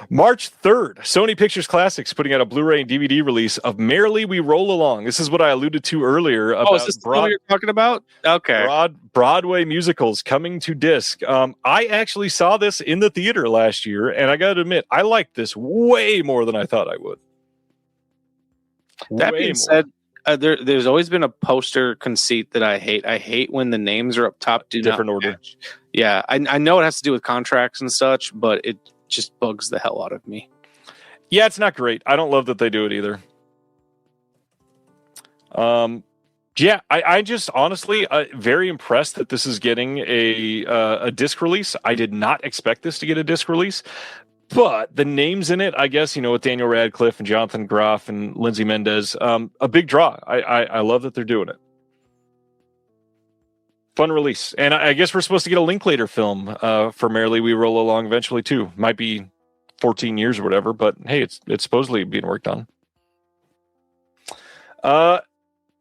March 3rd, Sony Pictures Classics putting out a Blu-ray and DVD release of Merrily We Roll Along. This is what I alluded to earlier about is this what you're talking about? Okay. Broadway musicals coming to disc. I actually saw this in the theater last year, and I got to admit, I liked this way more than I thought I would. That being said, there's always been a poster conceit that I hate. I hate when the names are up top. Different order. Match. Yeah, I know it has to do with contracts and such, but it just bugs the hell out of me. Yeah, it's not great. I don't love that they do it either. Yeah, I just honestly very impressed that this is getting a disc release. I did not expect this to get a disc release. But the names in it, I guess, with Daniel Radcliffe and Jonathan Groff and Lindsay Mendez, a big draw. I love that they're doing it. Fun release. And I guess we're supposed to get a Linklater film for Merrily We Roll Along eventually, too. Might be 14 years or whatever, but hey, it's supposedly being worked on.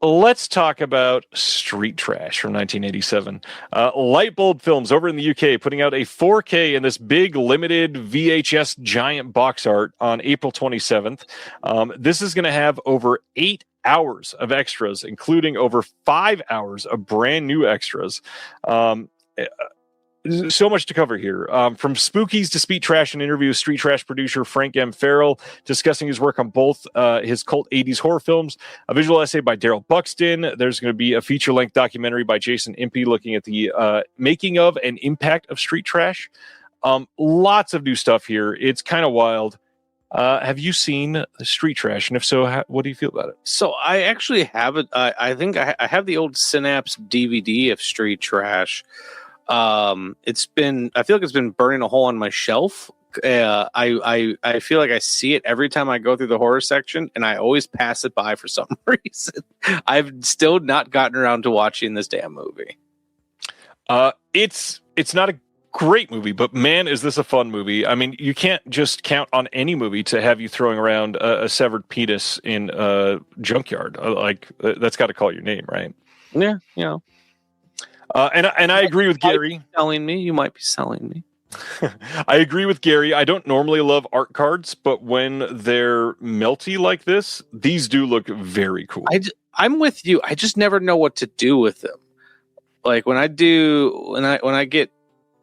Let's talk about Street Trash from 1987. Lightbulb Films over in the UK putting out a 4K in this big limited VHS giant box art on April 27th. This is going to have over 8 hours of extras, including over 5 hours of brand new extras. So much to cover here. From Spookies to Speed Trash, an interview with Street Trash producer Frank M. Farrell discussing his work on both his cult 80s horror films, a visual essay by Daryl Buxton. There's going to be a feature-length documentary by Jason Impey looking at the making of and impact of Street Trash. Lots of new stuff here. It's kind of wild. Have you seen Street Trash? And if so, what do you feel about it? So I actually have it. I think I have the old Synapse DVD of Street Trash. I feel like it's been burning a hole on my shelf. I feel like I see it every time I go through the horror section, and I always pass it by for some reason. I've still not gotten around to watching this damn movie. It's not a great movie, but man, is this a fun movie. I mean, you can't just count on any movie to have you throwing around a severed penis in a junkyard. That's got to call your name, right? Yeah, you know. And I agree with Gary. You might be selling me. I agree with Gary. I don't normally love art cards, but when they're melty like this, these do look very cool. I'm with you. I just never know what to do with them. Like when I get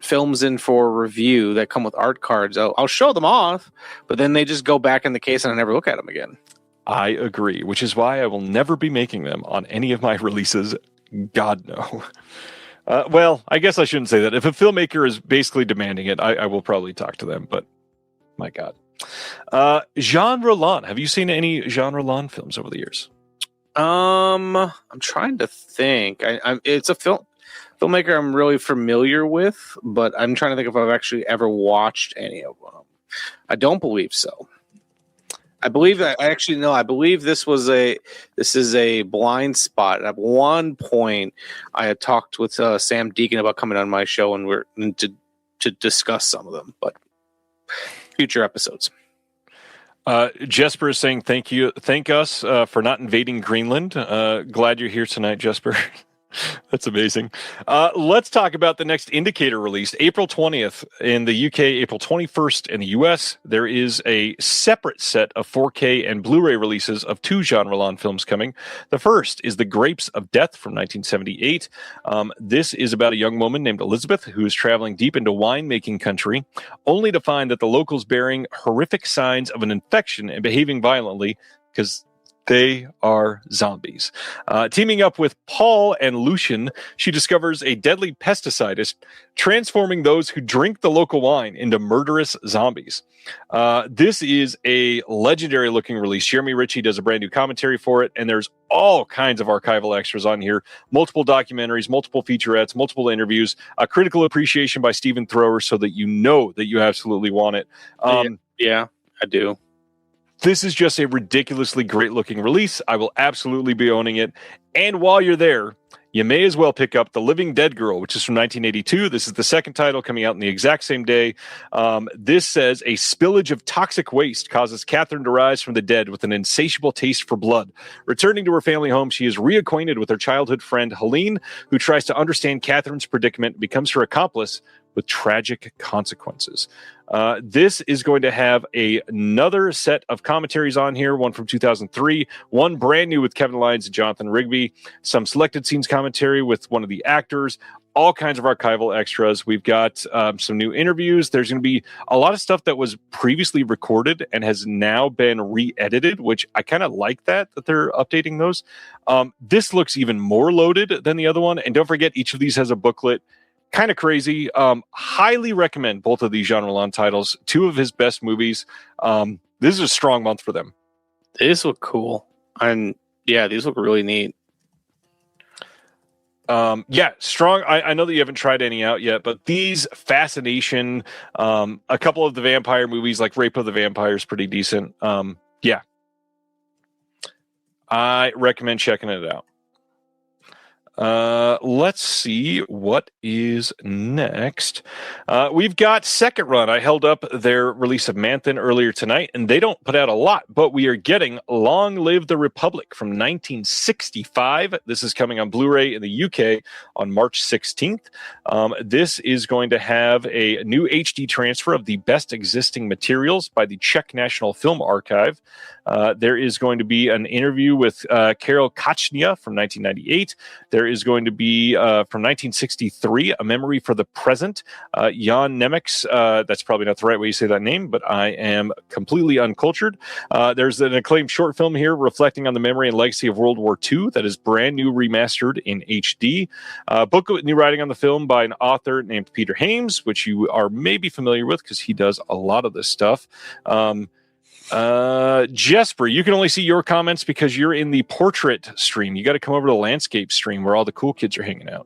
films in for review that come with art cards, I'll show them off, but then they just go back in the case and I never look at them again. I agree, which is why I will never be making them on any of my releases. God, no. Well, I guess I shouldn't say that. If a filmmaker is basically demanding it, I will probably talk to them, but my God. Jean Roland. Have you seen any Jean Roland films over the years? I'm trying to think. It's a filmmaker I'm really familiar with, but I'm trying to think if I've actually ever watched any of them. I don't believe so. I believe that I believe this is a blind spot. At one point, I had talked with Sam Deacon about coming on my show, and we're to discuss some of them, but future episodes. Jesper is saying thank us for not invading Greenland. Glad you're here tonight, Jesper. That's amazing. Let's talk about the next Indicator release. April 20th in the UK, April 21st in the US. There is a separate set of 4K and Blu-ray releases of two Jean Roland films coming. The first is The Grapes of Death from 1978. This is about a young woman named Elizabeth who is traveling deep into winemaking country, only to find that the locals bearing horrific signs of an infection and behaving violently because they are zombies. Teaming up with Paul and Lucian, she discovers a deadly pesticide is transforming those who drink the local wine into murderous zombies. This is a legendary looking release. Jeremy Ritchie does a brand new commentary for it, and there's all kinds of archival extras on here. Multiple documentaries, multiple featurettes, multiple interviews, a critical appreciation by Stephen Thrower so that you know that you absolutely want it. Yeah, I do. This is just a ridiculously great-looking release. I will absolutely be owning it. And while you're there, you may as well pick up The Living Dead Girl, which is from 1982. This is the second title coming out in the exact same day. This says, a spillage of toxic waste causes Catherine to rise from the dead with an insatiable taste for blood. Returning to her family home, she is reacquainted with her childhood friend, Helene, who tries to understand Catherine's predicament and becomes her accomplice with tragic consequences. This is going to have another set of commentaries on here, one from 2003, one brand new with Kevin Lyons and Jonathan Rigby, some selected scenes commentary with one of the actors, all kinds of archival extras. We've got some new interviews. There's going to be a lot of stuff that was previously recorded and has now been re-edited, which I kind of like that they're updating those. This looks even more loaded than the other one. And don't forget, each of these has a booklet. Kind of crazy. Highly recommend both of these Jean Roland titles. Two of his best movies. This is a strong month for them. These look cool. And yeah, these look really neat. Strong. I know that you haven't tried any out yet, but these Fascination, a couple of the vampire movies like Rape of the Vampire is pretty decent. I recommend checking it out. Let's see what is next. We've got Second Run. I held up their release of Manthan earlier tonight, and they don't put out a lot, but we are getting Long Live the Republic from 1965. This is coming on Blu-ray in the UK on March 16th. This is going to have a new HD transfer of the best existing materials by the Czech National Film Archive. There is going to be an interview with Karel Kachnia from 1998. There is going to be from 1963, A Memory for the Present. Jan Nemec's, that's probably not the right way you say that name, but I am completely uncultured. There's an acclaimed short film here reflecting on the memory and legacy of World War II that is brand new remastered in HD. Book with new writing on the film by an author named Peter Hames, which you are maybe familiar with because he does a lot of this stuff. Jesper, you can only see your comments because you're in the portrait stream. You got to come over to the landscape stream where all the cool kids are hanging out.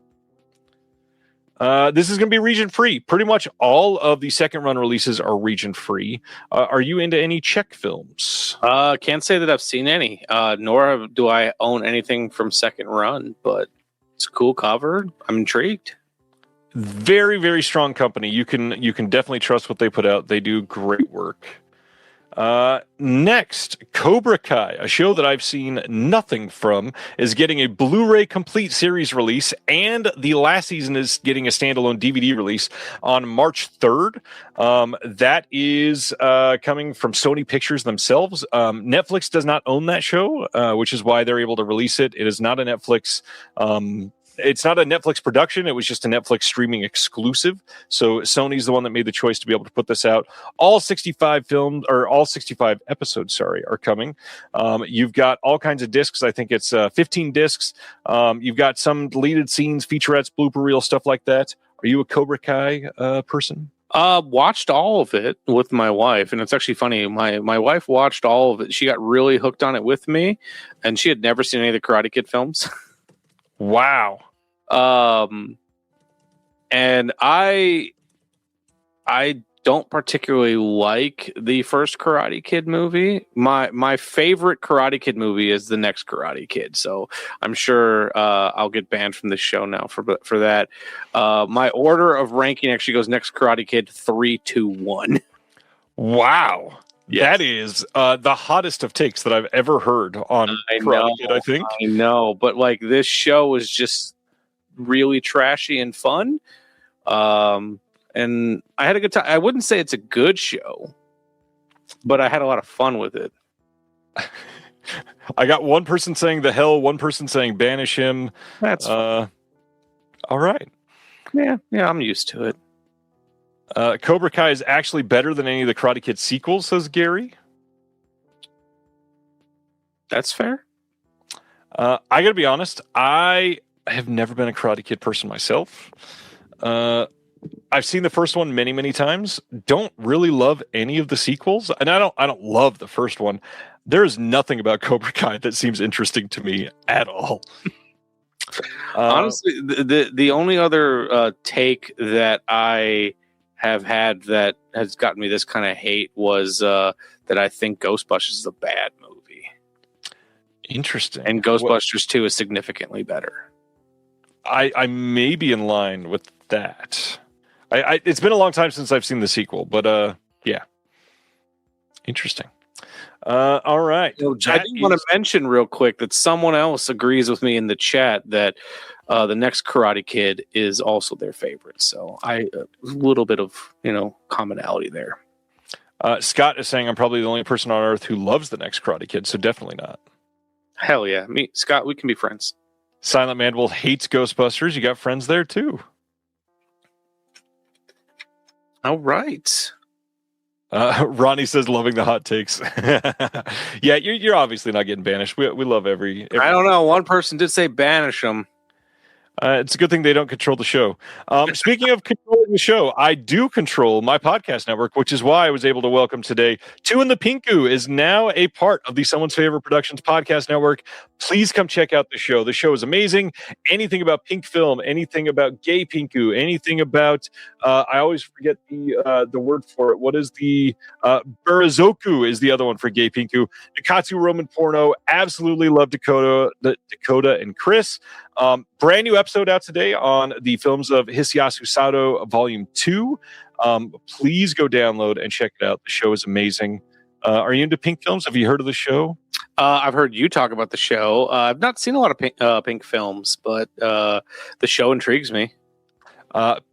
This is going to be region free. Pretty much all of the Second Run releases are region free. Are you into any Czech films? Can't say that I've seen any, nor do I own anything from Second Run, but it's a cool cover. I'm intrigued. Very, very strong company. You can definitely trust what they put out. They do great work. Next, Cobra Kai, a show that I've seen nothing from, is getting a Blu-ray complete series release, and the last season is getting a standalone DVD release on March 3rd. That is coming from Sony Pictures themselves. Netflix does not own that show, which is why they're able to release it. It is not a Netflix it's not a Netflix production. It was just a Netflix streaming exclusive. So Sony's the one that made the choice to be able to put this out. All 65 episodes, are coming. You've got all kinds of discs. I think it's 15 discs. You've got some deleted scenes, featurettes, blooper reel, stuff like that. Are you a Cobra Kai person? Watched all of it with my wife, and it's actually funny. My wife watched all of it. She got really hooked on it with me, and she had never seen any of the Karate Kid films. Wow. And I don't particularly like the first Karate Kid movie. My favorite Karate Kid movie is the next Karate Kid. So I'm sure I'll get banned from this show now for that. My order of ranking actually goes next Karate Kid 3, 2, 1. Wow. Yes. That is the hottest of takes that I've ever heard on Karate Kid, I think. I know, but like this show was just really trashy and fun. And I had a good time. I wouldn't say it's a good show, but I had a lot of fun with it. I got one person saying the hell, one person saying banish him. That's all right. Yeah, I'm used to it. Cobra Kai is actually better than any of the Karate Kid sequels, says Gary. That's fair. I gotta be honest, I have never been a Karate Kid person myself. I've seen the first one many, many times. Don't really love any of the sequels, and I don't love the first one. There is nothing about Cobra Kai that seems interesting to me at all. Honestly, the only other take that I have had that has gotten me this kind of hate was that I think Ghostbusters is a bad movie. Interesting. And Ghostbusters 2 is significantly better. I may be in line with that. It's been a long time since I've seen the sequel, but yeah. Interesting. All right. I do want to mention real quick that someone else agrees with me in the chat that the next Karate Kid is also their favorite. So a little bit of commonality there. Scott is saying I'm probably the only person on earth who loves the next Karate Kid, so definitely not. Hell yeah, me, Scott, we can be friends. Silent Mandible hates Ghostbusters. You got friends there too. All right. Ronnie says loving the hot takes. Yeah, you're obviously not getting banished. We love every. I don't know. One person did say banish them. It's a good thing they don't control the show. Speaking of controlling the show, I do control my podcast network, which is why I was able to welcome today. Two in the Pinku is now a part of the Someone's Favorite Productions podcast network. Please come check out the show. The show is amazing. Anything about pink film, anything about gay Pinku, anything about, I always forget the word for it. What is the, Barazoku is the other one for gay Pinku. Nikatsu Roman Porno. Absolutely love Dakota and Chris. Brand new episode out today on the films of Hisayasu Sato Volume 2. Please go download and check it out. The show is amazing. Are you into pink films? Have you heard of the show? I've heard you talk about the show. I've not seen a lot of pink films, but the show intrigues me.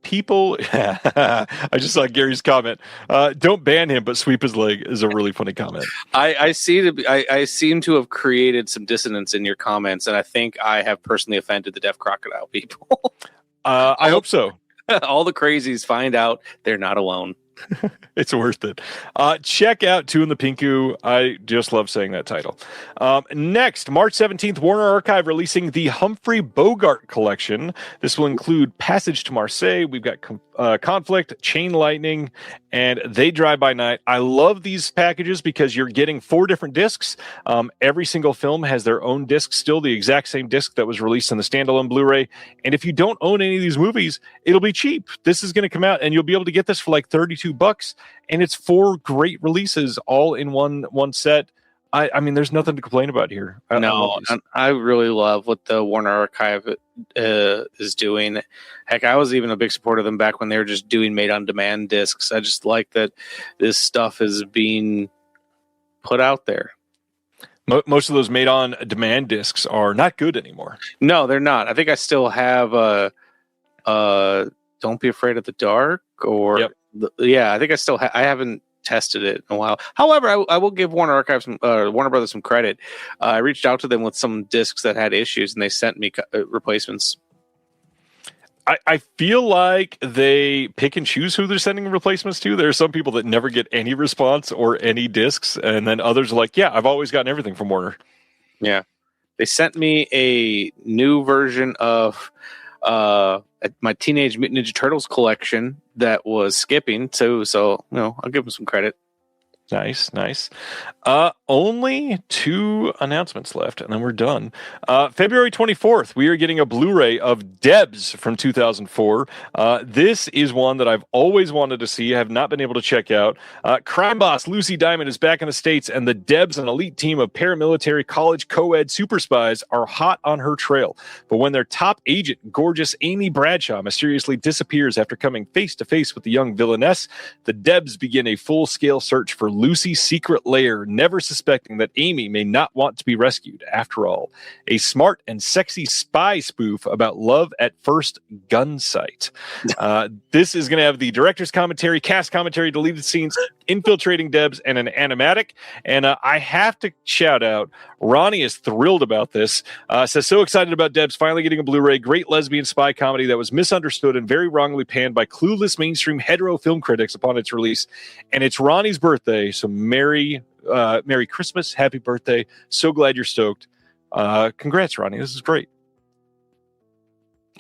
People, I just saw Gary's comment. Don't ban him, but sweep his leg is a really funny comment. I seem to have created some dissonance in your comments, and I think I have personally offended the deaf crocodile people. I hope so. All the crazies find out they're not alone. It's worth it. Check out Two in the Pinku. I just love saying that title. Next, March 17th, Warner Archive releasing the Humphrey Bogart collection. This will include Passage to Marseille. We've got Conflict, Chain Lightning, and They Drive by Night. I love these packages because you're getting 4 different discs. Every single film has their own disc, still the exact same disc that was released in the standalone Blu-ray. And if you don't own any of these movies, it'll be cheap. This is going to come out, and you'll be able to get this for like $32, and it's 4 great releases all in one set. I mean, there's nothing to complain about here. I love these. I really love what the Warner Archive is doing. Heck, I was even a big supporter of them back when they were just doing made-on-demand discs. I just like that this stuff is being put out there. Most of those made-on-demand discs are not good anymore. No, they're not. I think I still have Don't Be Afraid of the Dark, or I think I still I haven't tested it in a while. However, I will give Warner Archive Warner Brothers some credit. I reached out to them with some discs that had issues, and they sent me replacements. I feel like they pick and choose who they're sending replacements to. There are some people that never get any response or any discs, and then others are like, yeah, I've always gotten everything from Warner. Yeah. They sent me a new version of my Teenage Mutant Ninja Turtles collection that was skipping too, so I'll give them some credit. Nice. Only 2 announcements left, and then we're done. February 24th, we are getting a Blu-ray of Debs from 2004. This is one that I've always wanted to see. I have not been able to check out. Crime boss Lucy Diamond is back in the States, and the Debs, an elite team of paramilitary college co-ed super spies, are hot on her trail. But when their top agent, gorgeous Amy Bradshaw, mysteriously disappears after coming face-to-face with the young villainess, the Debs begin a full-scale search for Lucy's secret lair, never suspecting that Amy may not want to be rescued. After all, a smart and sexy spy spoof about love at first gun sight. This is going to have the director's commentary, cast commentary, deleted scenes, infiltrating Debs, and an animatic. And I have to shout out, Ronnie is thrilled about this. Says, so excited about Debs finally getting a Blu-ray. Great lesbian spy comedy that was misunderstood and very wrongly panned by clueless mainstream hetero film critics upon its release. And it's Ronnie's birthday, so Merry Christmas, happy birthday. So glad you're stoked. Congrats, Ronnie. This is great.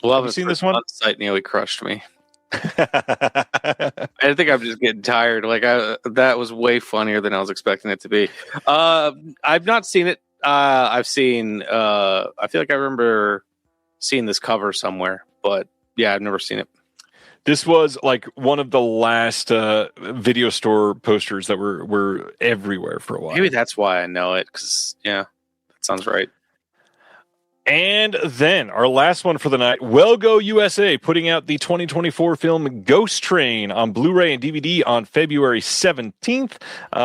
Love Have you seen this one? Site nearly crushed me. I think I'm just getting tired. Like that was way funnier than I was expecting it to be. I've not seen it. I've seen. I feel like I remember seeing this cover somewhere, but yeah, I've never seen it. This was like one of the last video store posters that were everywhere for a while. Maybe that's why I know it, because that sounds right. And then our last one for the night, Well Go USA, putting out the 2024 film Ghost Train on Blu-ray and DVD on February 17th.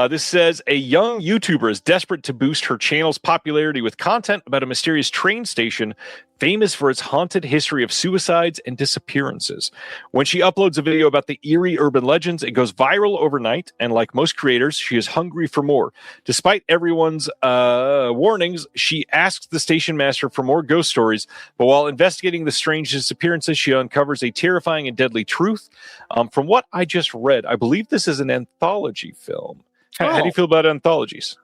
This says a young YouTuber is desperate to boost her channel's popularity with content about a mysterious train station famous for its haunted history of suicides and disappearances. When she uploads a video about the eerie urban legends, it goes viral overnight, and like most creators, she is hungry for more. Despite everyone's warnings, she asks the station master for more ghost stories, but while investigating the strange disappearances, she uncovers a terrifying and deadly truth. From what I just read, I believe this is an anthology film. How do you feel about anthologies?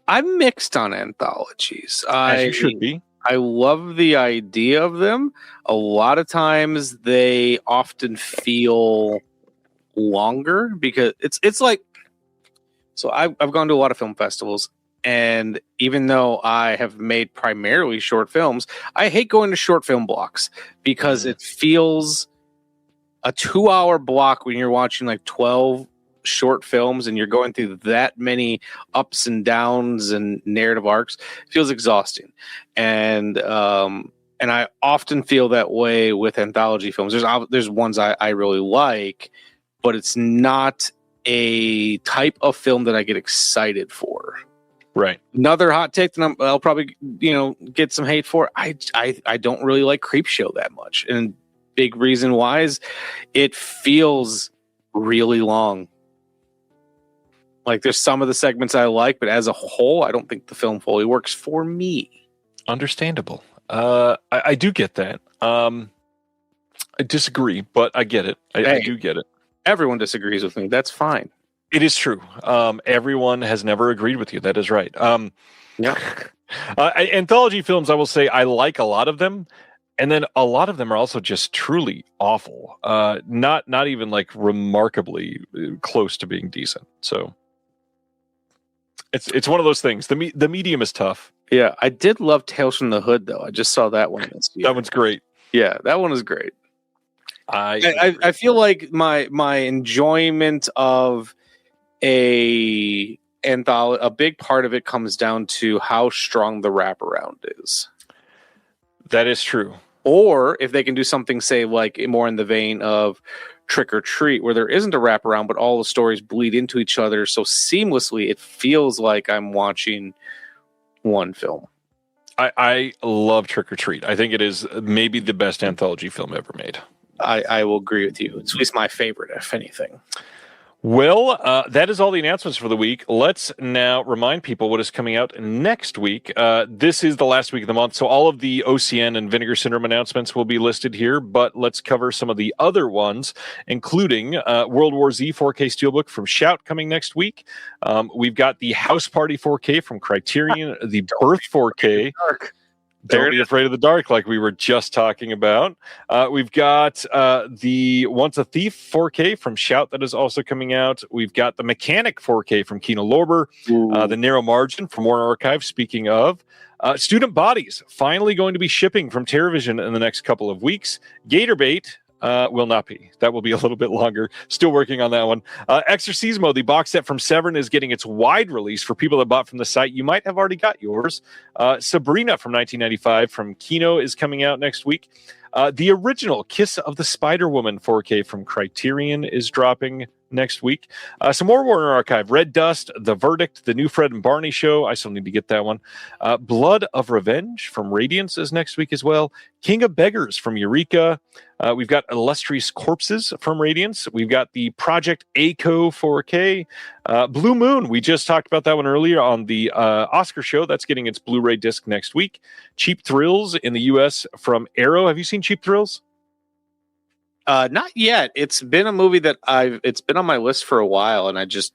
I'm mixed on anthologies. As you should be. I love the idea of them. A lot of times they often feel longer because it's like, so I've gone to a lot of film festivals, and even though I have made primarily short films, I hate going to short film blocks because it feels a 2-hour block when you're watching like 12 short films and you're going through that many ups and downs and narrative arcs. It feels exhausting. And I often feel that way with anthology films. There's ones I really like, but it's not a type of film that I get excited for. Right. Another hot take that I'll probably get some hate for. I don't really like Creepshow that much, and big reason why is it feels really long. Like there's some of the segments I like, but as a whole, I don't think the film fully works for me. Understandable. I do get that. I disagree, but I get it. I do get it. Everyone disagrees with me. That's fine. It is true. Everyone has never agreed with you. That is right. Yeah. Anthology films, I will say, I like a lot of them. And then a lot of them are also just truly awful. Not even like remarkably close to being decent. So it's one of those things. The medium is tough. Yeah, I did love Tales from the Hood though. I just saw that one this year. That one's great. Yeah, that one is great. I feel like my enjoyment of a a big part of it comes down to how strong the wraparound is. That is true. Or if they can do something, say, like more in the vein of Trick or Treat, where there isn't a wraparound, but all the stories bleed into each other so seamlessly, it feels like I'm watching one film. I love Trick or Treat. I think it is maybe the best anthology film ever made. I will agree with you. It's at least my favorite, if anything. Well, that is all the announcements for the week. Let's now remind people what is coming out next week. This is the last week of the month, so all of the OCN and Vinegar Syndrome announcements will be listed here, but let's cover some of the other ones, including World War Z 4K Steelbook from Shout coming next week. We've got the House Party 4K from Criterion, the Birth 4K. Don't be afraid of the dark, like we were just talking about. We've got the Once a Thief 4K from Shout that is also coming out. We've got the Mechanic 4K from Kino Lorber. The Narrow Margin from Warner Archive, speaking of. Student Bodies, finally going to be shipping from TerraVision in the next couple of weeks. Gatorbait will not be. That will be a little bit longer. Still working on that one. Exorcismo, the box set from Severn, is getting its wide release for people that bought from the site. You might have already got yours. Sabrina from 1995 from Kino is coming out next week. The original Kiss of the Spider-Woman 4K from Criterion is dropping next week. Some more Warner Archive. Red Dust, The Verdict, The New Fred and Barney Show. I still need to get that one. Blood of Revenge from Radiance is next week as well. King of Beggars from Eureka. We've got Illustrious Corpses from Radiance. We've got the Project ACO 4K. Blue Moon, we just talked about that one earlier on the Oscar show. That's getting its Blu-ray disc next week. Cheap Thrills in the U.S. from Arrow. Have you seen Cheap Thrills? Not yet. It's been a movie that it's been on my list for a while, and I just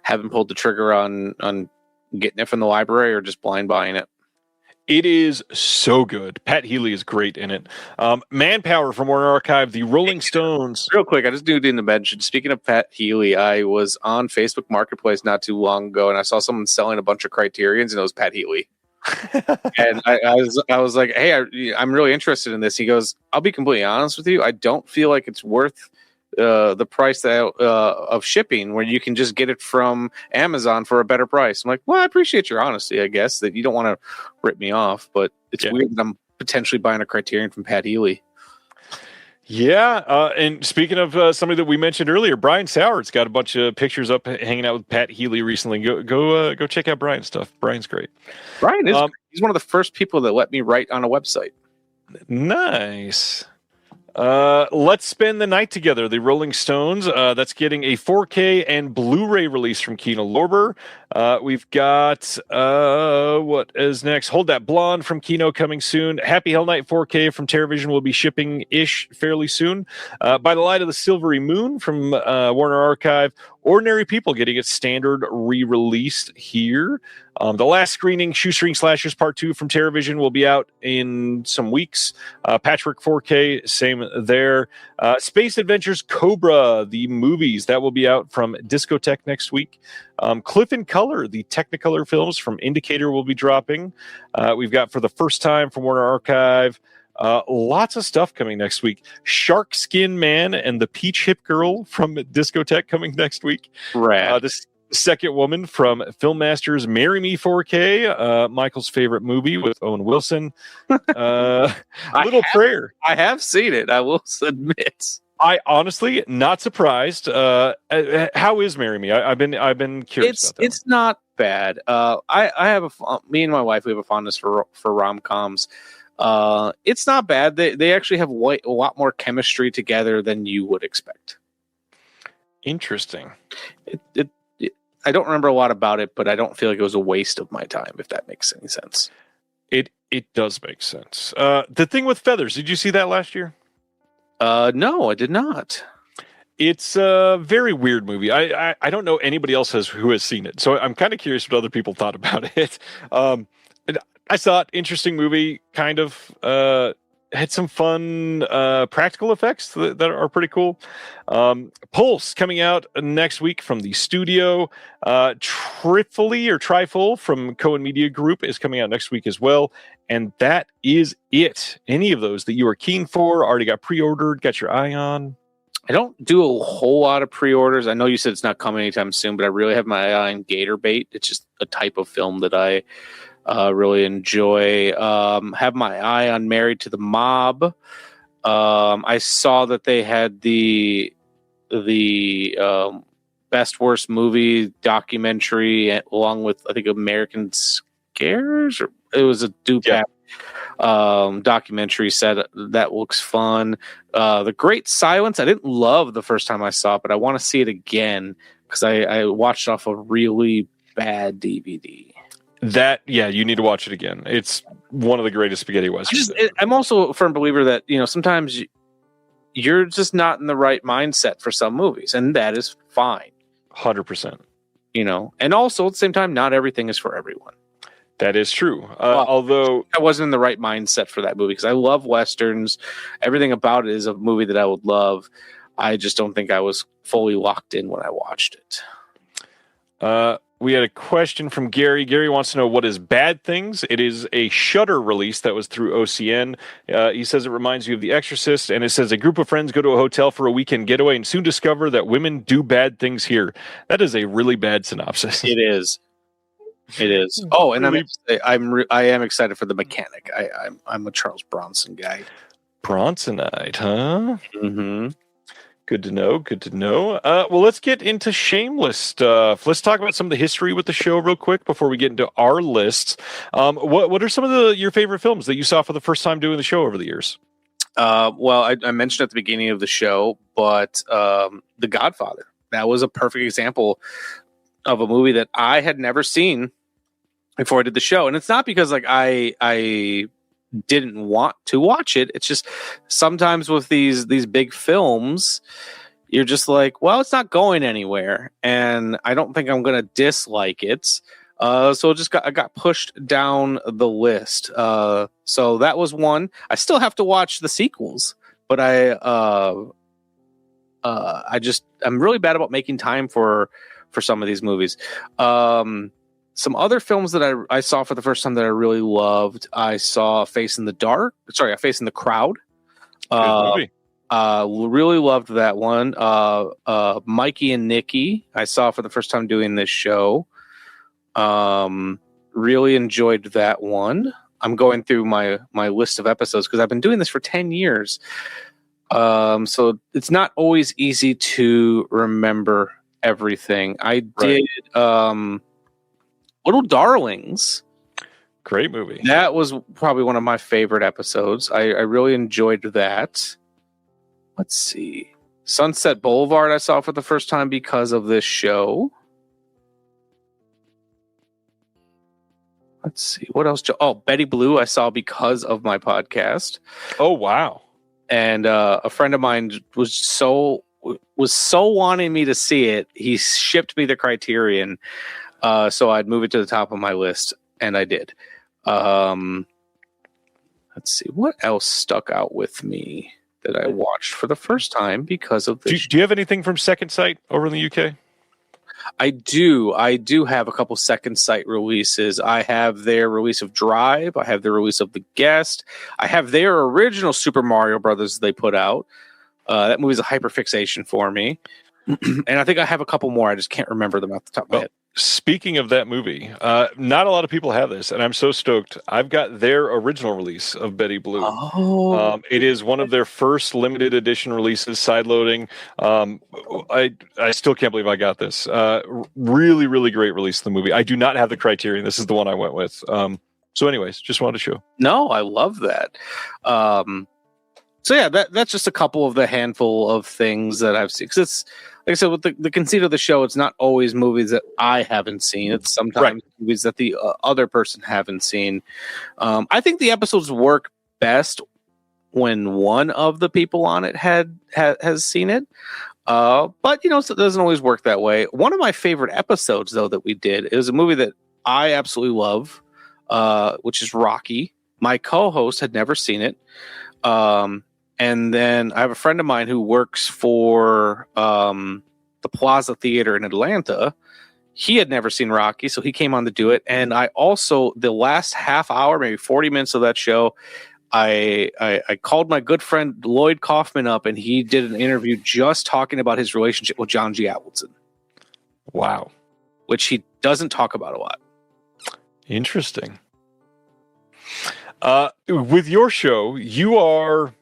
haven't pulled the trigger on getting it from the library or just blind buying it. It is so good. Pat Healy is great in it. Manpower from Warner Archive, the Rolling Stones. Real quick, I just need to mention, speaking of Pat Healy, I was on Facebook Marketplace not too long ago, and I saw someone selling a bunch of Criterions, and it was Pat Healy. And I was like, hey, I'm really interested in this. He goes, I'll be completely honest with you. I don't feel like it's worth the price of shipping, where you can just get it from Amazon for a better price. I'm like, well, I appreciate your honesty, I guess, that you don't want to rip me off, but it's weird that I'm potentially buying a Criterion from Pat Healy. Yeah, and speaking of somebody that we mentioned earlier, Brian Sauer's got a bunch of pictures up hanging out with Pat Healy recently. Go check out Brian's stuff. Brian's great. Brian is he's one of the first people that let me write on a website. Nice. Let's Spend the Night Together, the Rolling Stones. That's getting a 4K and Blu-ray release from Kino Lorber. We've got what is next? Hold That Blonde from Kino coming soon. Happy Hell Night 4K from TerraVision will be shipping-ish fairly soon. By the Light of the Silvery Moon from Warner Archive. Ordinary People getting its standard re-released here. The last screening, Shoestring Slashers Part 2 from TerraVision, will be out in some weeks. Patchwork 4K, same there. Space Adventures Cobra, the movies, that will be out from Discotech next week. Cliff in Color, the Technicolor films from Indicator will be dropping. We've got For the First Time from Warner Archive. Lots of stuff coming next week. Shark Skin Man and the Peach Hip Girl from Discotech coming next week. Rad. This Second Woman from Filmmaster's Marry Me 4K, Michael's favorite movie with Owen Wilson. Little Prayer. I have seen it, I will admit. I honestly not surprised. How is Marry Me? I've been curious. It's not bad. I have me and my wife, we have a fondness for rom-coms. It's not bad. They actually have a lot more chemistry together than you would expect. Interesting. I don't remember a lot about it, but I don't feel like it was a waste of my time, if that makes any sense. It does make sense. The Thing with Feathers, did you see that last year? No, I did not. It's a very weird movie. I don't know anybody else who has seen it, so I'm kind of curious what other people thought about it. I saw it. Interesting movie, kind of. Had some fun practical effects that are pretty cool. Pulse coming out next week from the studio. Trifle from Cohen Media Group is coming out next week as well. And that is it. Any of those that you are keen for, already got pre-ordered, got your eye on? I don't do a whole lot of pre-orders. I know you said it's not coming anytime soon, but I really have my eye on Gator Bait. It's just a type of film that I really enjoy. Have my eye on Married to the Mob. I saw that they had the best worst movie documentary along with, I think, American Scares, or it was a Dupac documentary set that looks fun. The Great Silence, I didn't love the first time I saw it, but I want to see it again because I watched off a really bad DVD. You need to watch it again. It's one of the greatest spaghetti westerns. I'm also a firm believer that, sometimes you're just not in the right mindset for some movies, and that is fine. 100%. And also at the same time, not everything is for everyone. That is true. Although I wasn't in the right mindset for that movie because I love westerns. Everything about it is a movie that I would love. I just don't think I was fully locked in when I watched it. We had a question from Gary. Gary wants to know what is Bad Things. It is a Shudder release that was through OCN. He says it reminds you of The Exorcist, and it says a group of friends go to a hotel for a weekend getaway and soon discover that women do bad things here. That is a really bad synopsis. It is. Oh, and I am excited for The Mechanic. I'm a Charles Bronson guy. Bronsonite, huh? Mm-hmm. Good to know. Well, let's get into Shameless stuff. Let's talk about some of the history with the show real quick before we get into our lists. What are some of your favorite films that you saw for the first time doing the show over the years? Well, I mentioned at the beginning of the show, but The Godfather. That was a perfect example of a movie that I had never seen before I did the show. And it's not because I didn't want to watch it. It's just sometimes with these big films, you're just like, well, it's not going anywhere, and I don't think I'm going to dislike it. So I got pushed down the list. So that was one. I still have to watch the sequels, but I'm really bad about making time for some of these movies. Some other films that I saw for the first time that I really loved. I saw Face in the Crowd. Good movie. Really loved that one. Mikey and Nikki, I saw for the first time doing this show. Really enjoyed that one. I'm going through my list of episodes because I've been doing this for 10 years. So it's not always easy to remember everything. I did Little Darlings. Great movie. That was probably one of my favorite episodes. I really enjoyed that. Let's see. Sunset Boulevard I saw for the first time because of this show. Let's see. What else? Betty Blue I saw because of my podcast. Oh, wow. And a friend of mine was so wanting me to see it. He shipped me the Criterion. So I'd move it to the top of my list, and I did. Let's see. What else stuck out with me that I watched for the first time because of this? Do you have anything from Second Sight over in the UK? I do. I do have a couple Second Sight releases. I have their release of Drive. I have their release of The Guest. I have their original Super Mario Brothers they put out. That movie's a hyperfixation for me. And I think I have a couple more. I just can't remember them off the top of my head. Speaking of that movie, not a lot of people have this, and I'm so stoked. I've got their original release of Betty Blue. Oh, it is one of their first limited edition releases, sideloading. I still can't believe I got this. Really, really great release of the movie. I do not have the Criterion. This is the one I went with. So anyways, just wanted to show. No, I love that. So yeah, that's just a couple of the handful of things that I've seen. Because it's, like I said, with the conceit of the show, it's not always movies that I haven't seen. It's sometimes movies that the other person haven't seen. I think the episodes work best when one of the people on it has seen it. But so it doesn't always work that way. One of my favorite episodes, though, that we did is a movie that I absolutely love, which is Rocky. My co-host had never seen it. And then I have a friend of mine who works for the Plaza Theater in Atlanta. He had never seen Rocky, so he came on to do it. And I also, the last half hour, maybe 40 minutes of that show, I called my good friend Lloyd Kaufman up, and he did an interview just talking about his relationship with John G. Avildsen. Wow. Which he doesn't talk about a lot. Interesting. With your show, you're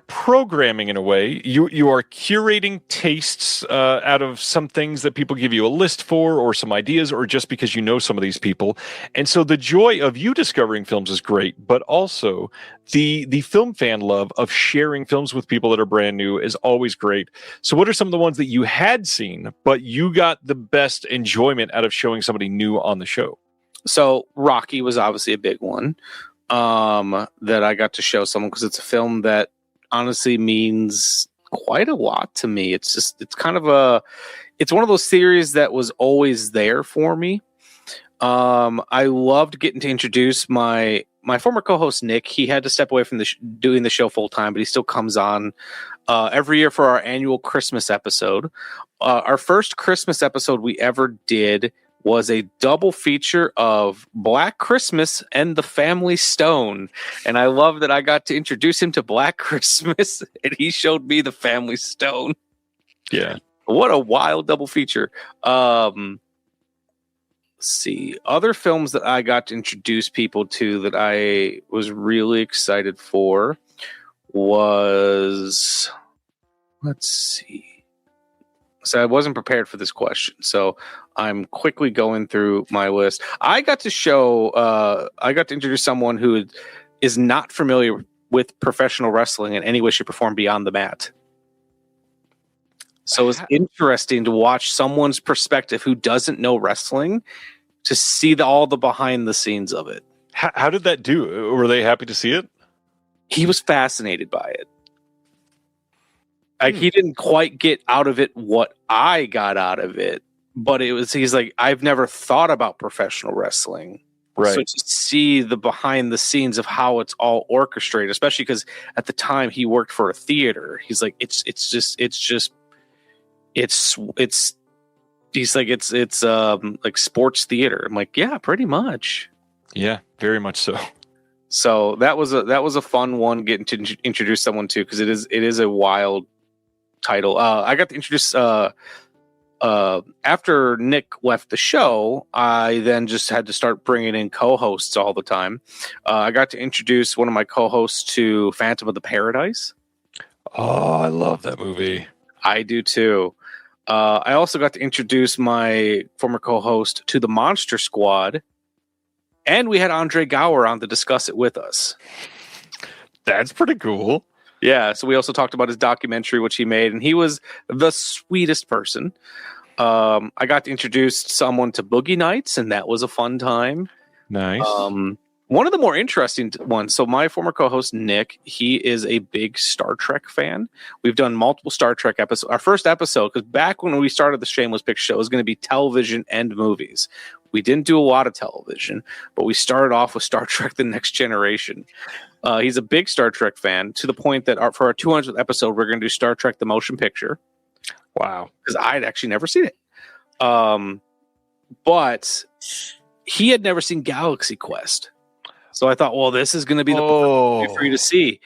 programming in a way. You are curating tastes out of some things that people give you a list for, or some ideas, or just because you know some of these people. And so the joy of you discovering films is great, but also the film fan love of sharing films with people that are brand new is always great. So what are some of the ones that you had seen, but you got the best enjoyment out of showing somebody new on the show? So Rocky was obviously a big one. That I got to show someone because it's a film that honestly means quite a lot to me. It's one of those series that was always there for me. I loved getting to introduce my former co-host Nick. He had to step away from doing the show full time, but he still comes on every year for our annual Christmas episode. Our first Christmas episode we ever did was a double feature of Black Christmas and The Family Stone. And I love that I got to introduce him to Black Christmas and he showed me The Family Stone. Yeah. What a wild double feature. Let's see. Other films that I got to introduce people to that I was really excited for was, let's see. So I wasn't prepared for this question, so I'm quickly going through my list. I got to introduce someone who is not familiar with professional wrestling in any way, shape, or form beyond the mat. So it's interesting to watch someone's perspective who doesn't know wrestling to see all the behind the scenes of it. How did that do? Were they happy to see it? He was fascinated by it. Like he didn't quite get out of it what I got out of it, but he's like, I've never thought about professional wrestling. Right. So to see the behind the scenes of how it's all orchestrated, especially because at the time he worked for a theater, he's like, it's like sports theater. I'm like, yeah, pretty much. Yeah, very much so. So that was a fun one getting to introduce someone to, because it is a wild title. I got to introduce after Nick left the show, I then just had to start bringing in co-hosts all the time. I got to introduce one of my co-hosts to Phantom of the Paradise. Oh, I love that movie. I do too. I also got to introduce my former co-host to the Monster Squad, and we had Andre Gower on to discuss it with us. That's pretty cool. Yeah, so we also talked about his documentary, which he made, and he was the sweetest person. I got to introduce someone to Boogie Nights, and that was a fun time. Nice. One of the more interesting ones. So my former co-host, Nick, he is a big Star Trek fan. We've done multiple Star Trek episodes. Our first episode, because back when we started the Shameless Picture Show, it was going to be television and movies. We didn't do a lot of television, but we started off with Star Trek The Next Generation. He's a big Star Trek fan, to the point that for our 200th episode, we're going to do Star Trek The Motion Picture. Wow. Because I'd actually never seen it. But he had never seen Galaxy Quest. So I thought, well, this is going to be the perfect for you to see.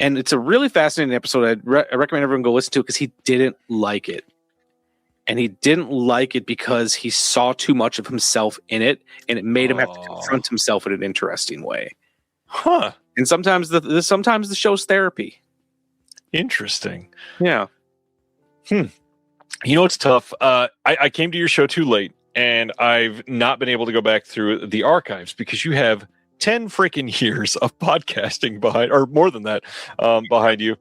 And it's a really fascinating episode. I recommend everyone go listen to it, because he didn't like it. And he didn't like it because he saw too much of himself in it, and it made him have to confront himself in an interesting way. Huh. And sometimes the show's therapy. Interesting. Yeah. You know, it's tough. I came to your show too late, and I've not been able to go back through the archives, because you have 10 freaking years of podcasting behind, or more than that, behind you.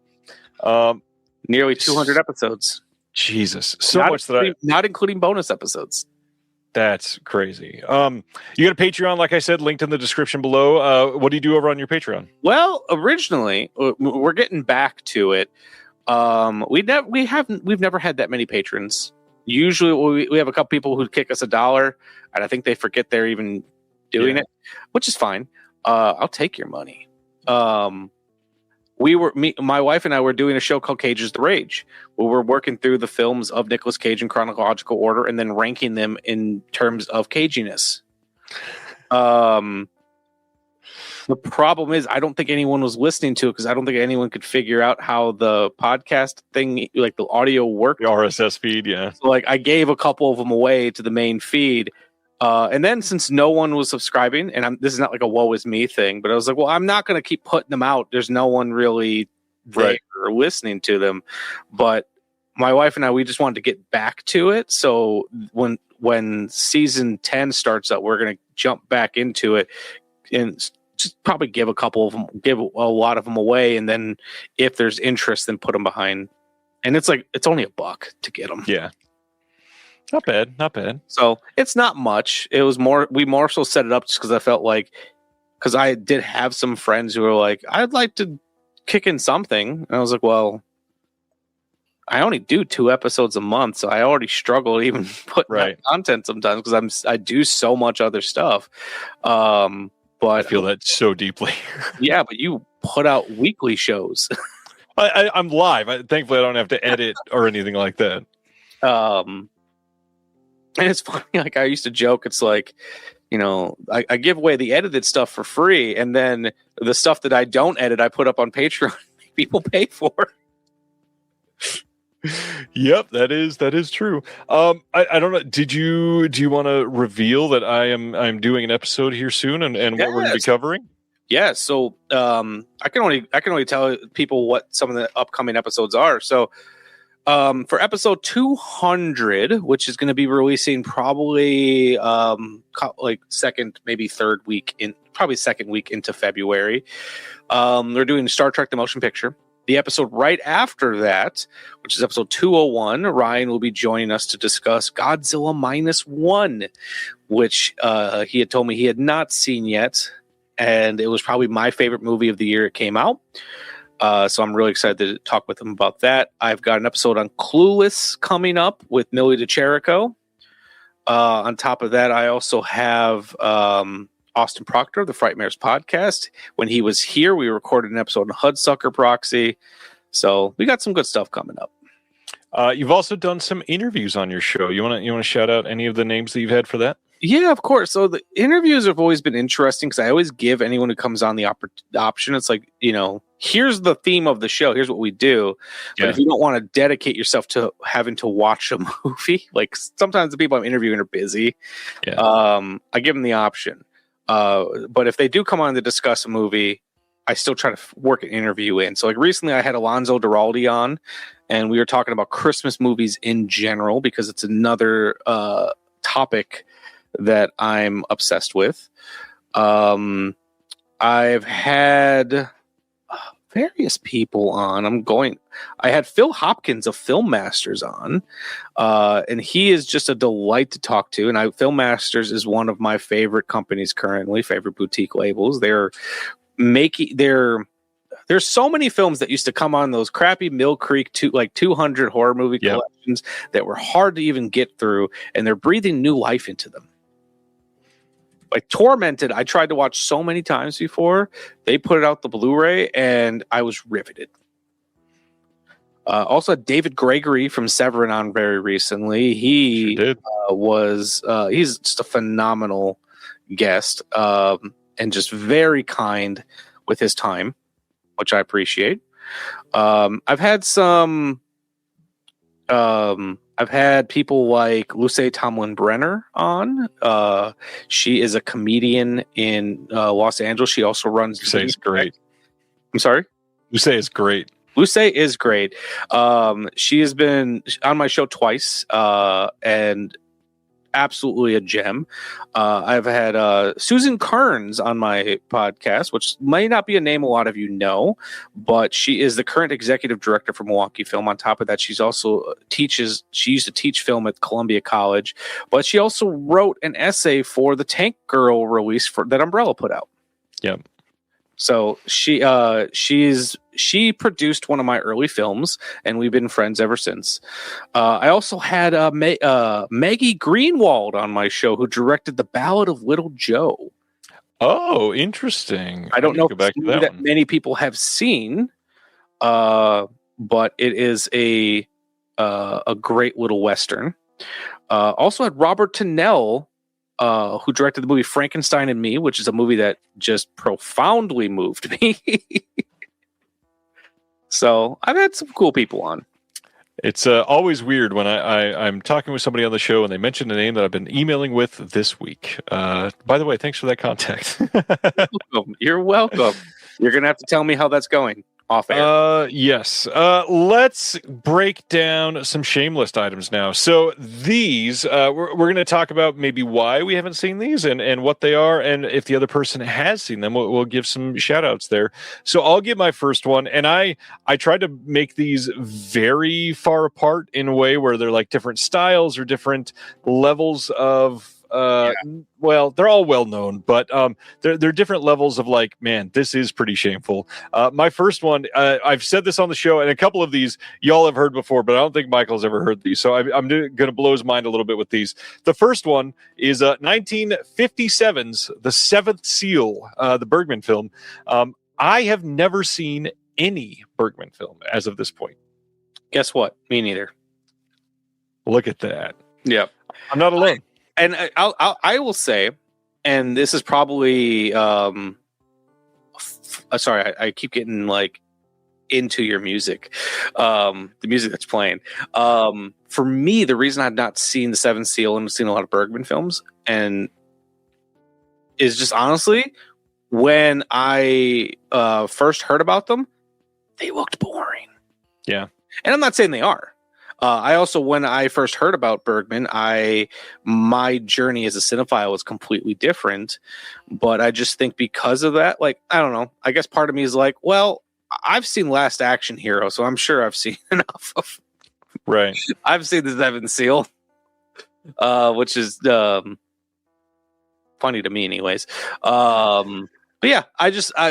Nearly 200 episodes. Jesus. Not including bonus episodes. That's crazy. You got a Patreon, like I said, linked in the description below. What do you do over on your Patreon? Well, originally, we're getting back to it. We've never had that many patrons. Usually we have a couple people who kick us $1, and I think they forget they're even doing it, which is fine. I'll take your money. My wife and I were doing a show called Cage's the Rage, where we're working through the films of Nicolas Cage in chronological order and then ranking them in terms of caginess. The problem is, I don't think anyone was listening to it because I don't think anyone could figure out how the podcast thing, like the audio worked. The RSS feed, yeah. So, like, I gave a couple of them away to the main feed. And then since no one was subscribing, and this is not like a woe is me thing, but I was like, well, I'm not going to keep putting them out. There's no one really there listening to them. But my wife and I, we just wanted to get back to it. So when season 10 starts up, we're going to jump back into it and just probably give a couple of them, give a lot of them away. And then if there's interest, then put them behind. And it's only $1 to get them. Yeah. Not bad. Not bad. So it's not much. It was we more so set it up just because I felt like, because I did have some friends who were like, I'd like to kick in something. And I was like, well, I only do 2 episodes a month, so I already struggle to even put out content sometimes because I do so much other stuff. But I feel that so deeply. Yeah, but you put out weekly shows. I'm live. Thankfully, I don't have to edit or anything like that. And it's funny, like I used to joke, it's like, I give away the edited stuff for free, and then the stuff that I don't edit, I put up on Patreon. People pay for. Yep, that is true. I don't know. Do you want to reveal that I'm doing an episode here soon and what we're going to be covering? Yeah, so I can only tell people what some of the upcoming episodes are. So for episode 200, which is going to be releasing probably like second, maybe third week probably second week into February. They're doing Star Trek: The Motion Picture. The episode right after that, which is episode 201, Ryan will be joining us to discuss Godzilla -1, which he had told me he had not seen yet, and it was probably my favorite movie of the year it came out. So I'm really excited to talk with him about that. I've got an episode on Clueless coming up with Millie DeCherico. On top of that, I also have Austin Proctor, the Frightmares podcast. When he was here, we recorded an episode on Hudsucker Proxy. So we got some good stuff coming up. You've also done some interviews on your show. You want to shout out any of the names that you've had for that? Yeah, of course. So the interviews have always been interesting because I always give anyone who comes on the option. It's like, here's the theme of the show. Here's what we do. But if you don't want to dedicate yourself to having to watch a movie, like sometimes the people I'm interviewing are busy. Yeah. I give them the option. But if they do come on to discuss a movie, I still try to work an interview in. So like recently I had Alonzo Duralde on, and we were talking about Christmas movies in general because it's another topic that I'm obsessed with. I've had various people on. I had Phil Hopkins of Film Masters on, and he is just a delight to talk to. And Film Masters is one of my favorite companies currently, favorite boutique labels. There's so many films that used to come on those crappy Mill Creek 200 horror movie collections that were hard to even get through, and they're breathing new life into them. Like Tormented, I tried to watch so many times before. They put out the Blu-ray, and I was riveted. Also, David Gregory from Severin on very recently. He he's just a phenomenal guest, and just very kind with his time, which I appreciate. I've had people like Luce Tomlin Brenner on. She is a comedian in Los Angeles. She also runs. Luce is great. I'm sorry? Luce is great. Luce is great. She has been on my show twice, and absolutely a gem. I've had Susan Kearns on my podcast, which may not be a name a lot of you know, but she is the current executive director for Milwaukee Film. On top of that, she used to teach film at Columbia College, but she also wrote an essay for the Tank Girl release that Umbrella put out. Yep. So she produced one of my early films, and we've been friends ever since. I also had Maggie Greenwald on my show, who directed The Ballad of Little Joe. Oh, interesting. I don't know if it's that many people have seen, but it is a great little Western. Also had Robert Tennell who directed the movie Frankenstein and Me, which is a movie that just profoundly moved me. So I've had some cool people on. It's always weird when I'm talking with somebody on the show and they mention a name that I've been emailing with this week. By the way, thanks for that contact. You're welcome. You're going to have to tell me how that's going off air. Yes. Let's break down some Shameless items now. So these, we're going to talk about maybe why we haven't seen these and what they are. And if the other person has seen them, we'll give some shout outs there. So I'll give my first one. And I tried to make these very far apart in a way where they're like different styles or different levels of, well, they're all well known, but they're different levels of like, man, this is pretty shameful. My first one, I've said this on the show, and a couple of these y'all have heard before, but I don't think Michael's ever heard these. So I'm going to blow his mind a little bit with these. The first one is 1957's The Seventh Seal, the Bergman film. I have never seen any Bergman film as of this point. Guess what? Me neither. Look at that. Yeah. I'm not alone. And I will say, and this is probably, sorry, I keep getting like into your music, the music that's playing. For me, the reason I've not seen The Seventh Seal and seen a lot of Bergman films, and is just honestly, when I first heard about them, they looked boring. Yeah, and I'm not saying they are. I also, when I first heard about Bergman, my journey as a cinephile was completely different. But I just think because of that, like, I don't know. I guess part of me is like, well, I've seen Last Action Hero, so I'm sure I've seen enough of. Right. I've seen The Seventh Seal, which is funny to me, anyways. But yeah,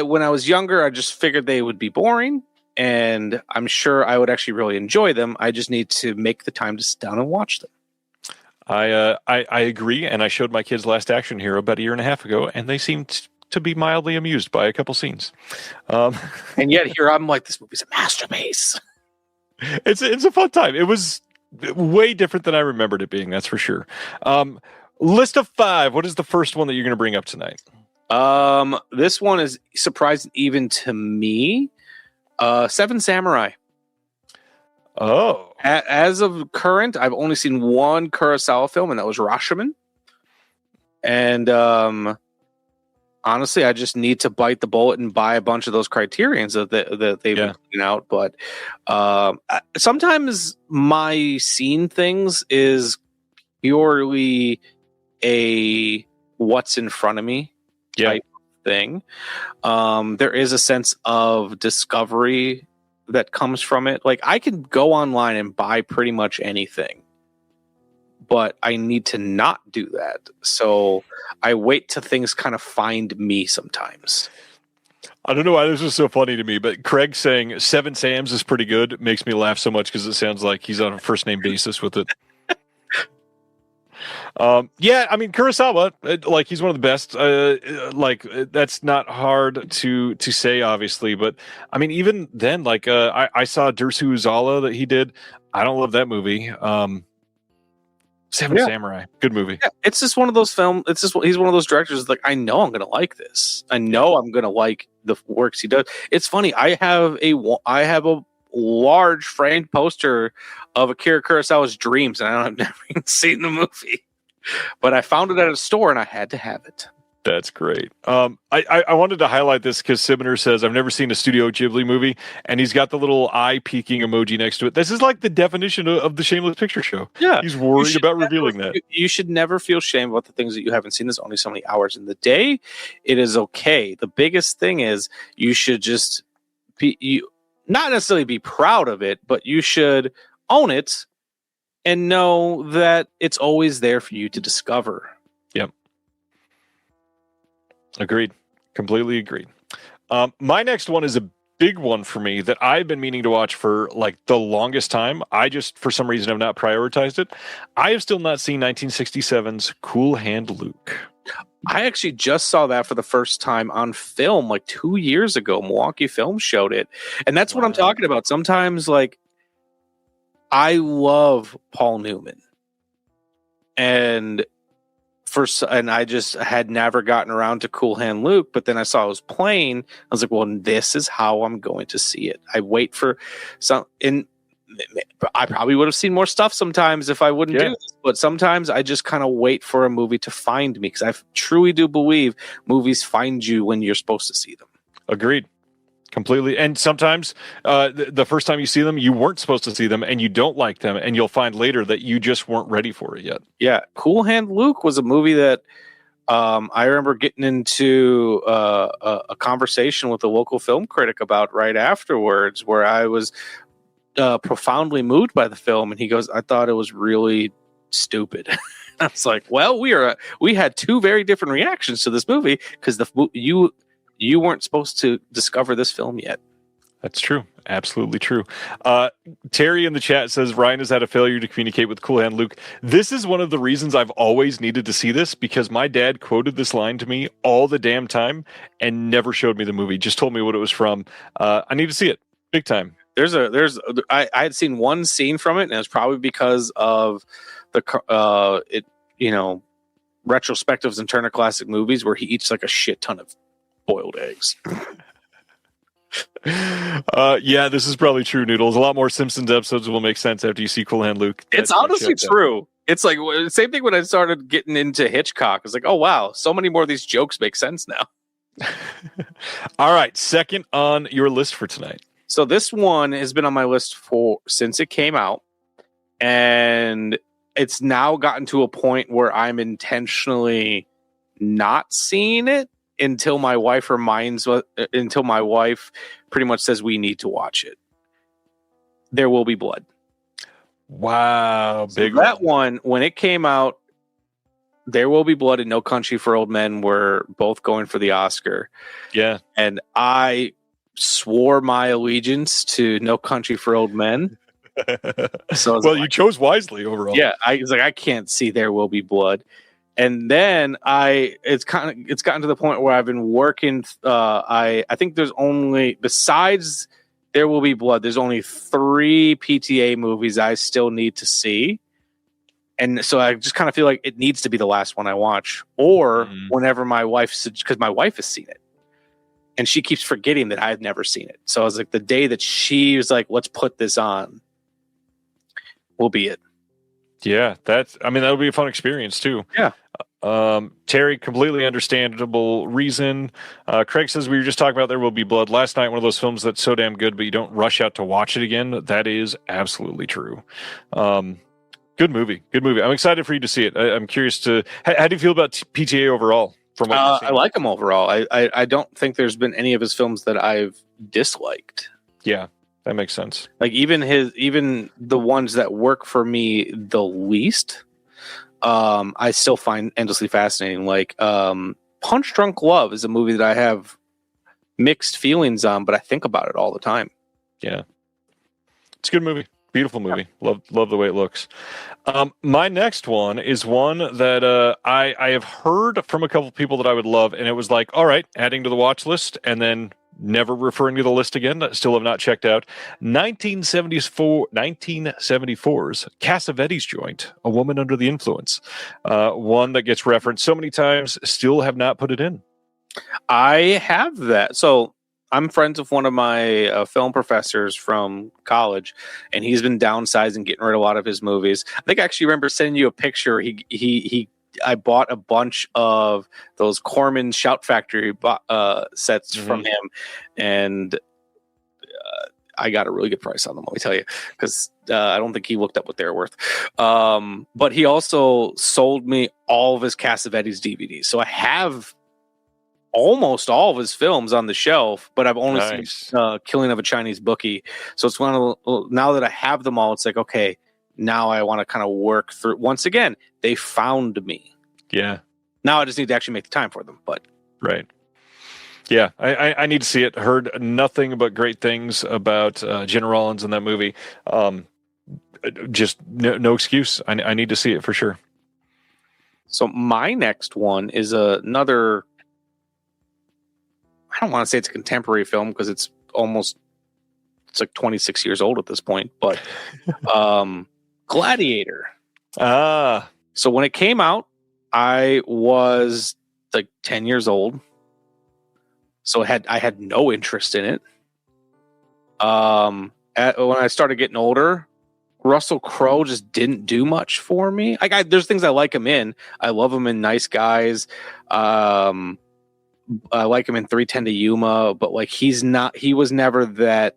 when I was younger, I just figured they would be boring. And I'm sure I would actually really enjoy them. I just need to make the time to sit down and watch them. I agree, and I showed my kids Last Action Hero about a year and a half ago, and they seemed to be mildly amused by a couple scenes. And yet here I'm like, this movie's a masterpiece. It's a fun time. It was way different than I remembered it being, that's for sure. List of 5. What is the first one that you're going to bring up tonight? This one is surprising even to me. Seven Samurai. Oh. As of current, I've only seen one Kurosawa film, and that was Rashomon. And honestly, I just need to bite the bullet and buy a bunch of those Criterions that they've been putting out. But sometimes my seeing things is purely a what's in front of me type thing. There is a sense of discovery that comes from it. Like, I can go online and buy pretty much anything, but I need to not do that. So I wait till things kind of find me sometimes. I don't know why this is so funny to me, but Craig saying Seven Sams is pretty good makes me laugh so much because it sounds like he's on a first name basis with it. Yeah, I mean, Kurosawa, like, he's one of the best. Like, that's not hard to say, obviously, but I mean, even then, like, I saw Dersu Uzala that he did. I don't love that movie. Seven Samurai, good movie. Yeah, it's just one of those films. It's just, he's one of those directors. Like, I know I'm gonna like this. I know I'm gonna like the works he does. It's funny. I have a large framed poster of Akira Kurosawa's Dreams, and I've never even seen the movie. But I found it at a store, and I had to have it. That's great. I wanted to highlight this because Sibner says, I've never seen a Studio Ghibli movie, and he's got the little eye peeking emoji next to it. This is like the definition of the Shameless Picture Show. Yeah. He's worried about revealing that. You should never feel shame about the things that you haven't seen. There's only so many hours in the day. It is okay. The biggest thing is you should just not necessarily be proud of it, but you should own it and know that it's always there for you to discover. Yep. Agreed. Completely agreed. My next one is a big one for me that I've been meaning to watch for like the longest time. I just, for some reason, have not prioritized it. I have still not seen 1967's Cool Hand Luke. I actually just saw that for the first time on film like 2 years ago. Milwaukee Film showed it. And that's what I'm talking about. Sometimes, like, I love Paul Newman. And and I just had never gotten around to Cool Hand Luke, but then I saw it was playing. I was like, well, this is how I'm going to see it. I wait for I probably would have seen more stuff sometimes if I wouldn't do this, but sometimes I just kind of wait for a movie to find me, because I truly do believe movies find you when you're supposed to see them. Agreed. Completely. And sometimes the first time you see them, you weren't supposed to see them and you don't like them, and you'll find later that you just weren't ready for it yet. Yeah. Cool Hand Luke was a movie that I remember getting into a conversation with a local film critic about right afterwards, where I was profoundly moved by the film, and he goes, I thought it was really stupid. I was like, well, we had two very different reactions to this movie, because you weren't supposed to discover this film yet. That's true. Absolutely true. Terry in the chat says Ryan has had a failure to communicate with Cool Hand Luke. This is one of the reasons I've always needed to see this, because my dad quoted this line to me all the damn time and never showed me the movie. Just told me what it was from. I need to see it big time. I had seen one scene from it, and it was probably because of the retrospectives and Turner Classic Movies, where he eats like a shit ton of boiled eggs. Yeah, this is probably true, Noodles. A lot more Simpsons episodes will make sense after you see Cool Hand Luke. It's honestly true. It's like same thing when I started getting into Hitchcock. It's like, oh wow, so many more of these jokes make sense now. All right, second on your list for tonight. So this one has been on my list since it came out, and it's now gotten to a point where I'm intentionally not seeing it until my wife pretty much says we need to watch it. There Will Be Blood. Wow, big so that one, when it came out, There Will Be Blood and No Country for Old Men were both going for the Oscar. Yeah. And I swore my allegiance to No Country for Old Men. So you chose wisely overall. Yeah, I was like, I can't see There Will Be Blood. And then it's gotten to the point where I've been working. I think there's only, besides There Will Be Blood, there's only 3 PTA movies I still need to see. And so I just kind of feel like it needs to be the last one I watch, or whenever my wife, because my wife has seen it, and she keeps forgetting that I've never seen it. So I was like, the day that she was like, let's put this on, will be it. Yeah, that'll be a fun experience too. Yeah. Terry, completely understandable reason. Craig says we were just talking about There Will Be Blood last night. One of those films that's so damn good, but you don't rush out to watch it again. That is absolutely true. Good movie. I'm excited for you to see it. I'm curious to. How do you feel about PTA overall? From what you've seen? I like him overall. I don't think there's been any of his films that I've disliked. Yeah. That makes sense. Like even the ones that work for me the least, I still find endlessly fascinating. Like Punch Drunk Love is a movie that I have mixed feelings on, but I think about it all the time. Yeah, it's a good movie. Beautiful movie. Yeah. Love the way it looks. My next one is one that I have heard from a couple of people that I would love, and it was like, all right, adding to the watch list, and then never referring to the list again. Still have not checked out 1974's Cassavetes Joint, A Woman Under the Influence. One that gets referenced so many times, still have not put it in. I have that. So I'm friends with one of my film professors from college, and he's been downsizing, getting rid of a lot of his movies. I think I actually remember sending you a picture. I bought a bunch of those Corman Shout Factory sets from him, and I got a really good price on them, let me tell you, because I don't think he looked up what they were worth. But he also sold me all of his Cassavetes DVDs. So I have almost all of his films on the shelf, but I've only seen Killing of a Chinese Bookie. So it's now that I have them all, it's like, okay, now I want to kind of work through. Once again, they found me. Yeah. Now I just need to actually make the time for them. But right. Yeah, I need to see it. Heard nothing but great things about Jen Rollins in that movie. Just no excuse. I need to see it for sure. So my next one is another. I don't want to say it's a contemporary film because it's like 26 years old at this point, but Gladiator. So when it came out, I was like 10 years old, so I had no interest in it. When I started getting older, Russell Crowe just didn't do much for me. There's things I like him in. I love him in Nice Guys. I like him in 3:10 to Yuma, but like he was never that.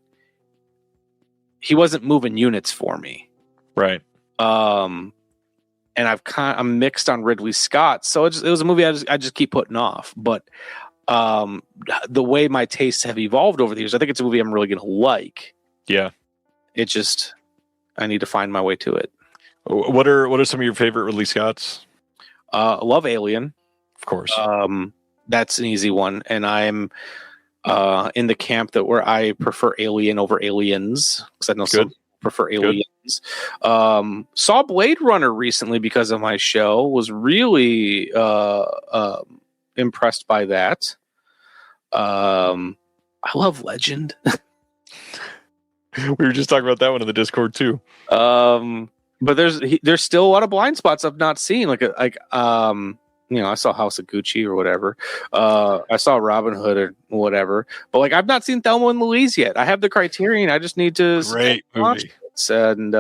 He wasn't moving units for me. Right. And I'm mixed on Ridley Scott, so it was a movie I just keep putting off. But the way my tastes have evolved over the years, I think it's a movie I'm really gonna like. Yeah. It just I need to find my way to it. What are some of your favorite Ridley Scotts? I love Alien, of course. That's an easy one, and I'm in the camp where I prefer Alien over Aliens because I know some prefer Aliens. Saw Blade Runner recently because of my show. Was really impressed by that. I love Legend. We were just talking about that one in the Discord too. But there's still a lot of blind spots I've not seen. I saw House of Gucci or whatever. I saw Robin Hood or whatever. But like I've not seen Thelma and Louise yet. I have the Criterion. I just need to great movie. And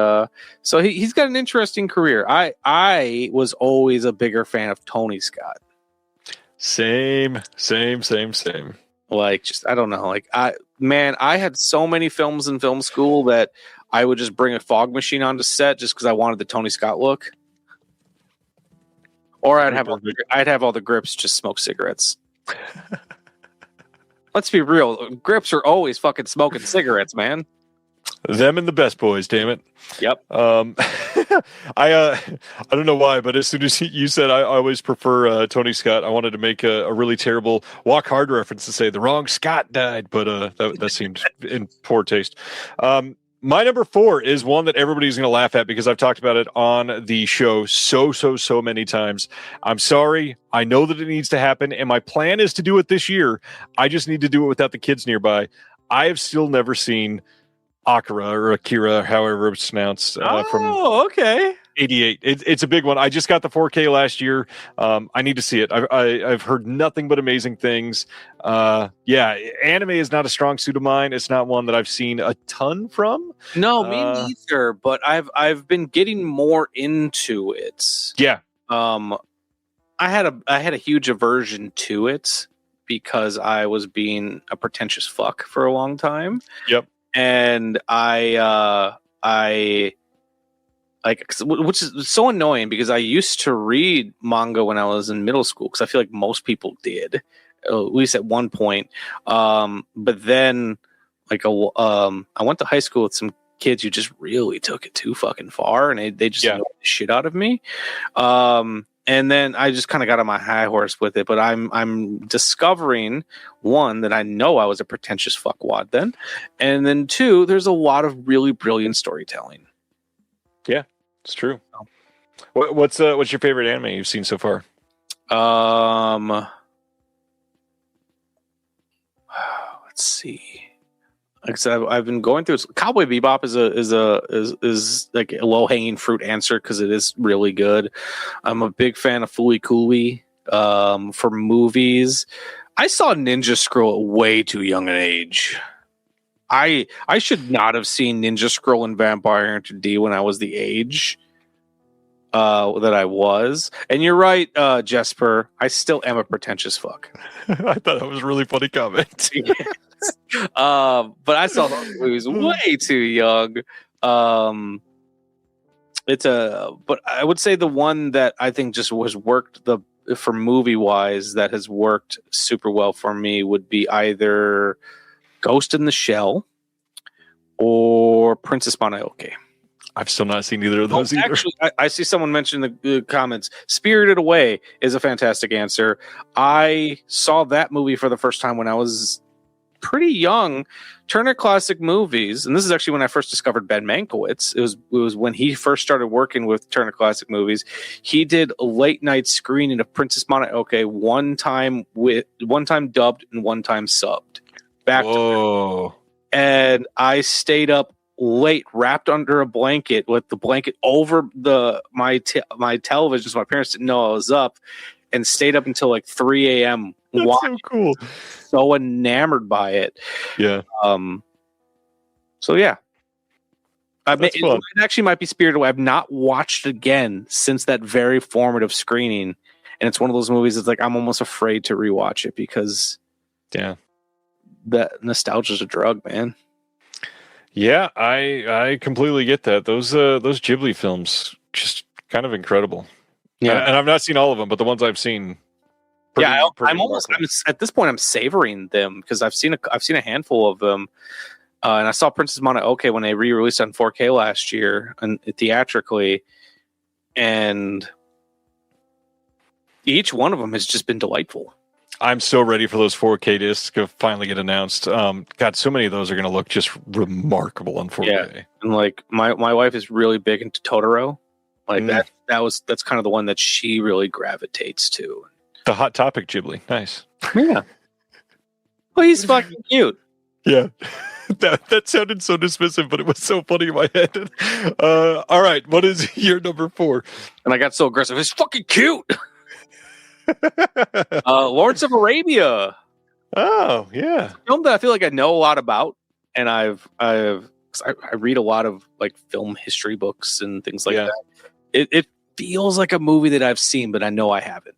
so he's got an interesting career. I was always a bigger fan of Tony Scott. Same. Like, just I don't know. Like I had so many films in film school that I would just bring a fog machine onto set just because I wanted the Tony Scott look. Or I'd have all the grips just smoke cigarettes. Let's be real. Grips are always fucking smoking cigarettes, man. Them and the Best Boys, damn it. Yep. I don't know why, but as soon as you said I always prefer Tony Scott, I wanted to make a really terrible Walk Hard reference to say the wrong Scott died, but that seemed in poor taste. My number 4 is one that everybody's going to laugh at because I've talked about it on the show so many times. I'm sorry. I know that it needs to happen, and my plan is to do it this year. I just need to do it without the kids nearby. I have still never seen Akira, however it's pronounced. From okay. 88. It's a big one. I just got the 4K last year. I need to see it. I've heard nothing but amazing things. Anime is not a strong suit of mine. It's not one that I've seen a ton from. No, me neither. But I've been getting more into it. Yeah. I had a huge aversion to it because I was being a pretentious fuck for a long time. Yep. And which is so annoying because I used to read manga when I was in middle school because I feel like most people did, at least at one point. But then, I went to high school with some kids who just really took it too fucking far, and they just annoyed the shit out of me. And then I just kind of got on my high horse with it. But I'm discovering, one, that I know I was a pretentious fuckwad then, and then 2, there's a lot of really brilliant storytelling. Yeah, it's true. What's your favorite anime you've seen so far? Let's see. Like I said, I've been going through. Cowboy Bebop is like a low hanging fruit answer because it is really good. I'm a big fan of Fooly Cooly. For movies, I saw Ninja Scroll at way too young an age. I should not have seen Ninja Scroll and Vampire Hunter D when I was the age that I was. And you're right, Jesper. I still am a pretentious fuck. I thought that was a really funny comment. But I saw those movies way too young. But I would say the one that I think just was worked for movie wise that has worked super well for me would be either Ghost in the Shell or Princess Mononoke. I've still not seen either of those either. Actually, I see someone mention in the comments. Spirited Away is a fantastic answer. I saw that movie for the first time when I was pretty young. Turner Classic Movies, and this is actually when I first discovered Ben Mankiewicz. It was when he first started working with Turner Classic Movies. He did a late night screening of Princess Mononoke, one time dubbed and one time subbed. Back to back. And I stayed up late, wrapped under a blanket with the blanket over my television, so my parents didn't know I was up, and stayed up until like 3 a.m. That's so cool. So enamored by it. Yeah. So yeah. That's fun. It actually might be Spirited Away. I've not watched it again since that very formative screening, and it's one of those movies that's like I'm almost afraid to rewatch it because that nostalgia's a drug, man. Yeah, I completely get that. Those Ghibli films just kind of incredible. Yeah, and I've not seen all of them, but the ones I've seen. I'm at this point I'm savoring them because I've seen a handful of them. And I saw Princess Mononoke when they re-released on 4K last year and theatrically, and each one of them has just been delightful. I'm so ready for those 4K discs to finally get announced. God, so many of those are going to look just remarkable on 4K. Yeah, and like my wife is really big into Totoro. Like that's kind of the one that she really gravitates to. The Hot Topic Ghibli, nice. Yeah. Well, he's fucking cute. Yeah. That sounded so dismissive, but it was so funny in my head. All right, what is your number 4? And I got so aggressive. It's fucking cute. Lawrence of Arabia. Oh yeah, a film that I feel like I know a lot about, and I read a lot of like film history books and things like that. It feels like a movie that I've seen, but I know I haven't.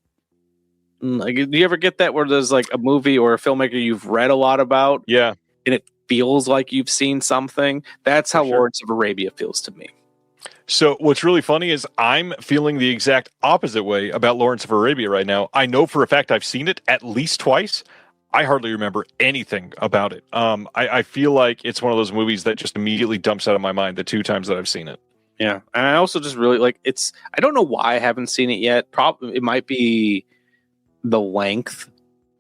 Like, do you ever get that where there's like a movie or a filmmaker you've read a lot about? Yeah, and it feels like you've seen something. That's how Lawrence of Arabia feels to me. So what's really funny is I'm feeling the exact opposite way about Lawrence of Arabia right now. I know for a fact I've seen it at least twice. I hardly remember anything about it. I feel like it's one of those movies that just immediately dumps out of my mind the 2 times that I've seen it. Yeah, and I also just really like it's. I don't know why I haven't seen it yet. Probably it might be the length.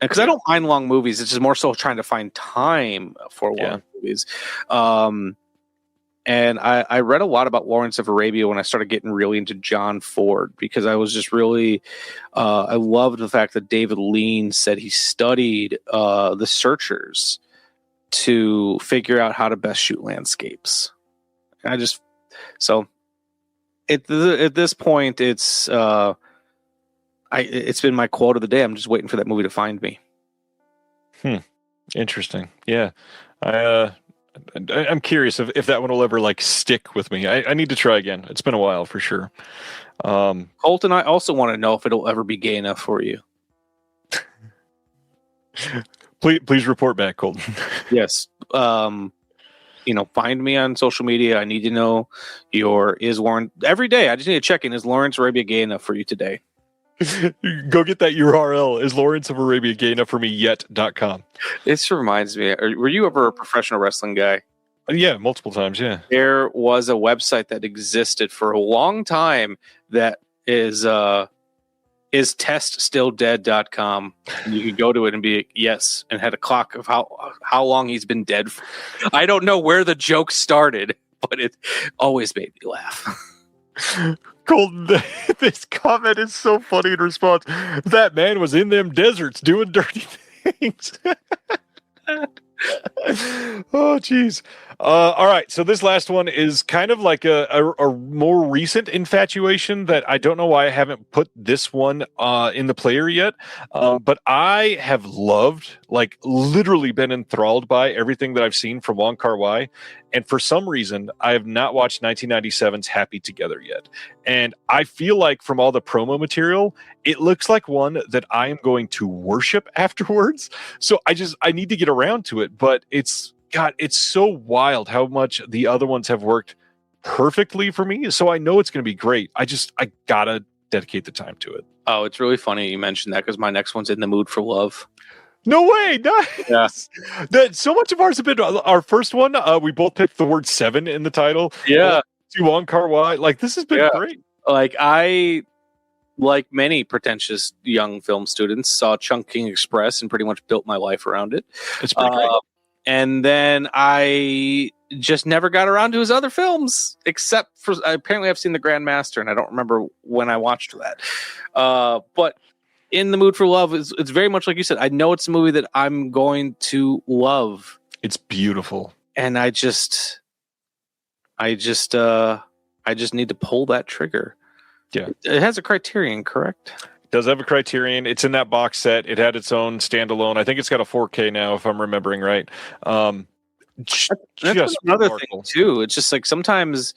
Because I don't mind long movies. It's just more so trying to find time for long movies. And I read a lot about Lawrence of Arabia when I started getting really into John Ford, because I was just really, I loved the fact that David Lean said he studied The Searchers to figure out how to best shoot landscapes. And so at this point, it's been my quote of the day. I'm just waiting for that movie to find me. Interesting. Yeah. I'm curious if that one will ever like stick with me. I need to try again. It's been a while for sure. Colton, I also want to know if it'll ever be gay enough for you. Please report back, Colton. Yes. Find me on social media. I need to know is Lawrence every day. I just need to check in. Is Lawrence Arabia gay enough for you today? Go get that URL. Is Lawrence of Arabia gay enough for me yet.com. This reminds me, were you ever a professional wrestling guy? Yeah, multiple times, yeah. There was a website that existed for a long time that is teststilldead.com. You could go to it and be yes, and had a clock of how long he's been dead for. I don't know where the joke started, but it always made me laugh. Colton, this comment is so funny in response. That man was in them deserts doing dirty things. Oh, geez. All right. So this last one is kind of like a more recent infatuation that I don't know why I haven't put this one in the player yet. But I have loved, like literally been enthralled by everything that I've seen from Wong Kar-wai. And for some reason, I have not watched 1997's Happy Together yet. And I feel like from all the promo material, it looks like one that I am going to worship afterwards. So I need to get around to it. But it's so wild how much the other ones have worked perfectly for me. So I know it's going to be great. I gotta dedicate the time to it. Oh, it's really funny you mentioned that because my next one's In the Mood for Love. No way! Nice. Yeah. So much of ours have been our first one. We both picked the word 7 in the title. Yeah. Wong Kar-wai. Like, this has been great. Like, I, like many pretentious young film students, saw Chungking Express and pretty much built my life around it. It's pretty great. And then I just never got around to his other films, except for apparently I've seen The Grandmaster, and I don't remember when I watched that. But In the Mood for Love it's very much like you said. I know it's a movie that I'm going to love. It's beautiful, and I just I just need to pull that trigger. Yeah. It has a Criterion, correct? Does have a Criterion. It's in that box set. It had its own standalone. I think it's got a 4K now, if I'm remembering right. That's another thing too. It's just like sometimes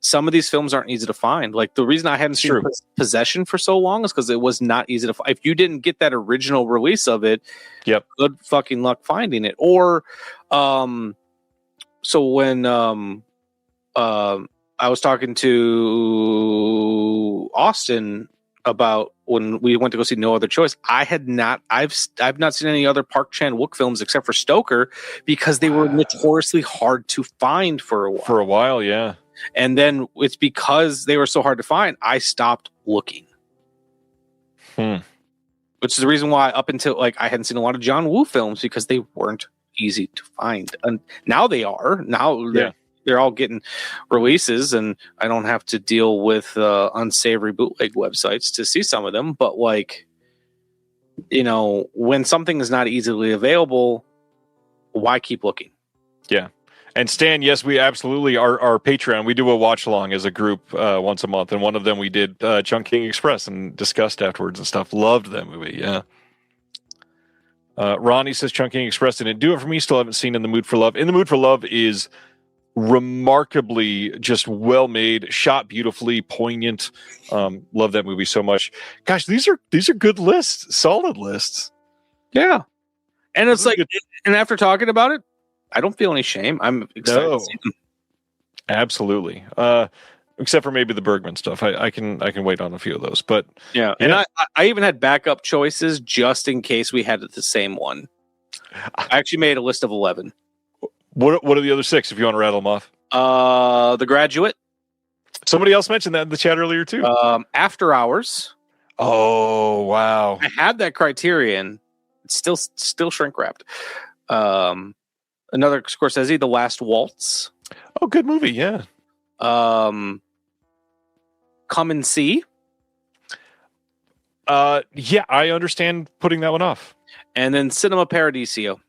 some of these films aren't easy to find. Like the reason I hadn't seen Possession for so long is because it was not easy to find. If you didn't get that original release of it, yep, good fucking luck finding it. Or, so when I was talking to Austin about when we went to go see No Other Choice, I've not seen any other Park Chan-wook films except for Stoker because they were notoriously hard to find for a while. For a while, yeah. And then it's because they were so hard to find, I stopped looking. Which is the reason why up until like I hadn't seen a lot of John Woo films because they weren't easy to find. And now they are. Now they're all getting releases, and I don't have to deal with unsavory bootleg websites to see some of them. But like, you know, when something is not easily available, why keep looking? Yeah. And Stan, yes, we absolutely our Patreon. We do a watch along as a group once a month, and one of them we did Chungking Express and discussed afterwards and stuff. Loved that movie. Yeah. Ronnie says Chungking Express didn't do it for me. Still haven't seen In the Mood for Love. In the Mood for Love is remarkably just well made, shot beautifully, poignant. Love that movie so much. Gosh, these are good lists, solid lists. Yeah, and it's like, and after talking about it, I don't feel any shame. I'm excited to see them. Absolutely. Except for maybe the Bergman stuff. I can wait on a few of those, but yeah. And I even had backup choices just in case we had the same one. I actually made a list of 11. What are the other 6 if you want to rattle them off? The Graduate. Somebody else mentioned that in the chat earlier too. After Hours. Oh wow! I had that Criterion. It's still shrink wrapped. Another Scorsese, The Last Waltz. Oh, good movie. Yeah. Come and See. Yeah, I understand putting that one off. And then Cinema Paradiso.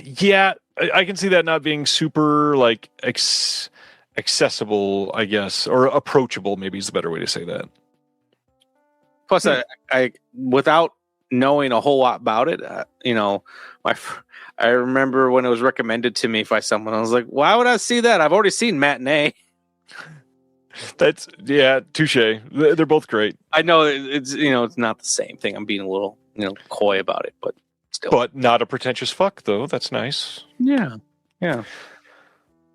Yeah, I can see that not being super like accessible, I guess, or approachable. Maybe is the better way to say that. Plus, I without knowing a whole lot about it, you know, I remember when it was recommended to me by someone, I was like, "Why would I see that? I've already seen Matinee." Touche. They're both great. I know it's it's not the same thing. I'm being a little coy about it, but. Still. But not a pretentious fuck, though. That's nice. Yeah.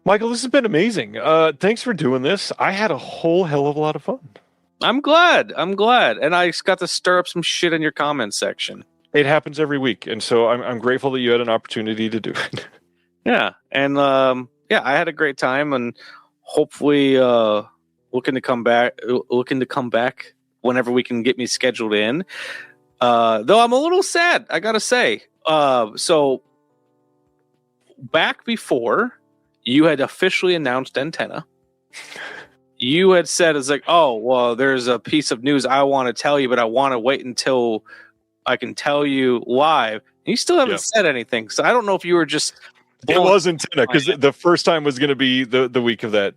Michael, this has been amazing. Thanks for doing this. I had a whole hell of a lot of fun. I'm glad. And I got to stir up some shit in your comments section. It happens every week, and so I'm grateful that you had an opportunity to do it. Yeah, and I had a great time, and hopefully looking to come back whenever we can get me scheduled in. Though I'm a little sad, I gotta say. So back before you had officially announced Antenna, you had said it's like, oh, well, there's a piece of news I want to tell you, but I want to wait until I can tell you live. And you still haven't said anything, so I don't know if you were just. It was Antenna because the first time was going to be the week of the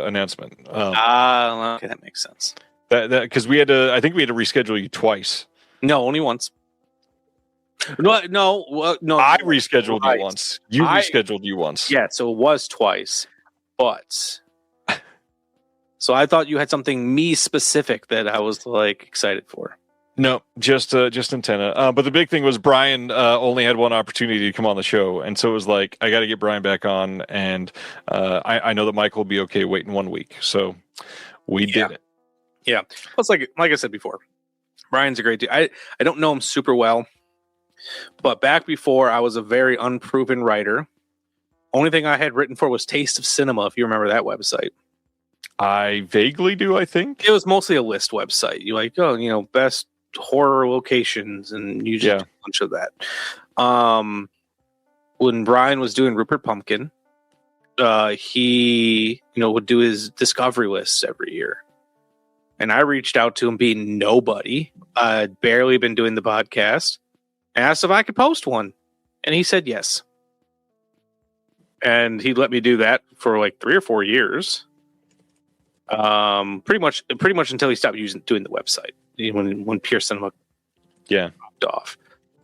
announcement. Okay, that makes sense. That because I think we had to reschedule you twice. No, only once. No. I rescheduled you once. You rescheduled you once. Yeah, so it was twice. But so I thought you had something me specific that I was like excited for. No, just Antenna. But the big thing was Brian only had one opportunity to come on the show, and so it was like I got to get Brian back on, and I know that Michael will be okay waiting 1 week, so we did it. Yeah, plus like I said before. Brian's a great dude. I don't know him super well, but back before I was a very unproven writer. Only thing I had written for was Taste of Cinema, if you remember that website. I vaguely do, I think. It was mostly a list website. You like, best horror locations, and you just do a bunch of that. When Brian was doing Rupert Pumpkin, he would do his discovery lists every year. And I reached out to him being nobody. I'd barely been doing the podcast. Asked if I could post one. And he said yes. and he let me do that for like 3 or 4 years. Pretty much until he stopped doing the website when Pure Cinema dropped off.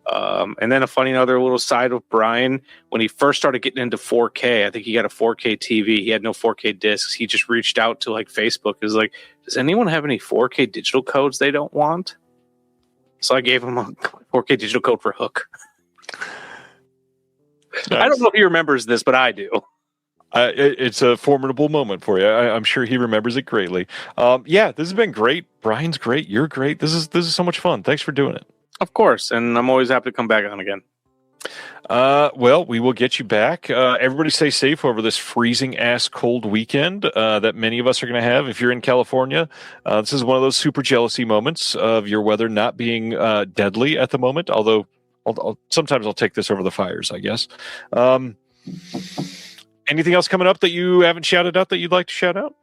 And then a funny other little side of Brian, when he first started getting into 4K, I think he got a 4K TV. He had no 4K discs. He just reached out to like Facebook. Is like, does anyone have any 4K digital codes they don't want? So I gave him a 4K digital code for Hook. Nice. I don't know if he remembers this, but I do. It's a formidable moment for you. I'm sure he remembers it greatly. This has been great. Brian's great. You're great. This is so much fun. Thanks for doing it. Of course, and I'm always happy to come back on again. Well, we will get you back. Everybody stay safe over this freezing ass cold weekend that many of us are going to have. If you're in California, this is one of those super jealousy moments of your weather not being deadly at the moment. Although sometimes I'll take this over the fires, I guess. Anything else coming up that you haven't shouted out that you'd like to shout out?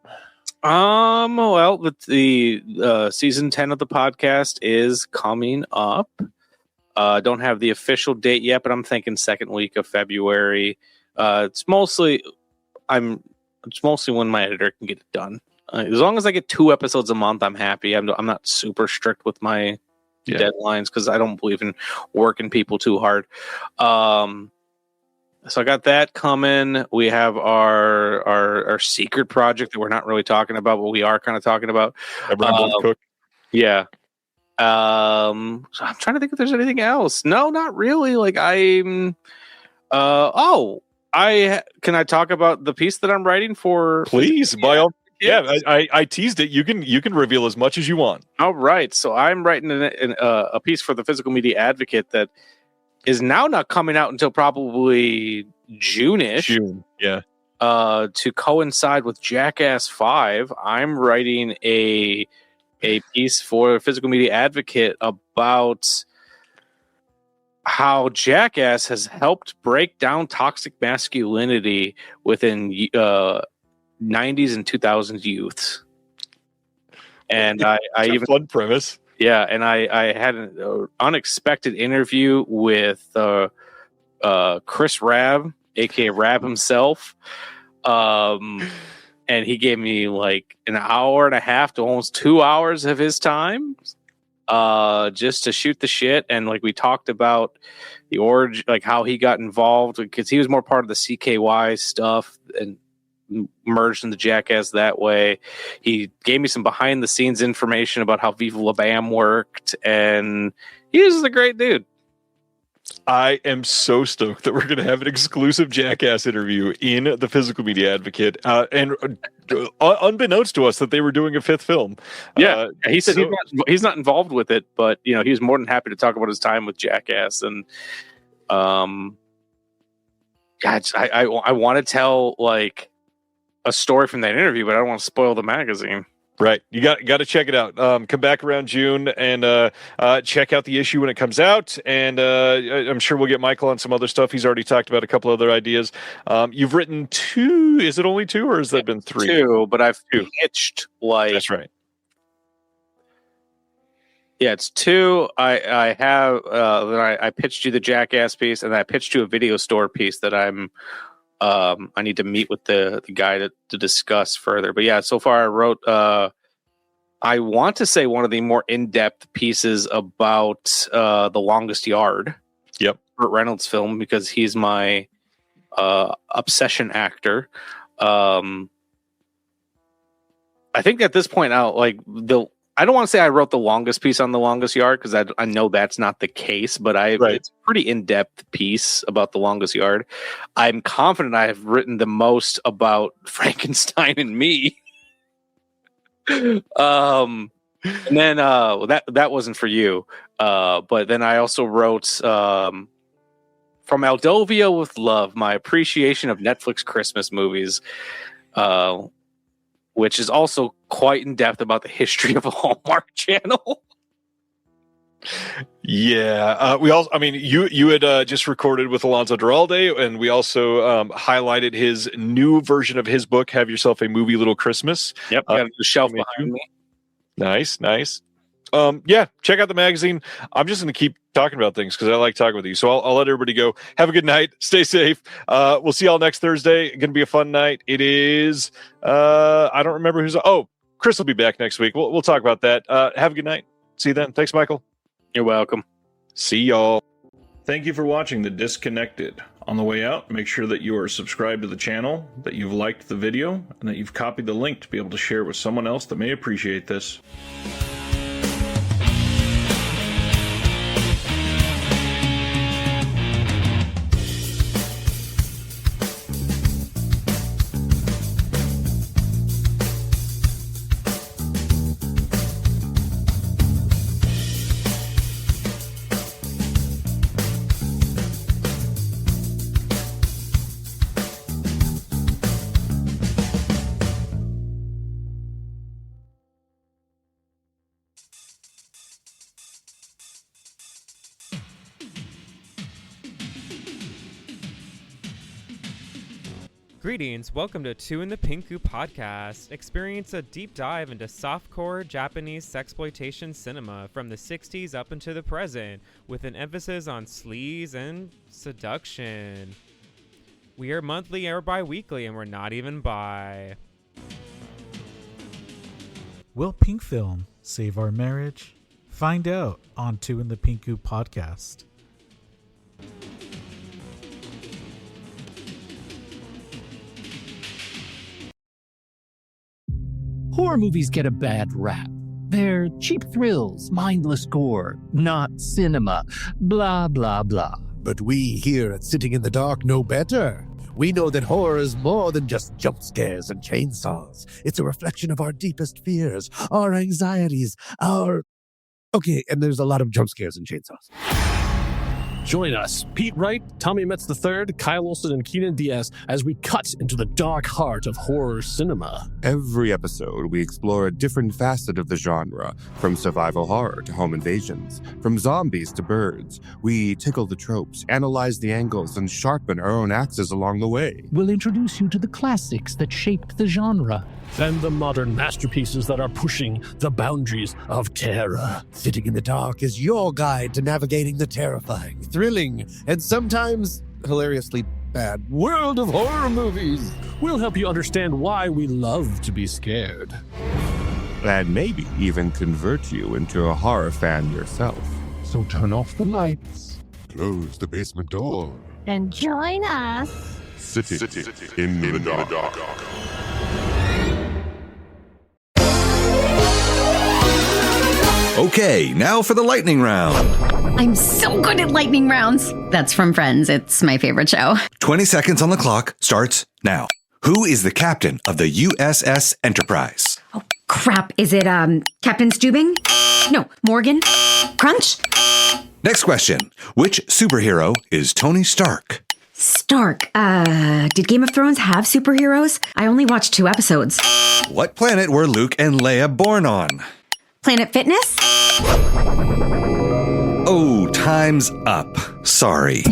Well, the season 10 of the podcast is coming up. Don't have the official date yet, but I'm thinking second week of February. It's mostly when my editor can get it done. As long as I get 2 episodes a month, I'm happy. I'm not super strict with my deadlines because I don't believe in working people too hard. So I got that coming. We have our secret project that we're not really talking about, but we are kind of talking about. Cook. Yeah. So I'm trying to think if there's anything else. No, not really. Like can I talk about the piece that I'm writing for? Please, by all. Yeah, I teased it. You can reveal as much as you want. All right. So I'm writing a piece for the Physical Media Advocate that is now not coming out until probably June-ish. June, yeah. To coincide with Jackass 5, I'm writing a piece for Physical Media Advocate about how Jackass has helped break down toxic masculinity within 90s and 2000s youths. And I even fun premise. Yeah, and I had an unexpected interview with Chris Rabb, aka Rabb himself, and he gave me like an hour and a half to almost 2 hours of his time, just to shoot the shit. And like we talked about the origin, like how he got involved, because he was more part of the CKY stuff and merged into Jackass that way. He gave me some behind the scenes information about how Viva La Bam worked, and he is a great dude. I am so stoked that we're going to have an exclusive Jackass interview in the Physical Media Advocate, and unbeknownst to us that they were doing a 5th film. Yeah, he said he's not involved with it, but he was more than happy to talk about his time with Jackass. And I want to tell like a story from that interview, but I don't want to spoil the magazine. Right. You got to check it out. Come back around June and check out the issue when it comes out. And I'm sure we'll get Michael on some other stuff. He's already talked about a couple other ideas. You've written 2. Is it only 2 or has that been 3? 2, but I've pitched like... That's right. Yeah, it's 2. I have... I pitched you the Jackass piece, and I pitched you a video store piece that I need to meet with the guy to discuss further. But yeah, so far I wrote, I want to say one of the more in-depth pieces about The Longest Yard. Yep. Burt Reynolds film, because he's my obsession actor. I think at this point now, like I don't want to say I wrote the longest piece on The Longest Yard, because I know that's not the case, but it's a pretty in-depth piece about The Longest Yard. I'm confident I have written the most about Frankenstein and me. And then that wasn't for you. But then I also wrote From Aldovia with Love, my appreciation of Netflix Christmas movies, which is also quite in depth about the history of a Hallmark channel. Yeah, you had just recorded with Alonso Duralde, and we also highlighted his new version of his book, Have Yourself a Movie Little Christmas. Yep, got the shelf behind me. Nice. Yeah, check out the magazine. I'm just going to keep talking about things because I like talking with you. So I'll let everybody go. Have a good night. Stay safe. We'll see y'all next Thursday. Going to be a fun night. It is, I don't remember who's, Chris will be back next week. We'll talk about that. Have a good night. See you then. Thanks, Michael. You're welcome. See y'all. Thank you for watching The Disconnected. On the way out, make sure that you are subscribed to the channel, that you've liked the video, and that you've copied the link to be able to share with someone else that may appreciate this. Greetings, welcome to Two in the Pinku podcast. Experience a deep dive into softcore Japanese sexploitation cinema from the 60s up into the present, with an emphasis on sleaze and seduction. We are monthly or bi-weekly, and we're not even bi. Will Pink Film save our marriage? Find out on Two in the Pinku podcast. Horror movies get a bad rap. They're cheap thrills, mindless gore, not cinema, blah, blah, blah. But we here at Sitting in the Dark know better. We know that horror is more than just jump scares and chainsaws. It's a reflection of our deepest fears, our anxieties, Okay, and there's a lot of jump scares and chainsaws. Join us, Pete Wright, Tommy Metz III, Kyle Olson, and Keenan Diaz, as we cut into the dark heart of horror cinema. Every episode, we explore a different facet of the genre, from survival horror to home invasions, from zombies to birds. We tickle the tropes, analyze the angles, and sharpen our own axes along the way. We'll introduce you to the classics that shaped the genre. And the modern masterpieces that are pushing the boundaries of terror. Sitting in the Dark is your guide to navigating the terrifying, thrilling, and sometimes hilariously bad world of horror movies. We'll help you understand why we love to be scared. And maybe even convert you into a horror fan yourself. So turn off the lights, close the basement door, And join us. Sitting in the dark. Okay, now for the lightning round. I'm so good at lightning rounds. That's from Friends. It's my favorite show. 20 seconds on the clock starts now. Who is the captain of the USS Enterprise? Oh, crap. Is it, Captain Stubing? No, Morgan? Crunch? Next question. Which superhero is Tony Stark? Stark. Did Game of Thrones have superheroes? I only watched 2 episodes. What planet were Luke and Leia born on? Planet Fitness? Oh, time's up. Sorry.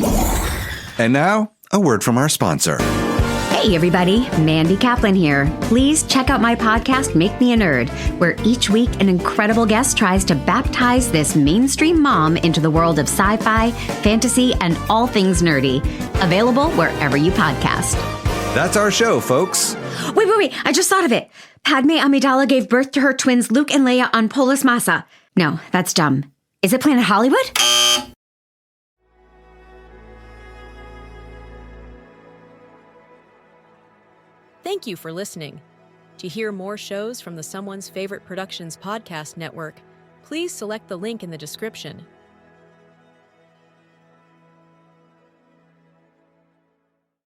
And now, a word from our sponsor. Hey everybody, Mandy Kaplan here. Please check out my podcast, Make Me a Nerd, where each week an incredible guest tries to baptize this mainstream mom into the world of sci-fi, fantasy, and all things nerdy. Available wherever you podcast. That's our show, folks. Wait, I just thought of it. Padme Amidala gave birth to her twins Luke and Leia on Polis Massa. No, that's dumb. Is it Planet Hollywood? Thank you for listening. To hear more shows from the Someone's Favorite Productions podcast network, please select the link in the description